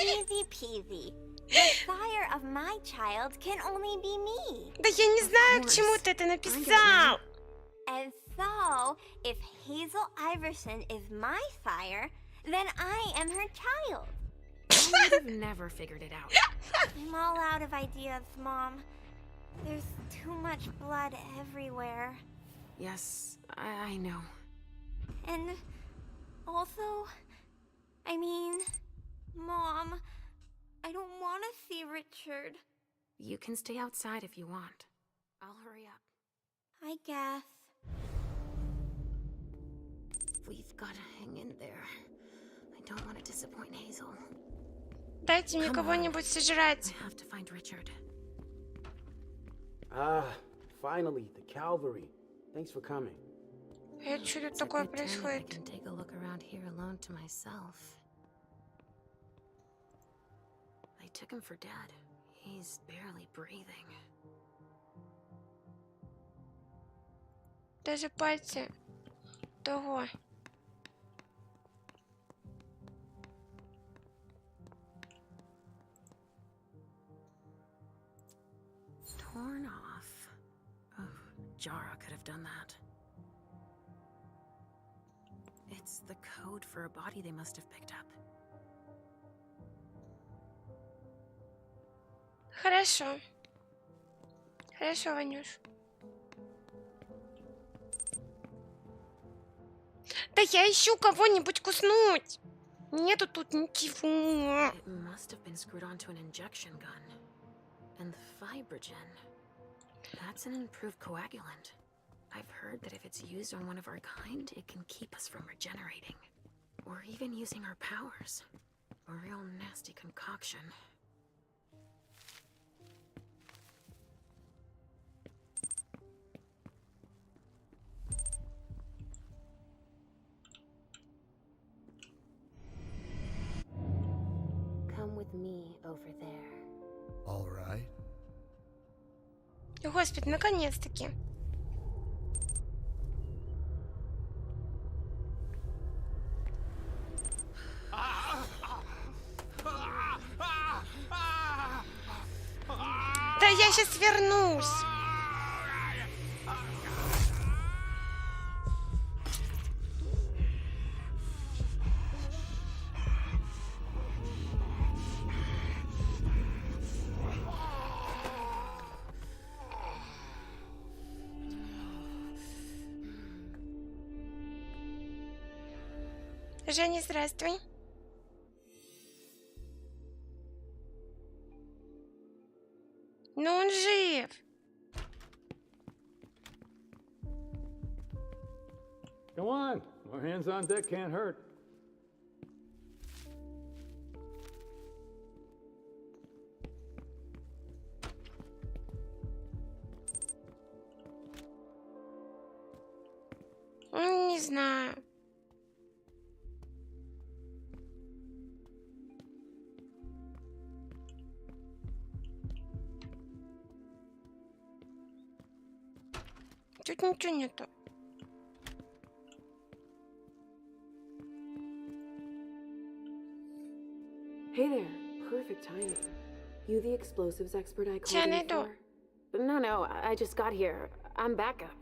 Easy peasy. The sire of my child can only be me. Да я не знаю, к чему ты это написал. And so, if Hazel Iverson is my sire, then I am her child. I would have never figured it out. I'm all out of ideas, Mom. There's too much blood everywhere. Yes, I know. And also, I mean, Mom, I don't want to see Richard. You can stay outside if you want. I'll hurry up. I guess. We've got to hang in there. I don't want to disappoint Hazel. Дайте мне кого-нибудь сожрать. I have to find Richard. Ah, finally, the cavalry. Thanks for coming. Что тут It's a такое good thing I происходит? can take a look around here alone to myself. I took him for dead. He's barely breathing. Даже пальцы того. Torn off. Oh, Jara could have done that. It's the code for a body they must have picked up. Хорошо. Хорошо, Ванюш. Да я ищу кого-нибудь куснуть. Нету тут ничего. It must have been screwed onto an injection gun. And the fibrogen. That's an improved coagulant. I've heard that if it's used on one of our kind, it can keep us from regenerating. Or even using our powers. A real nasty concoction. Come with me over there. All right. Господи, наконец-таки. Да я сейчас вернусь. Женя, здравствуй. Ну он жив. Come on. More hands on deck can't hurt. знаю. Тут ничего нету. Hey there. Perfect timing. You the explosives expert I called Тебя in найду. for? No, I just got here. I'm backup.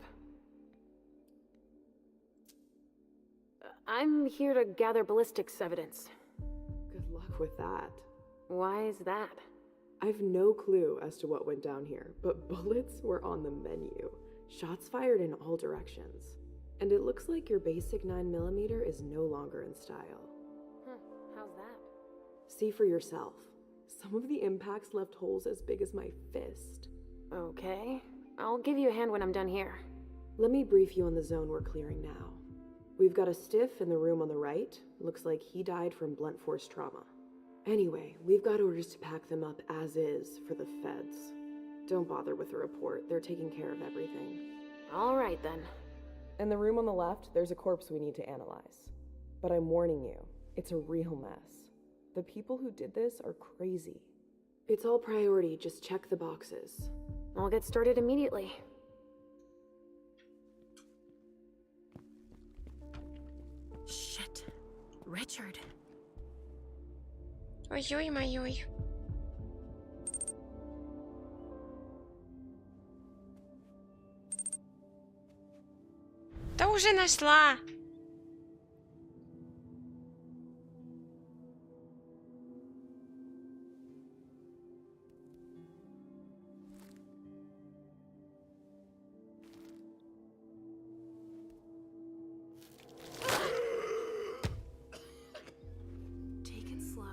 I'm here to gather ballistics evidence. Good luck with that. Why is that? I've no clue as to what went down here, but bullets were on the menu. Shots fired in all directions. And it looks like your basic 9mm is no longer in style. How's that? See for yourself. Some of the impacts left holes as big as my fist. Okay. I'll give you a hand when I'm done here. Let me brief you on the zone we're clearing now. We've got a stiff in the room on the right. Looks like he died from blunt force trauma. Anyway, we've got orders to pack them up as is for the feds. Don't bother with the report. They're taking care of everything. All right, then. In the room on the left, there's a corpse we need to analyze. But I'm warning you, it's a real mess. The people who did this are crazy. It's all priority, just check the boxes. I'll get started immediately. Shit. Richard. Ой-ой-моёй. Да уже нашла. Take it slow.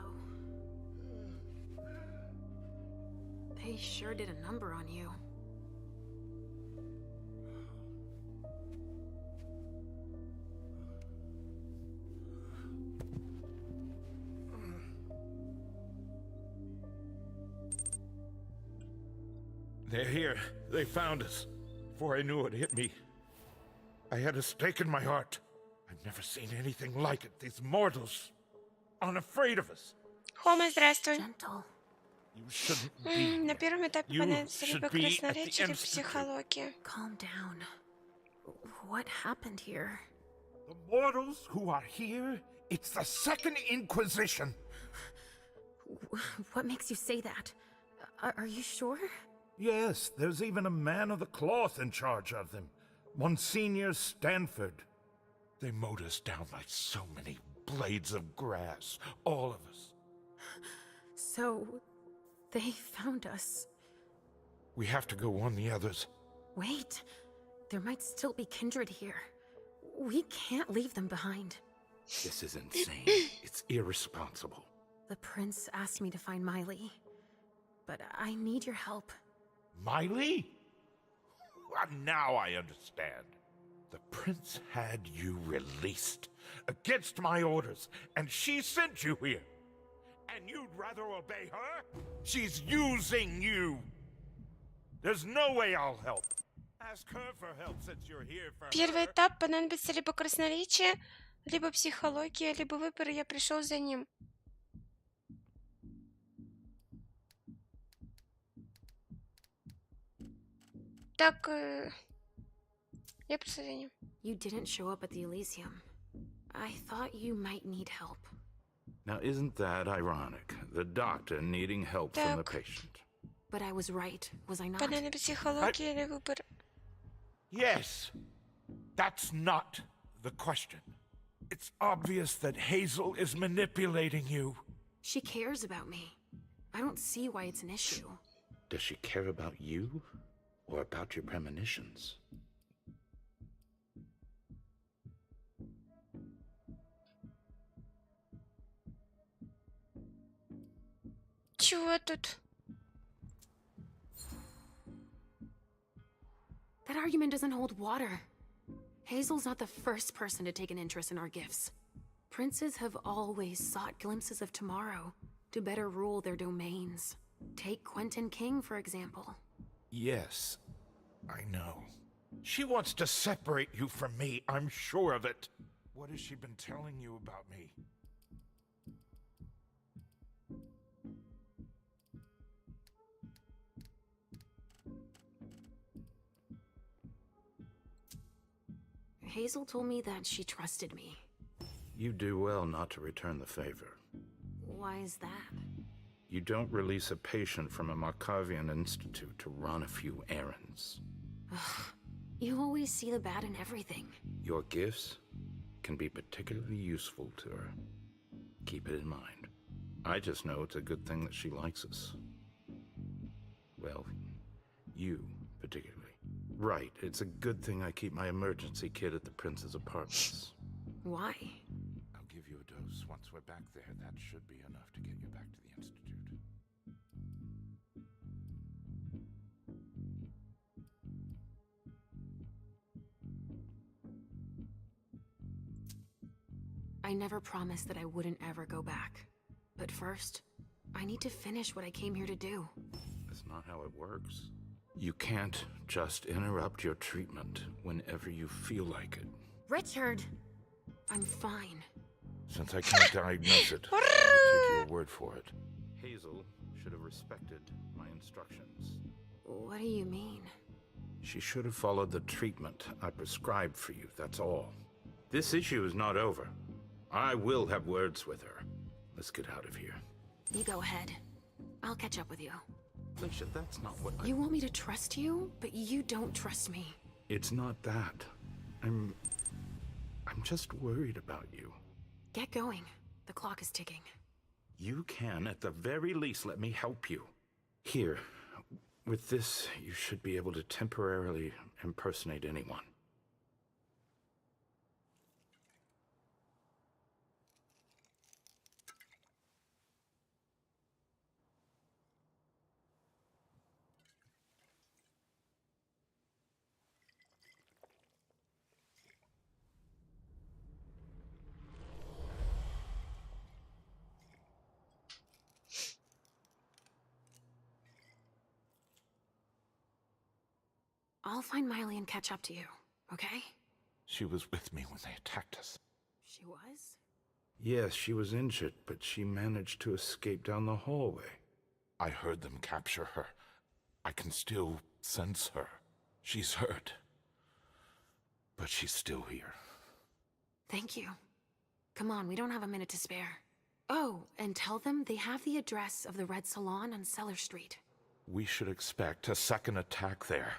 They sure did a number on you. They're here. They found us. Before I knew it hit me, I had a stake in my heart. I've never seen anything like it. These mortals unafraid of us. Хома, здравствуй. You shouldn't be. На первом этапе You понадобится should либо be at the красноречие, либо institute. психология. Calm down. What happened here? The mortals who are here, it's the Second Inquisition. What makes you say that? Are you sure? Yes, there's even a man of the cloth in charge of them. Monsignor Stanford. They mowed us down like so many blades of grass, all of us. So, they found us. We have to go warn the others. Wait, there might still be kindred here. We can't leave them behind. This is insane. It's irresponsible. The prince asked me to find Miley, but I need your help. Miley? Well, now I understand. The prince had you released against my orders, and she sent you here. And you'd rather obey her? She's using you. There's no way I'll help. Ask her for help since you're here for Первый этап понадобится либо красноречие, либо психология, либо выбор, и я пришел за ним. Так, я пришла за ним. You didn't show up at the Elysium. I thought you might need help. Now, isn't that ironic? The doctor needing help from the patient. But I was right, was I not? Понадобится психология или выбор. Yes. That's not the question. It's obvious that Hazel is manipulating you. She cares about me. I don't see why it's an issue. Does she care about you or about your premonitions? Чего тут? That argument doesn't hold water. Hazel's not the first person to take an interest in our gifts. Princes have always sought glimpses of tomorrow to better rule their domains. Take Quentin King, for example. Yes, I know. She wants to separate you from me, I'm sure of it. What has she been telling you about me? Hazel told me that she trusted me. You do well not to return the favor. Why is that? You don't release a patient from a Markovian institute to run a few errands. You always see the bad in everything. Your gifts can be particularly useful to her. Keep it in mind. I just know it's a good thing that she likes us. Well, you particularly. Right, it's a good thing I keep my emergency kit at the prince's apartments. Why? I'll give you a dose. Once we're back there, that should be enough to get you back to the institute. I never promised that I wouldn't ever go back. But first, I need to finish what I came here to do. That's not how it works. You can't just interrupt your treatment whenever you feel like it. Richard! I'm fine. Since I can't diagnose it, I'll take your word for it. Hazel should have respected my instructions. What do you mean? She should have followed the treatment I prescribed for you, that's all. This issue is not over. I will have words with her. Let's get out of here. You go ahead. I'll catch up with you. Alicia, that's not what You want me to trust you, but you don't trust me. It's not that. I'm just worried about you. Get going. The clock is ticking. You can, at the very least, let me help you. Here, with this, you should be able to temporarily impersonate anyone. I'll find Miley and catch up to you, okay? She was with me when they attacked us. She was? Yes, she was injured, but she managed to escape down the hallway. I heard them capture her. I can still sense her. She's hurt. But she's still here. Thank you. Come on, we don't have a minute to spare. Oh, and tell them they have the address of the Red Salon on Cellar Street. We should expect a second attack there.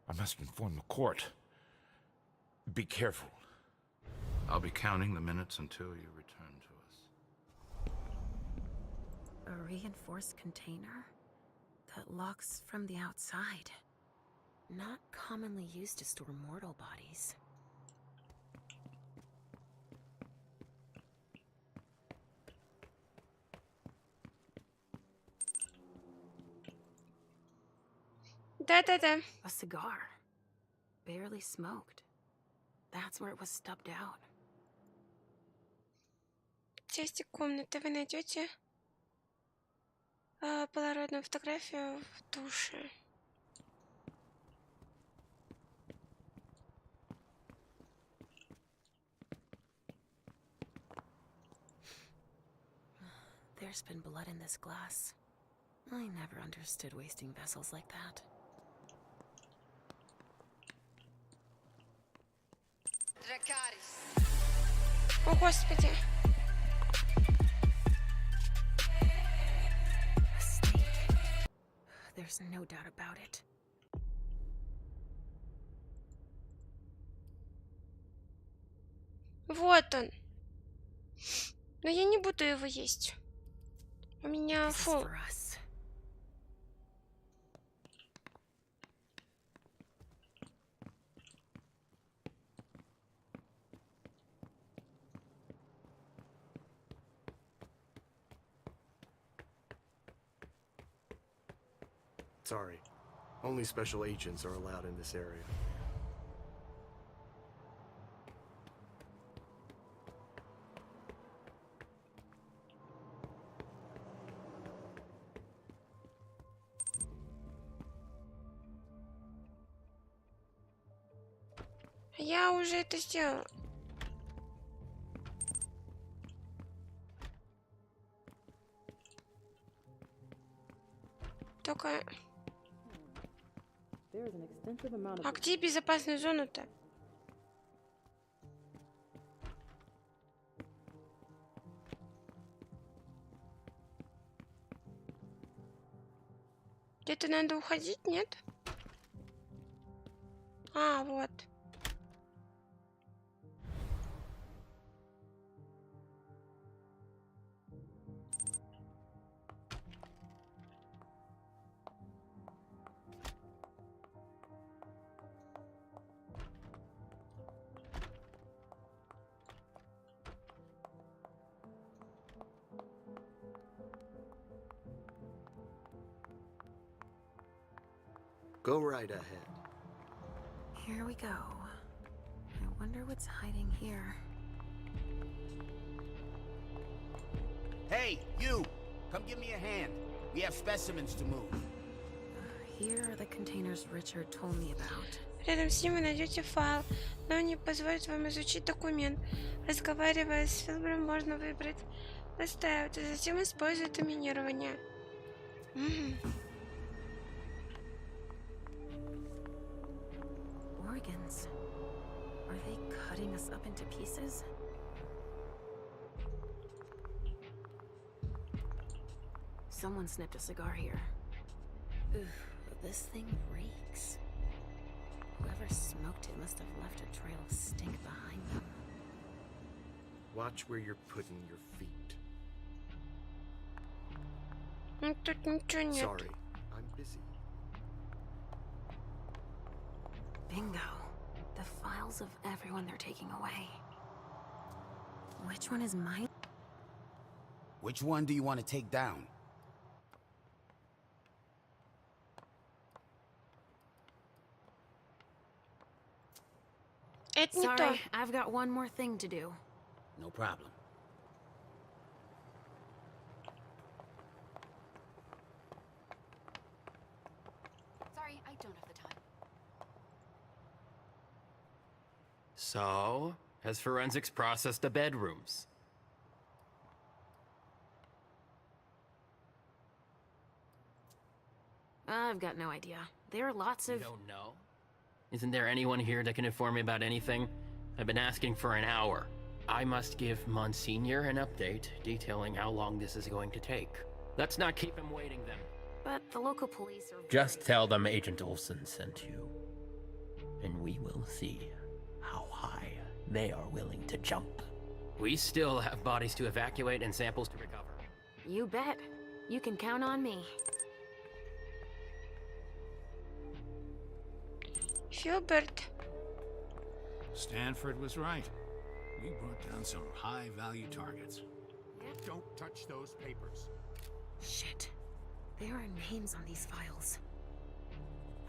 I must inform the court. Be careful. I'll be counting the minutes until you return to us. A reinforced container that locks from the outside. Not commonly used to store mortal bodies. Да-да-да. A cigar. Barely smoked. That's where it was stubbed out. В части комнаты вы найдете полароидную фотографию в душе. There's been blood in this glass. I never understood wasting vessels like that. О, Господи. A snake. There's no doubt about it. Вот он. Но я не буду его есть. У меня фу. Sorry. Only special agents are allowed in this area. Я уже это сделала. Только... А где безопасная зона-то? Где-то надо уходить, нет? А, вот. Go right ahead. Here we go. I wonder what's hiding here. Hey, you! Come give me a hand. We have specimens to move. Here are the containers Richard told me about. Рядом с ним вы найдете файл, но не позволит вам изучить документ. Разговаривая с фильтром, можно выбрать «Поставить», а затем использовать доминирование. Organs. Are they cutting us up into pieces? Someone snipped a cigar here. Oof, this thing reeks. Whoever smoked it must have left a trail of stink behind them. Watch where you're putting your feet. Тут ничего нет. Sorry, I'm busy. Bingo. The files of everyone they're taking away. Which one is mine? Which one do you want to take down? Это не то. Sorry, I've got one more thing to do. No problem. Sorry, I don't have the time. So, has forensics processed the bedrooms? I've got no idea. There are lots of... You don't know? Isn't there anyone here that can inform me about anything? I've been asking for an hour. I must give Monsignor an update detailing how long this is going to take. Let's not keep him waiting then. But the local police are... Just tell them Agent Olsen sent you. And we will see how high they are willing to jump. We still have bodies to evacuate and samples to recover. You bet. You can count on me. Hubert. Stanford was right. We brought down some high-value targets. Don't touch those papers. Shit. There are names on these files.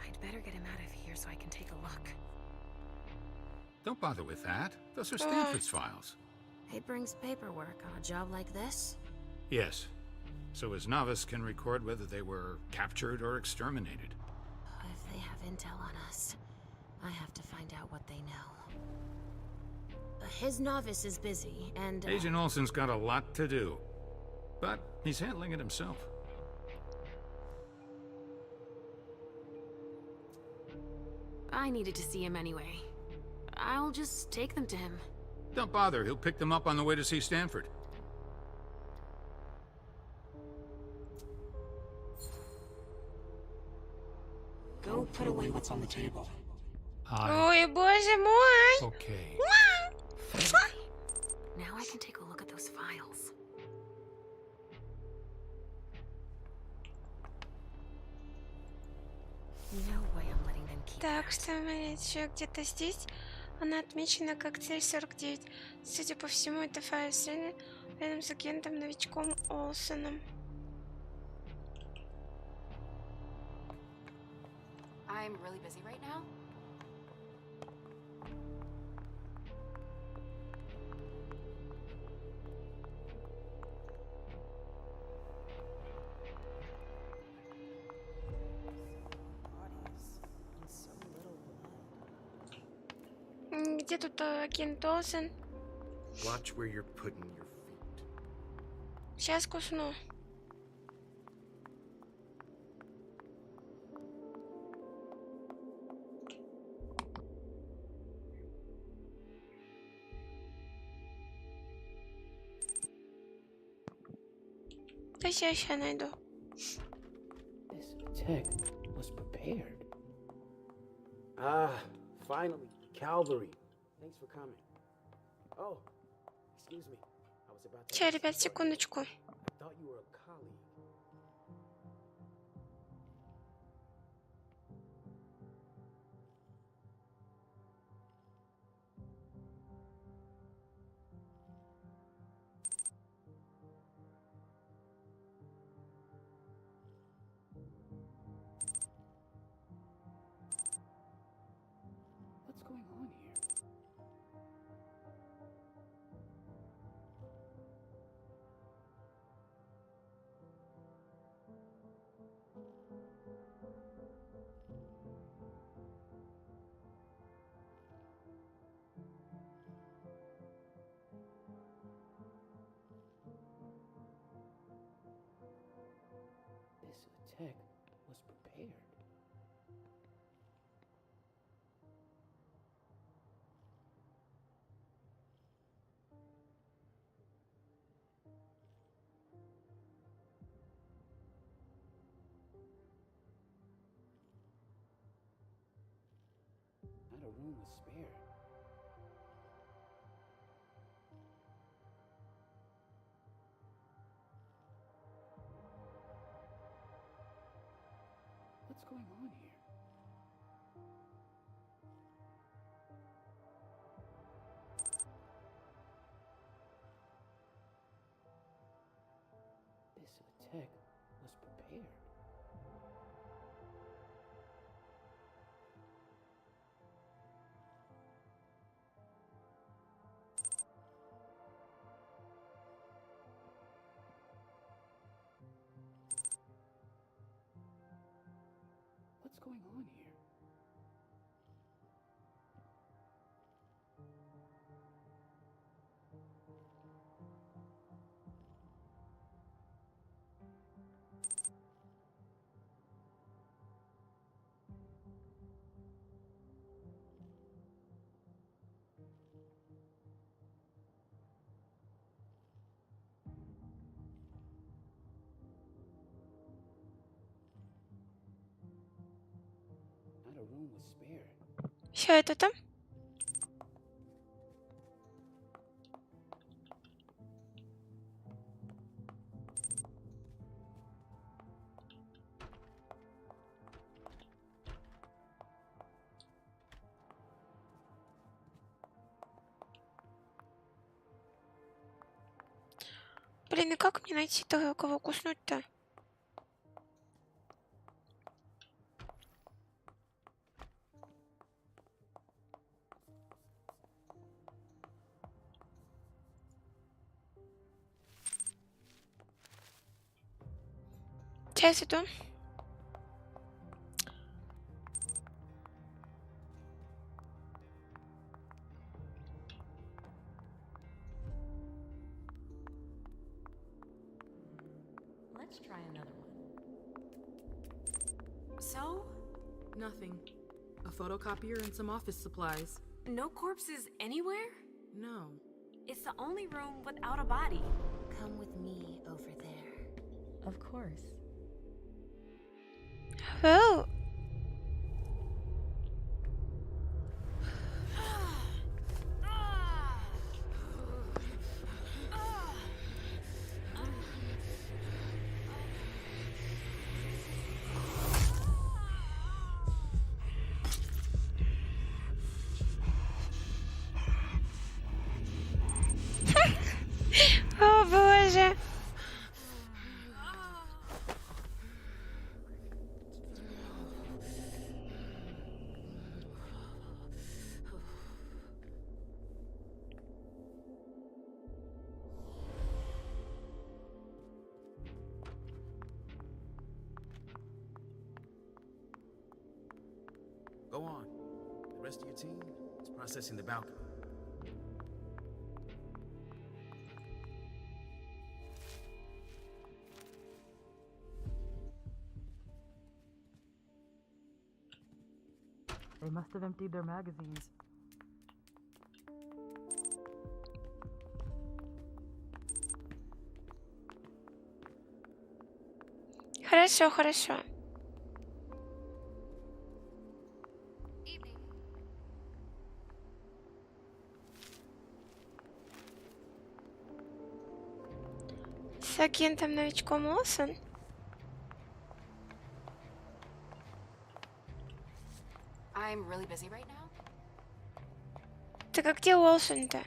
I'd better get him out of here so I can take a look. Don't bother with that. Those are Stanford's files. It brings paperwork on a job like this? Yes. So his novice can record whether they were captured or exterminated. If they have intel on us, I have to find out what they know. His novice is busy, and... Agent Olsen's got a lot to do. But he's handling it himself. I needed to see him anyway. I'll just take them to him. Don't bother, he'll pick them up on the way to see Stanford. Go put away what's on the table. Ой, боже мой! Okay. Now I can take a look at those files. No way I'm letting them keep Так, что еще где-то здесь. Она отмечена как цель 49. Судя по всему, это файл сцены рядом с агентом-новичком Олсеном. I'm really busy right now. Где тут агент Олсен? Watch where you're putting your feet. Сейчас кусну. Да сейчас найду. This attack was prepared. Ah, finally, cavalry. Thanks for coming. Oh, excuse me. I was about to. Сейчас, ребят, секундочку. I thought you were a colleague. What's going on here? This attack was prepared. Not a room was spared. What's going on here? This attack was prepared. What's going on here? Not a room was spared. Все это там? Блин, и как мне найти того, кого куснуть-то? Сейчас иду. Let's try another one. So? Nothing. A photocopier and some office supplies. No corpses anywhere? No. It's the only room without a body. Come with me over there. Of course. Oh. О боже. Go on. The rest of your team, It's processing the balcony. They must have emptied their magazines. Хорошо, хорошо. С агентом-новичком Олсен? I'm really busy right now. Так а где Олсен-то?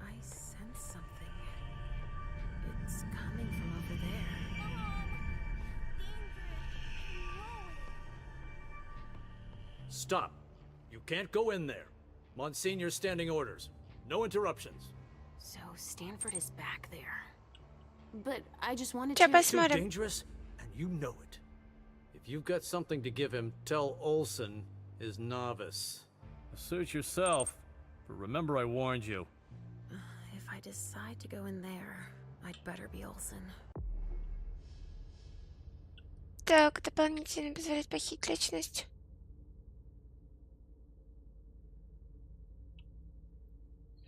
I sense something. It's coming from over there. Stop. You can't go in there. Monsignor's standing orders. No interruptions. So Stanford is back there. But I just wanted Сейчас to... Too посмотрим. dangerous, and you know it. If you've got something to give him, tell Olsen is novice. Suit yourself, but remember I warned you. If I decide to go in there, I'd better be Olsen. Так, дополнительно позволяет похитить личность.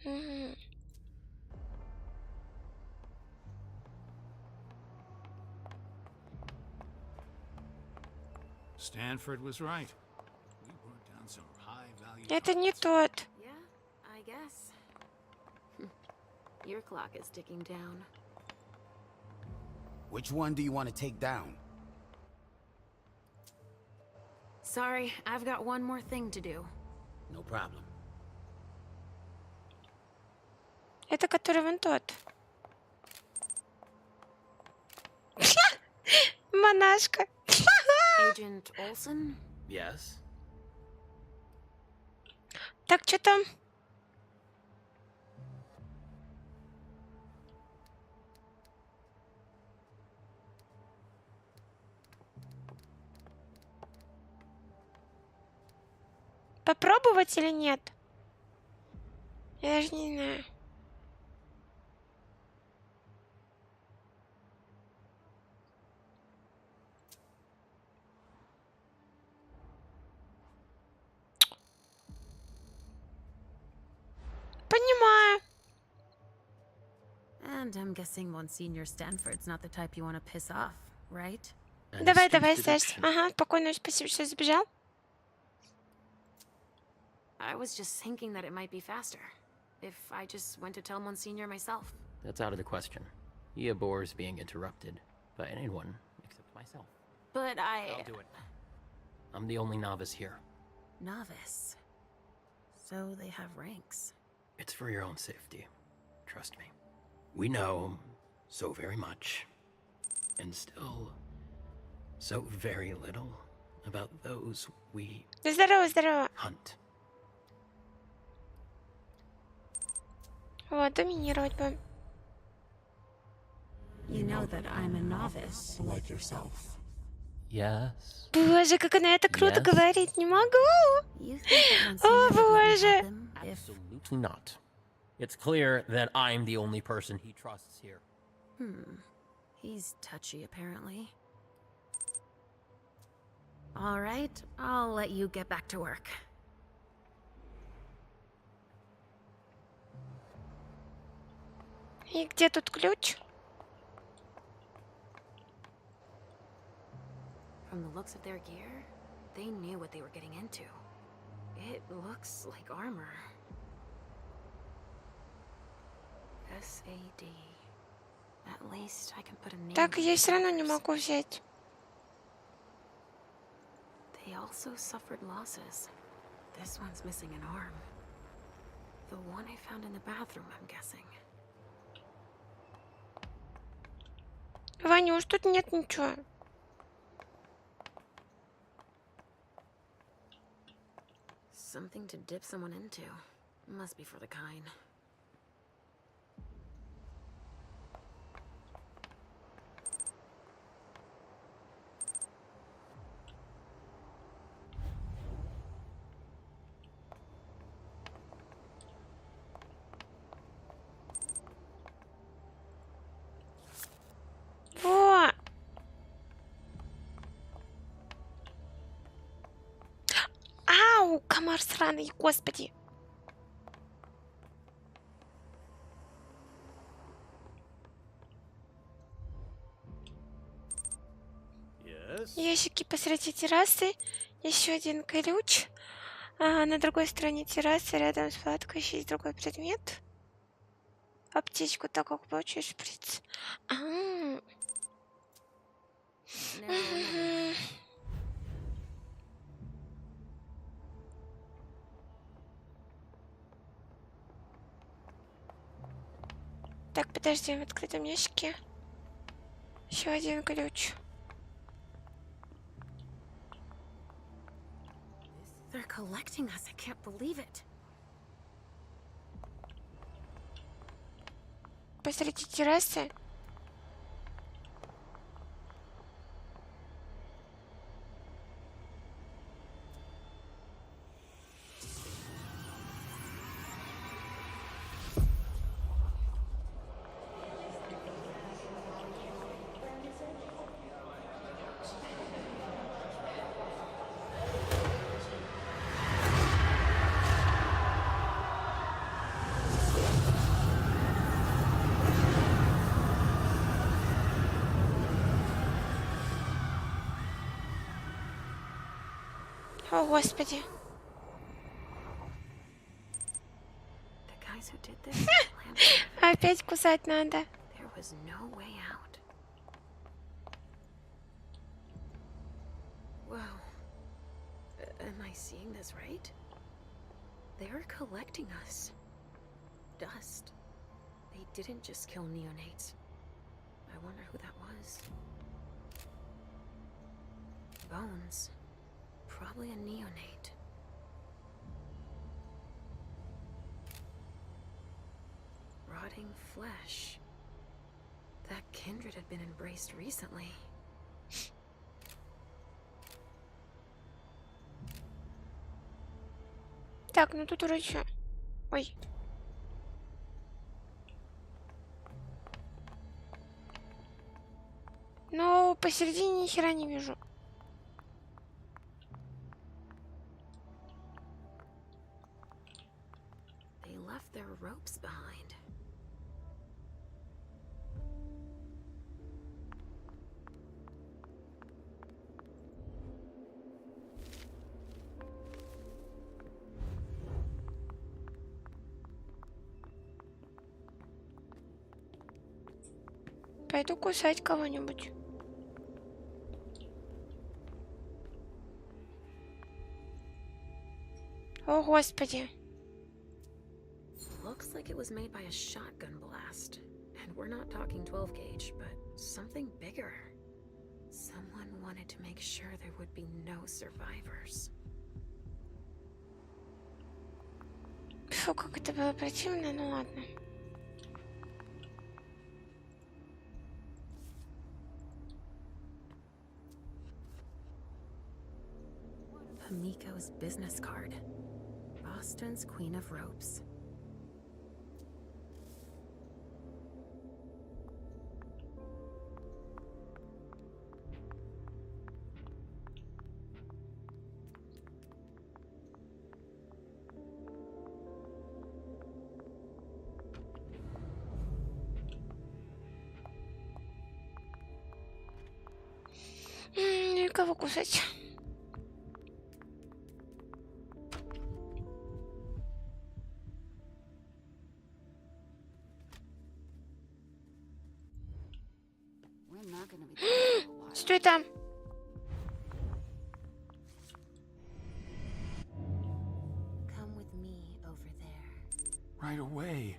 Угу. Stanford was right. We brought down some high-value. Это не тот. Yeah, I guess. Your clock is ticking down. Which one do you want to take down? Sorry, I've got one more thing to do. No problem. Это который вон тот. Монашка. Agent Olsen? Yes? Так, что там? Попробовать или нет? Я даже не знаю. Понимаю. And I'm guessing Monsignor Stanford's not the type you want to piss off, right? Давай, давай, Саш. Ага, спокойно, спасибо, что сбежал. I was just thinking that it might be faster if I just went to tell Monsignor myself. That's out of the question. He abhors being interrupted by anyone except myself. But I'll do it. I'm the only novice here. Novice. So they have ranks. It's for your own safety. Trust me. We know so very much, and still so very little about those we Здорово, здорово. hunt. Вот, доминировать будем. You know that I'm a novice. Like yourself. Yes. Боже, как она это круто Yes. говорит, не могу. You think that О, Monsignor would let me боже. help him if... Absolutely not. It's clear that I'm the only person he trusts here. He's touchy, apparently. All right, I'll let you get back to work. И где тут ключ? From the looks of their gear, they knew what they were getting into. It looks like armor. SAD. At least I can put a name. Так, on я it. все равно не могу взять. They also suffered losses. This one's missing an arm. The one I found in the bathroom, I'm guessing. Ванюш, тут нет ничего. Something to dip someone into. Must be for the kind. кошмар сраный, господи. Ящики посреди террасы. Еще один ключ. На другой стороне террасы, рядом с палаткой, еще есть другой предмет. Аптечку, так как получишь шприц. Так, подожди, в открытом ящике. Еще один ключ. They're collecting us. I can't believe it. Посреди террасы. О, господи. Опять кусать надо. Whoa. Am I seeing this right? They're collecting us. Dust. They didn't just kill neonates. I wonder who that was. Bones. Probably a neonate. Rotting flesh. That kindred had been embraced recently. Так, ну тут уже что? Ой. Ну, посередине ни хера не вижу. Their ropes behind. Пойду кусать кого-нибудь. О, господи. Looks like it was made by a shotgun blast. And we're not talking 12 gauge, but something bigger. Someone wanted to make sure there would be no survivors. Фу, как это было противно, ну ладно. Pamiko's business card. Boston's Queen of Ropes. И кого кусать? Стой там. Come with me over there. Right away.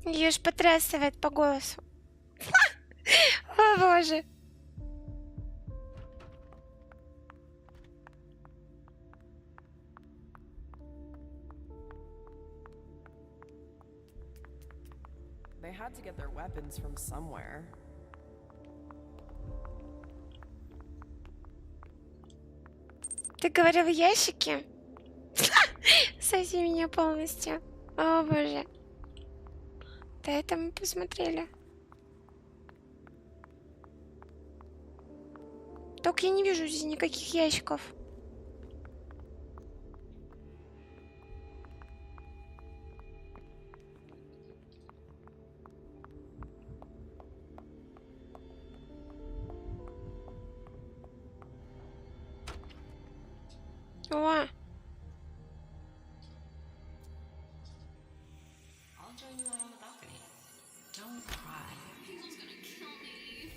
Ее ж потрясывает по голосу. О, боже. They had to get their weapons from somewhere. Ты говорил в ящике? Соси меня полностью. О боже. Да это мы посмотрели. Только я не вижу здесь никаких ящиков. О! I'll join you out on the balcony. Don't cry. Hazel's gonna kill me.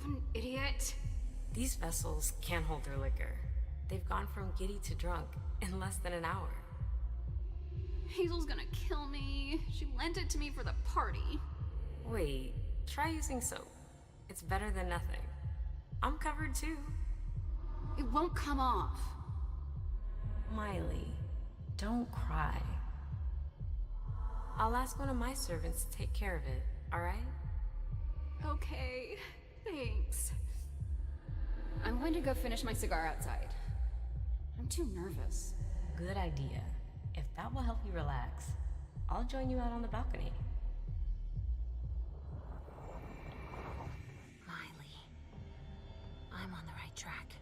What an idiot. These vessels can't hold their liquor. They've gone from giddy to drunk in less than an hour. Hazel's gonna kill me. She lent it to me for the party. Wait, try using soap. It's better than nothing. I'm covered too. It won't come off. Miley, don't cry. I'll ask one of my servants to take care of it, alright? Okay, thanks. I'm going to go finish my cigar outside. I'm too nervous. Good idea. If that will help you relax, I'll join you out on the balcony. I'm on the right track.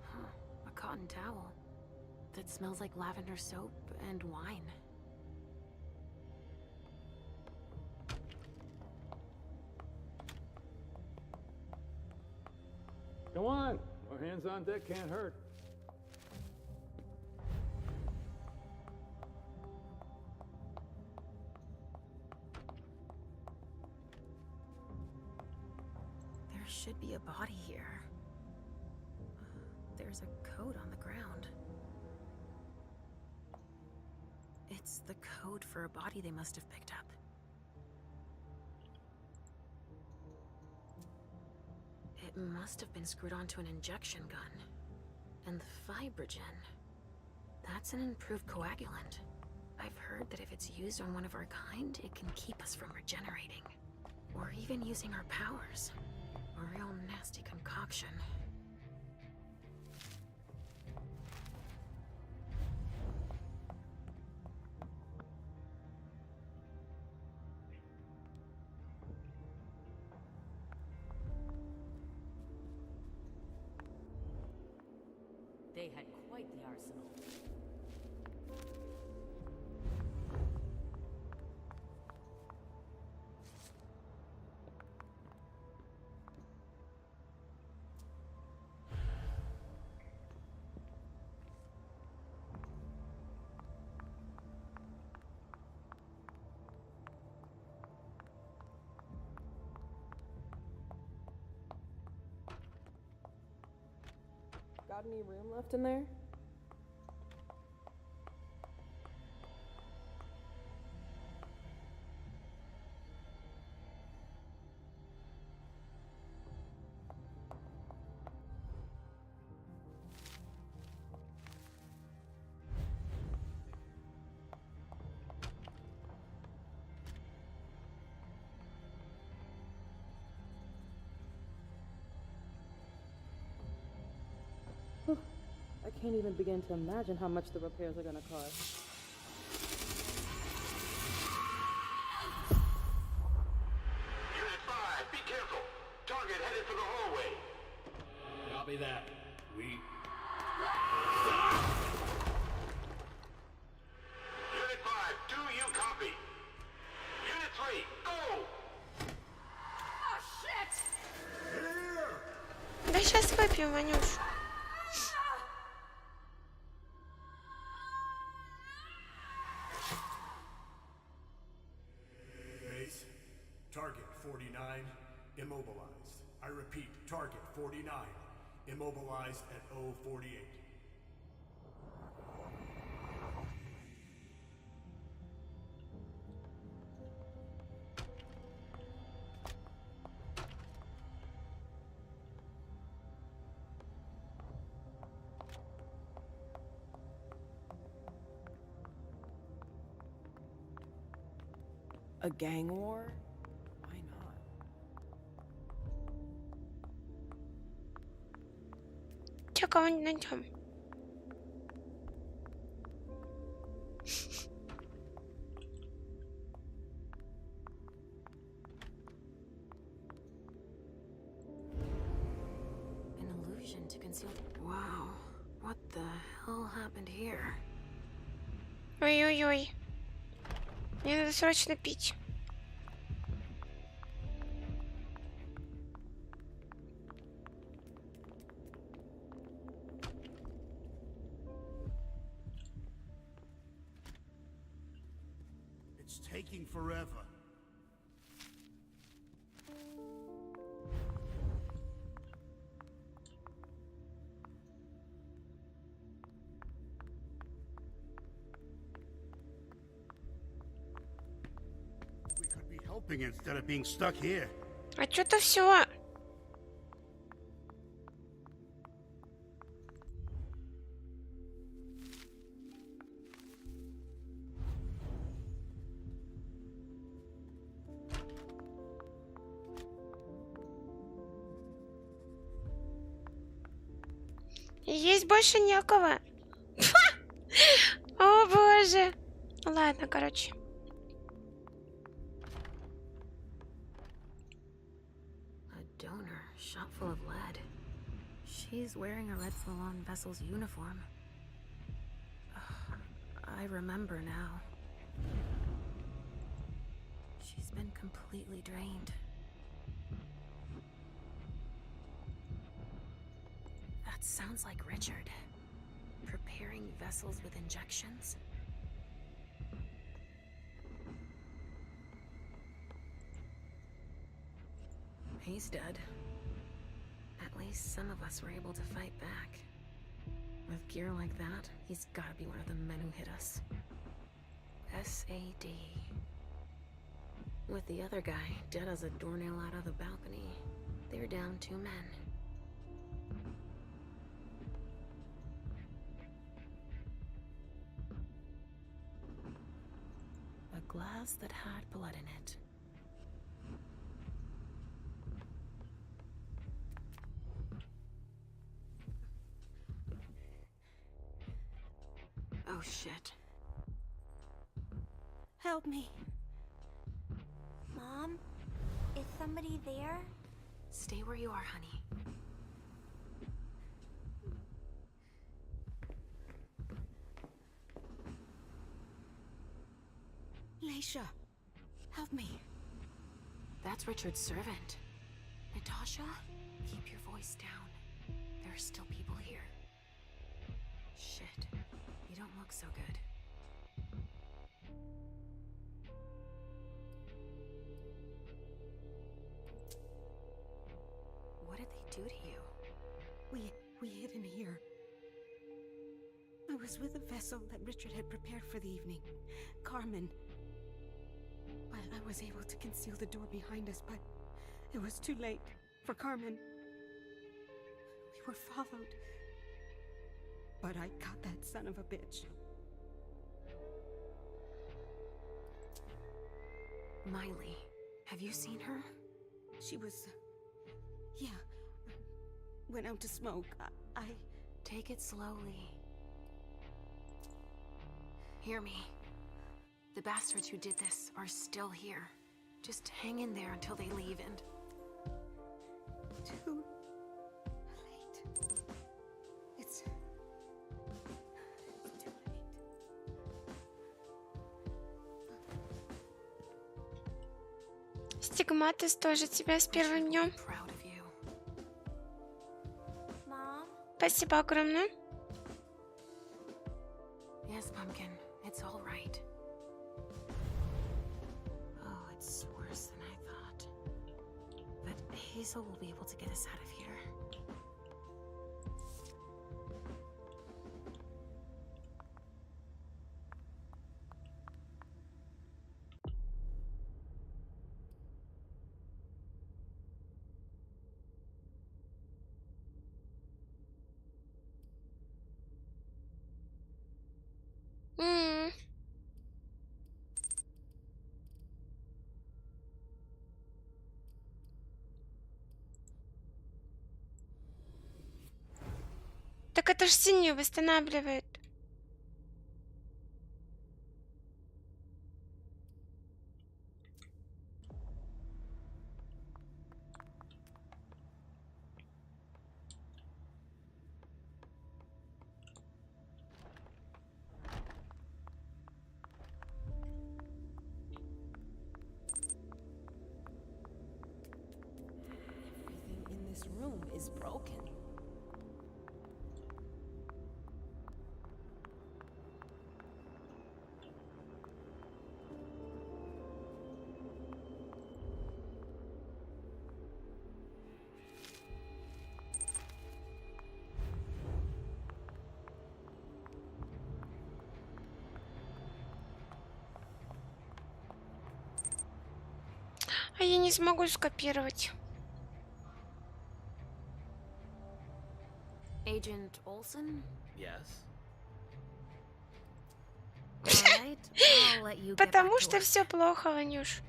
Huh, a cotton towel that smells like lavender soap and wine. Come on, more hands on deck can't hurt. Should be a body here. There's a code on the ground. It's the code for a body they must have picked up. It must have been screwed onto an injection gun. And the fibrogen. That's an improved coagulant. I've heard that if it's used on one of our kind, it can keep us from regenerating. Or even using our powers. A real nasty concoction. They had quite the arsenal. Got any room left in there? I can't even begin to imagine how much the repairs are gonna cost. Unit 5, be careful. Target headed for the hallway. Copy that. We... Unit 5, do you copy? Unit 3, go! Oh, shit! Да сейчас выпьем, Ванюш. Base, target 49, I repeat, target 49. Immobilized at 048. A gang war? Why not? Чё, кого-нибудь найдём? An illusion to conceal. Wow, what the hell happened here? Ой-ой-ой. Мне надо срочно пить. It's taking forever. We could be helping instead of being stuck here. А чё-то всё. Есть больше некого. О боже. Ладно, короче. A donor, shop full of lead. She's wearing a red salon vessel's uniform. I remember now. She's been completely drained. That sounds like Richard. Preparing vessels with injections. He's dead. At least some of us were able to fight back. With gear like that, he's gotta be one of the men who hit us. SAD. With the other guy, dead as a doornail out of the balcony, they're down 2 men. A glass that had blood in it. Oh shit. Help me. Mom? Is somebody there? Stay where you are, honey. Leisha, help me. That's Richard's servant. Natasha? Keep your voice down. There are still people here. Shit. You don't look so good. What did they do to you? We hid in here. I was with a vessel that Richard had prepared for the evening. Carmen. I was able to conceal the door behind us, but it was too late for Carmen. We were followed. But I got that son of a bitch. Miley. Have you seen her? She was... yeah. Went out to smoke. I... Take it slowly. Hear me. The bastards who did this are still here. Just hang in there until they leave and... Too late. It's too late. Стигматис тоже тебя с первым днем. Спасибо огромное. Yes, Pumpkin. It's all right. Oh, it's worse than I thought. But he's Cecil will be able to get us out of here. Так это ж синюю восстанавливает. Everything in this room is broken. А я не смогу скопировать. Agent Olson? Yes. All right, I'll let you get Потому back to что work. все плохо, Ванюш.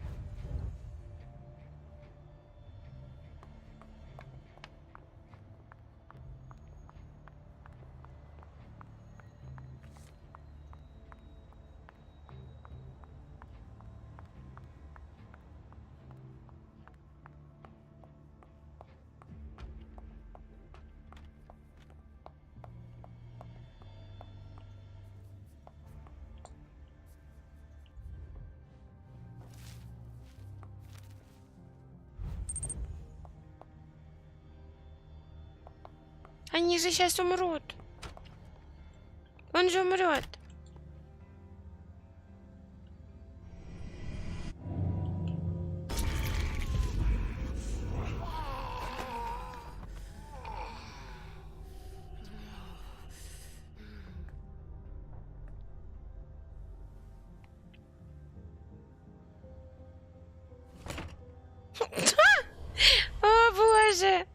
Они же сейчас умрут. Он же умрет. О, боже!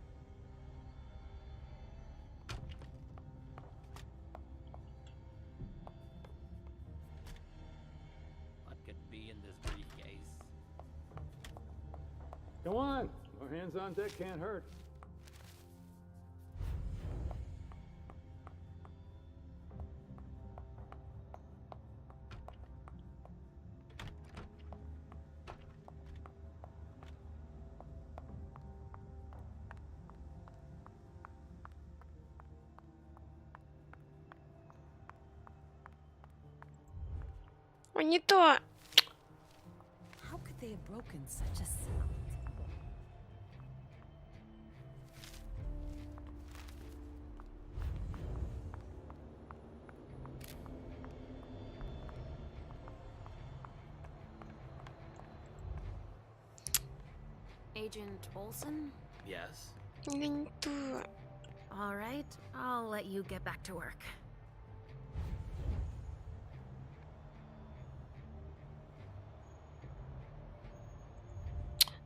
Come on. More hands on deck can't hurt. О, не то. How could they have broken such a sound? Agent Olson? Yes. Да не то. All right, I'll let you get back to work.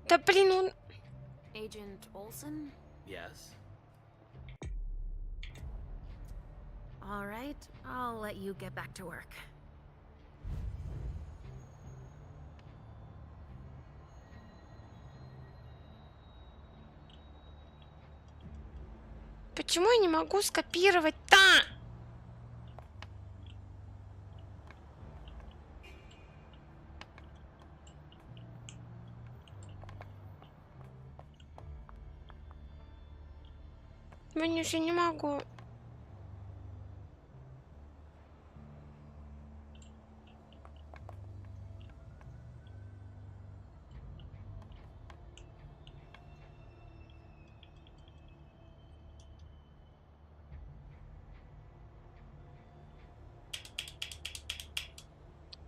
Да блин, он... Agent Olson? Yes. All right, I'll let you get back to work. Почему я не могу скопировать-то? Ванюш, я не могу.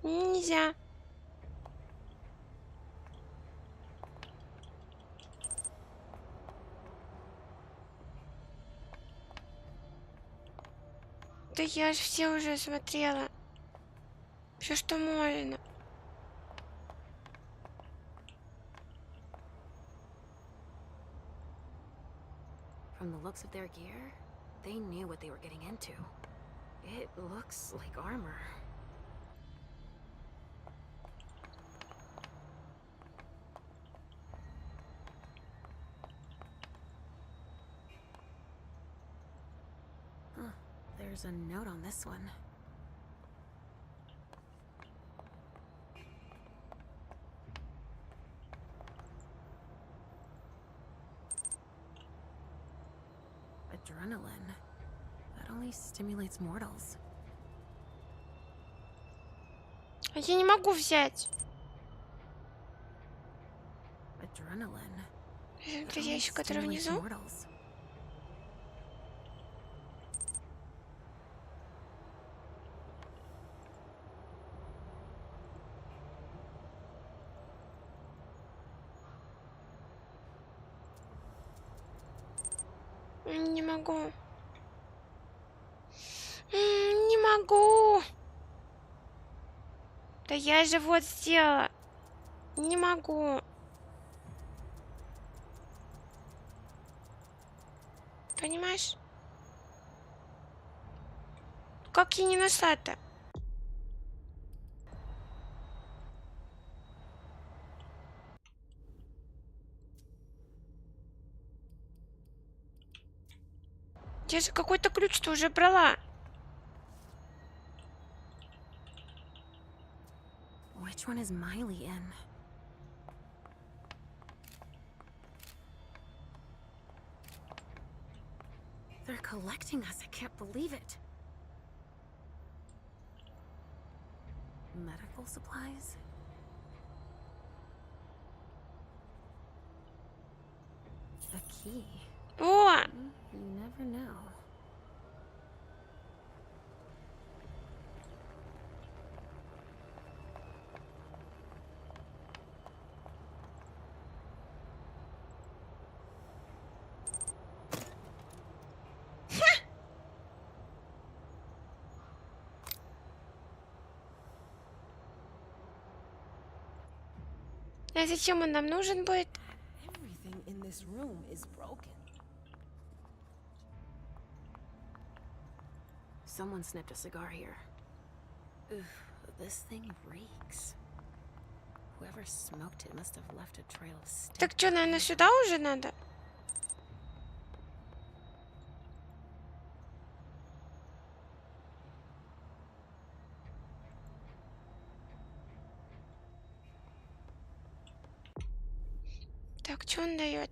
Нельзя. Да я же все уже смотрела. Все, что можно. From the looks of their gear, they knew what they were getting into. It looks like armor. Huh, there's a note on this one. Adrenaline. That only stimulates mortals. А я не могу взять. Adrenaline. Это ящик, который внизу. Не могу. Не могу. Да я же вот сделала. Не могу. Понимаешь? Как я не нашла-то? Я же какой-то ключ-то уже брала. Which one is Miley in? They're collecting us. I can't believe it. Medical supplies? A key. О! You never know. А зачем он нам нужен будет? Everything in this room is broken. Someone snipped a cigar here. Ugh, this thing reeks. Whoever smoked it must have left a trail of stink. Так что, наверное, сюда уже надо? Так, что он дает?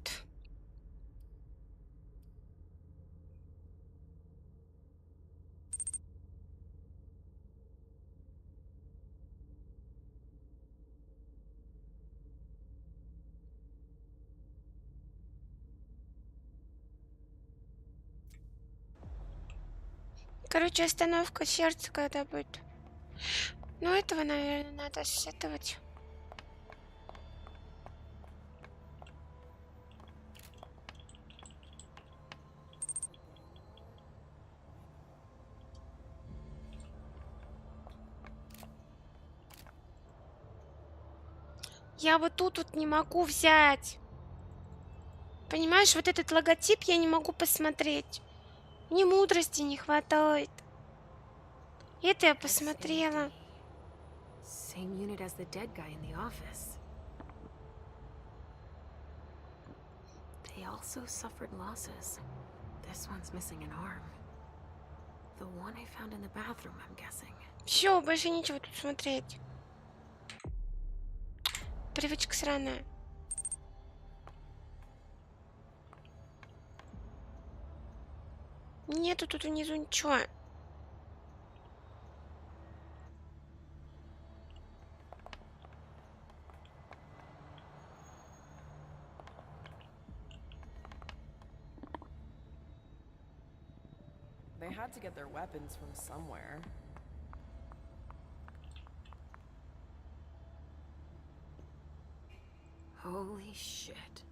Короче, остановка сердца когда будет. Ну, этого, наверное, надо считывать. Я вот тут вот не могу взять. Понимаешь, вот этот логотип я не могу посмотреть. Мне мудрости не хватает. Это я посмотрела. Same unit as the dead guy in the office. They also suffered losses. This one's missing an arm. The one I found in the bathroom, I'm guessing. Все, больше нечего тут смотреть. Привычка сраная. Нету тут внизу ничего. They had to get their weapons from somewhere. Holy shit.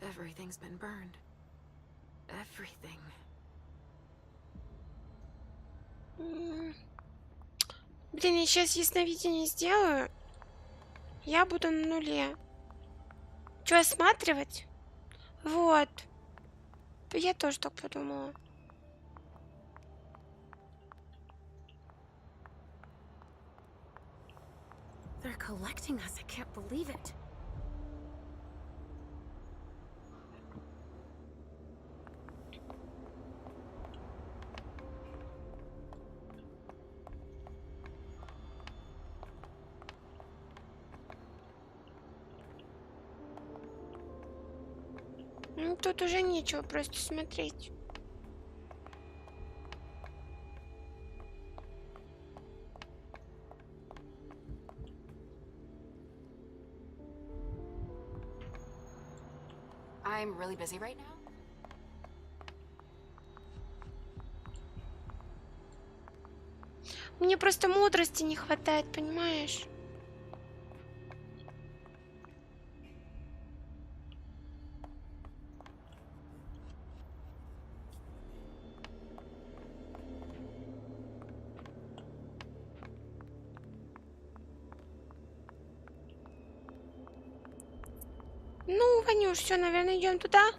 Everything's been burned. Everything. Блин, я сейчас ясновидение сделаю. Я буду на нуле. Что, осматривать? Вот. Я тоже так подумала. They're collecting us. I can't believe it. Ну, тут уже нечего просто смотреть. I'm really busy right now. Мне просто мудрости не хватает, понимаешь? Ну, Ванюш, все, наверное, идем туда.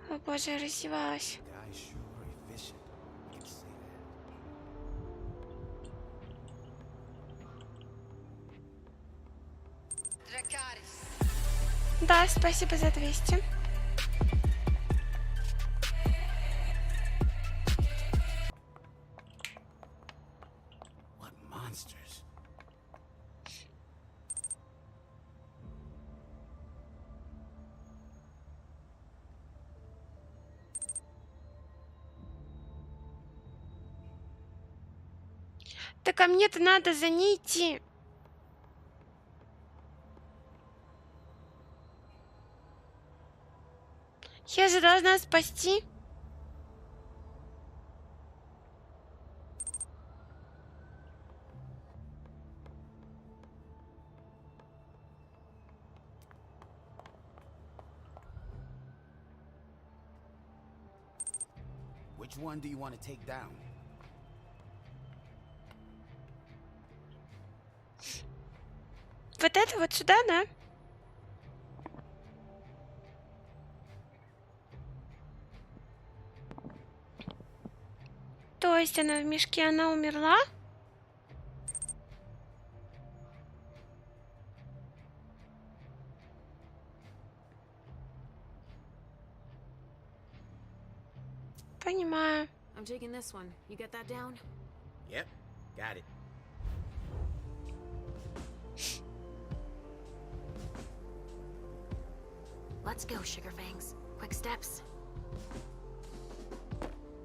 О боже, я раздевалась. Да, спасибо за 200. What monsters? Так а мне-то надо за ней идти. Я же должна спасти. Which one do you want to take down? Вот это вот сюда, да? То есть она в мешке, она умерла? Понимаю. I'm taking this one. You get that down? Yep, got it. Let's go, Sugarfangs. Quick steps.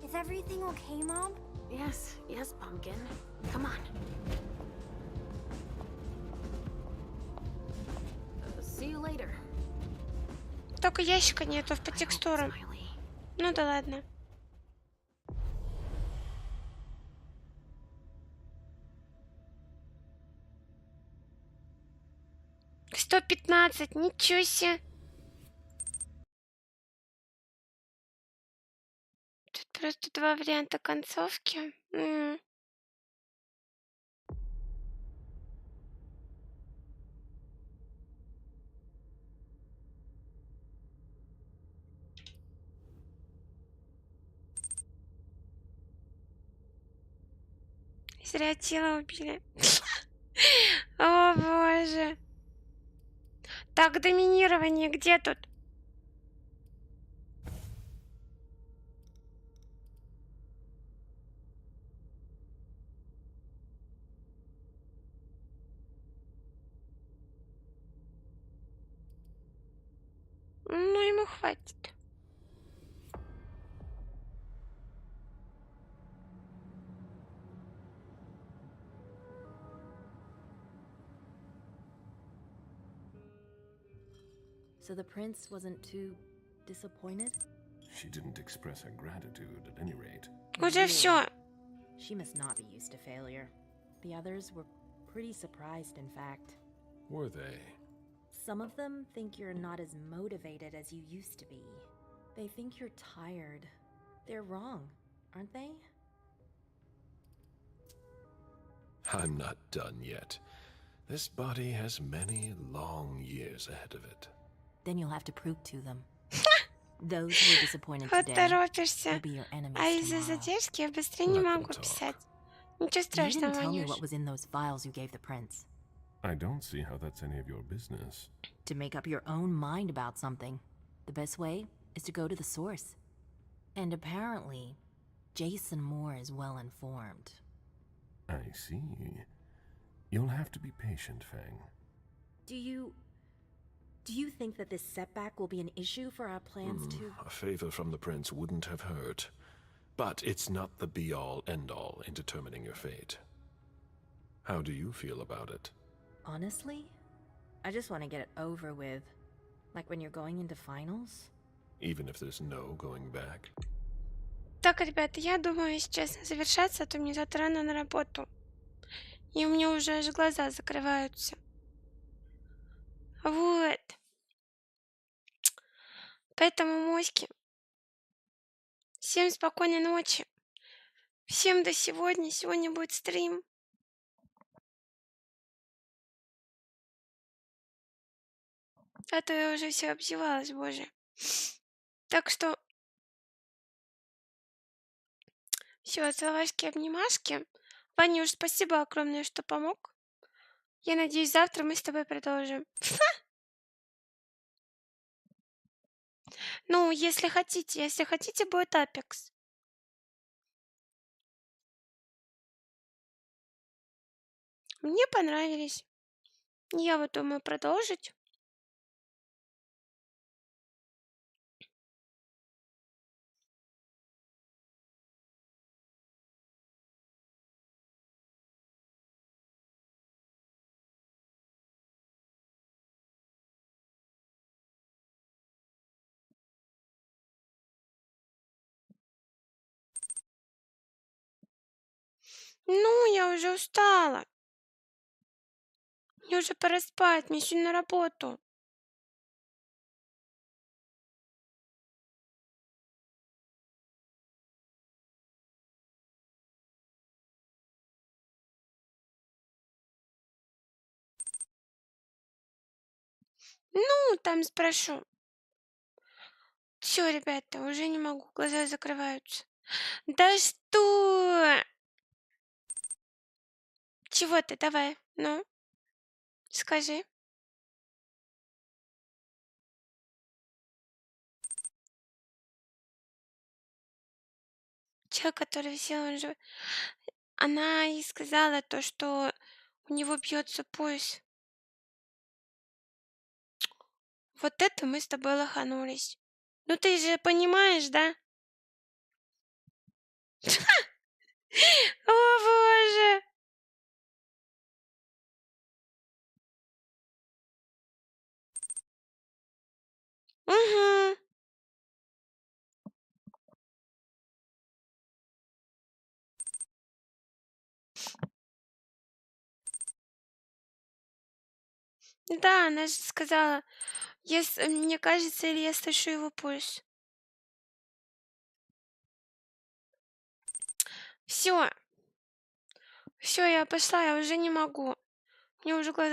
Is everything okay, Mom? Yes, yes, Pumpkin. Come on. See you later. Только ящика нету по текстурам. Ну да ладно. $115, ничего себе. Тут просто два варианта концовки. Зря тело убили. О боже. Так, доминирование где тут? Ну, ему хватит. So the prince wasn't too disappointed? She didn't express her gratitude at any rate. Уже все. She must not be used to failure. The others were pretty surprised, in fact. Were they? Some of them think you're not as motivated as you used to be. They think you're tired. They're wrong, aren't they? I'm not done yet. This body has many long years ahead of it. Then you'll have to prove to them. Those who are disappointed Вот today торопишься. will be your enemies А из-за tomorrow. задержки я быстрее не могу писать. Ничего You страшного, didn't tell me Ванюш. what was in those files you gave the prince. I don't see how that's any of your business. To make up your own mind about something, the best way is to go to the source. And apparently, Jason Moore is well informed. I see. You'll have to be patient, Fang. Do you think that this setback will be an issue for our plans to... A favor from the prince wouldn't have hurt. But it's not the be-all, end-all in determining your fate. How do you feel about it? Honestly, I just want to get it over with. Like when you're going into finals. Even if there's no going back? Так, ребята, я думаю сейчас завершаться, а то мне завтра рано на работу. И у меня уже аж глаза закрываются. Вот. Поэтому, моськи, всем спокойной ночи. Всем до сегодня. Сегодня будет стрим. А то я уже все обзевалась, боже. Так что все, целовашки, обнимашки. Ванюш, спасибо огромное, что помог. Я надеюсь, завтра мы с тобой продолжим. Ну, если хотите, будет Апекс. Мне понравились. Я вот думаю продолжить. Ну, я уже устала. Мне уже пора спать, мне сегодня на работу. Ну, там спрошу. Все, ребята, уже не могу, глаза закрываются. Да что? Чего ты, давай, ну, скажи. Человек, который висел, он же... Она и сказала то, что у него бьется пульс. Вот это мы с тобой лоханулись. Ну ты же понимаешь, да? О, боже! Угу. Да, она же сказала, мне кажется, или я слышу его пульс. Все, я пошла, я уже не могу. Мне уже глаза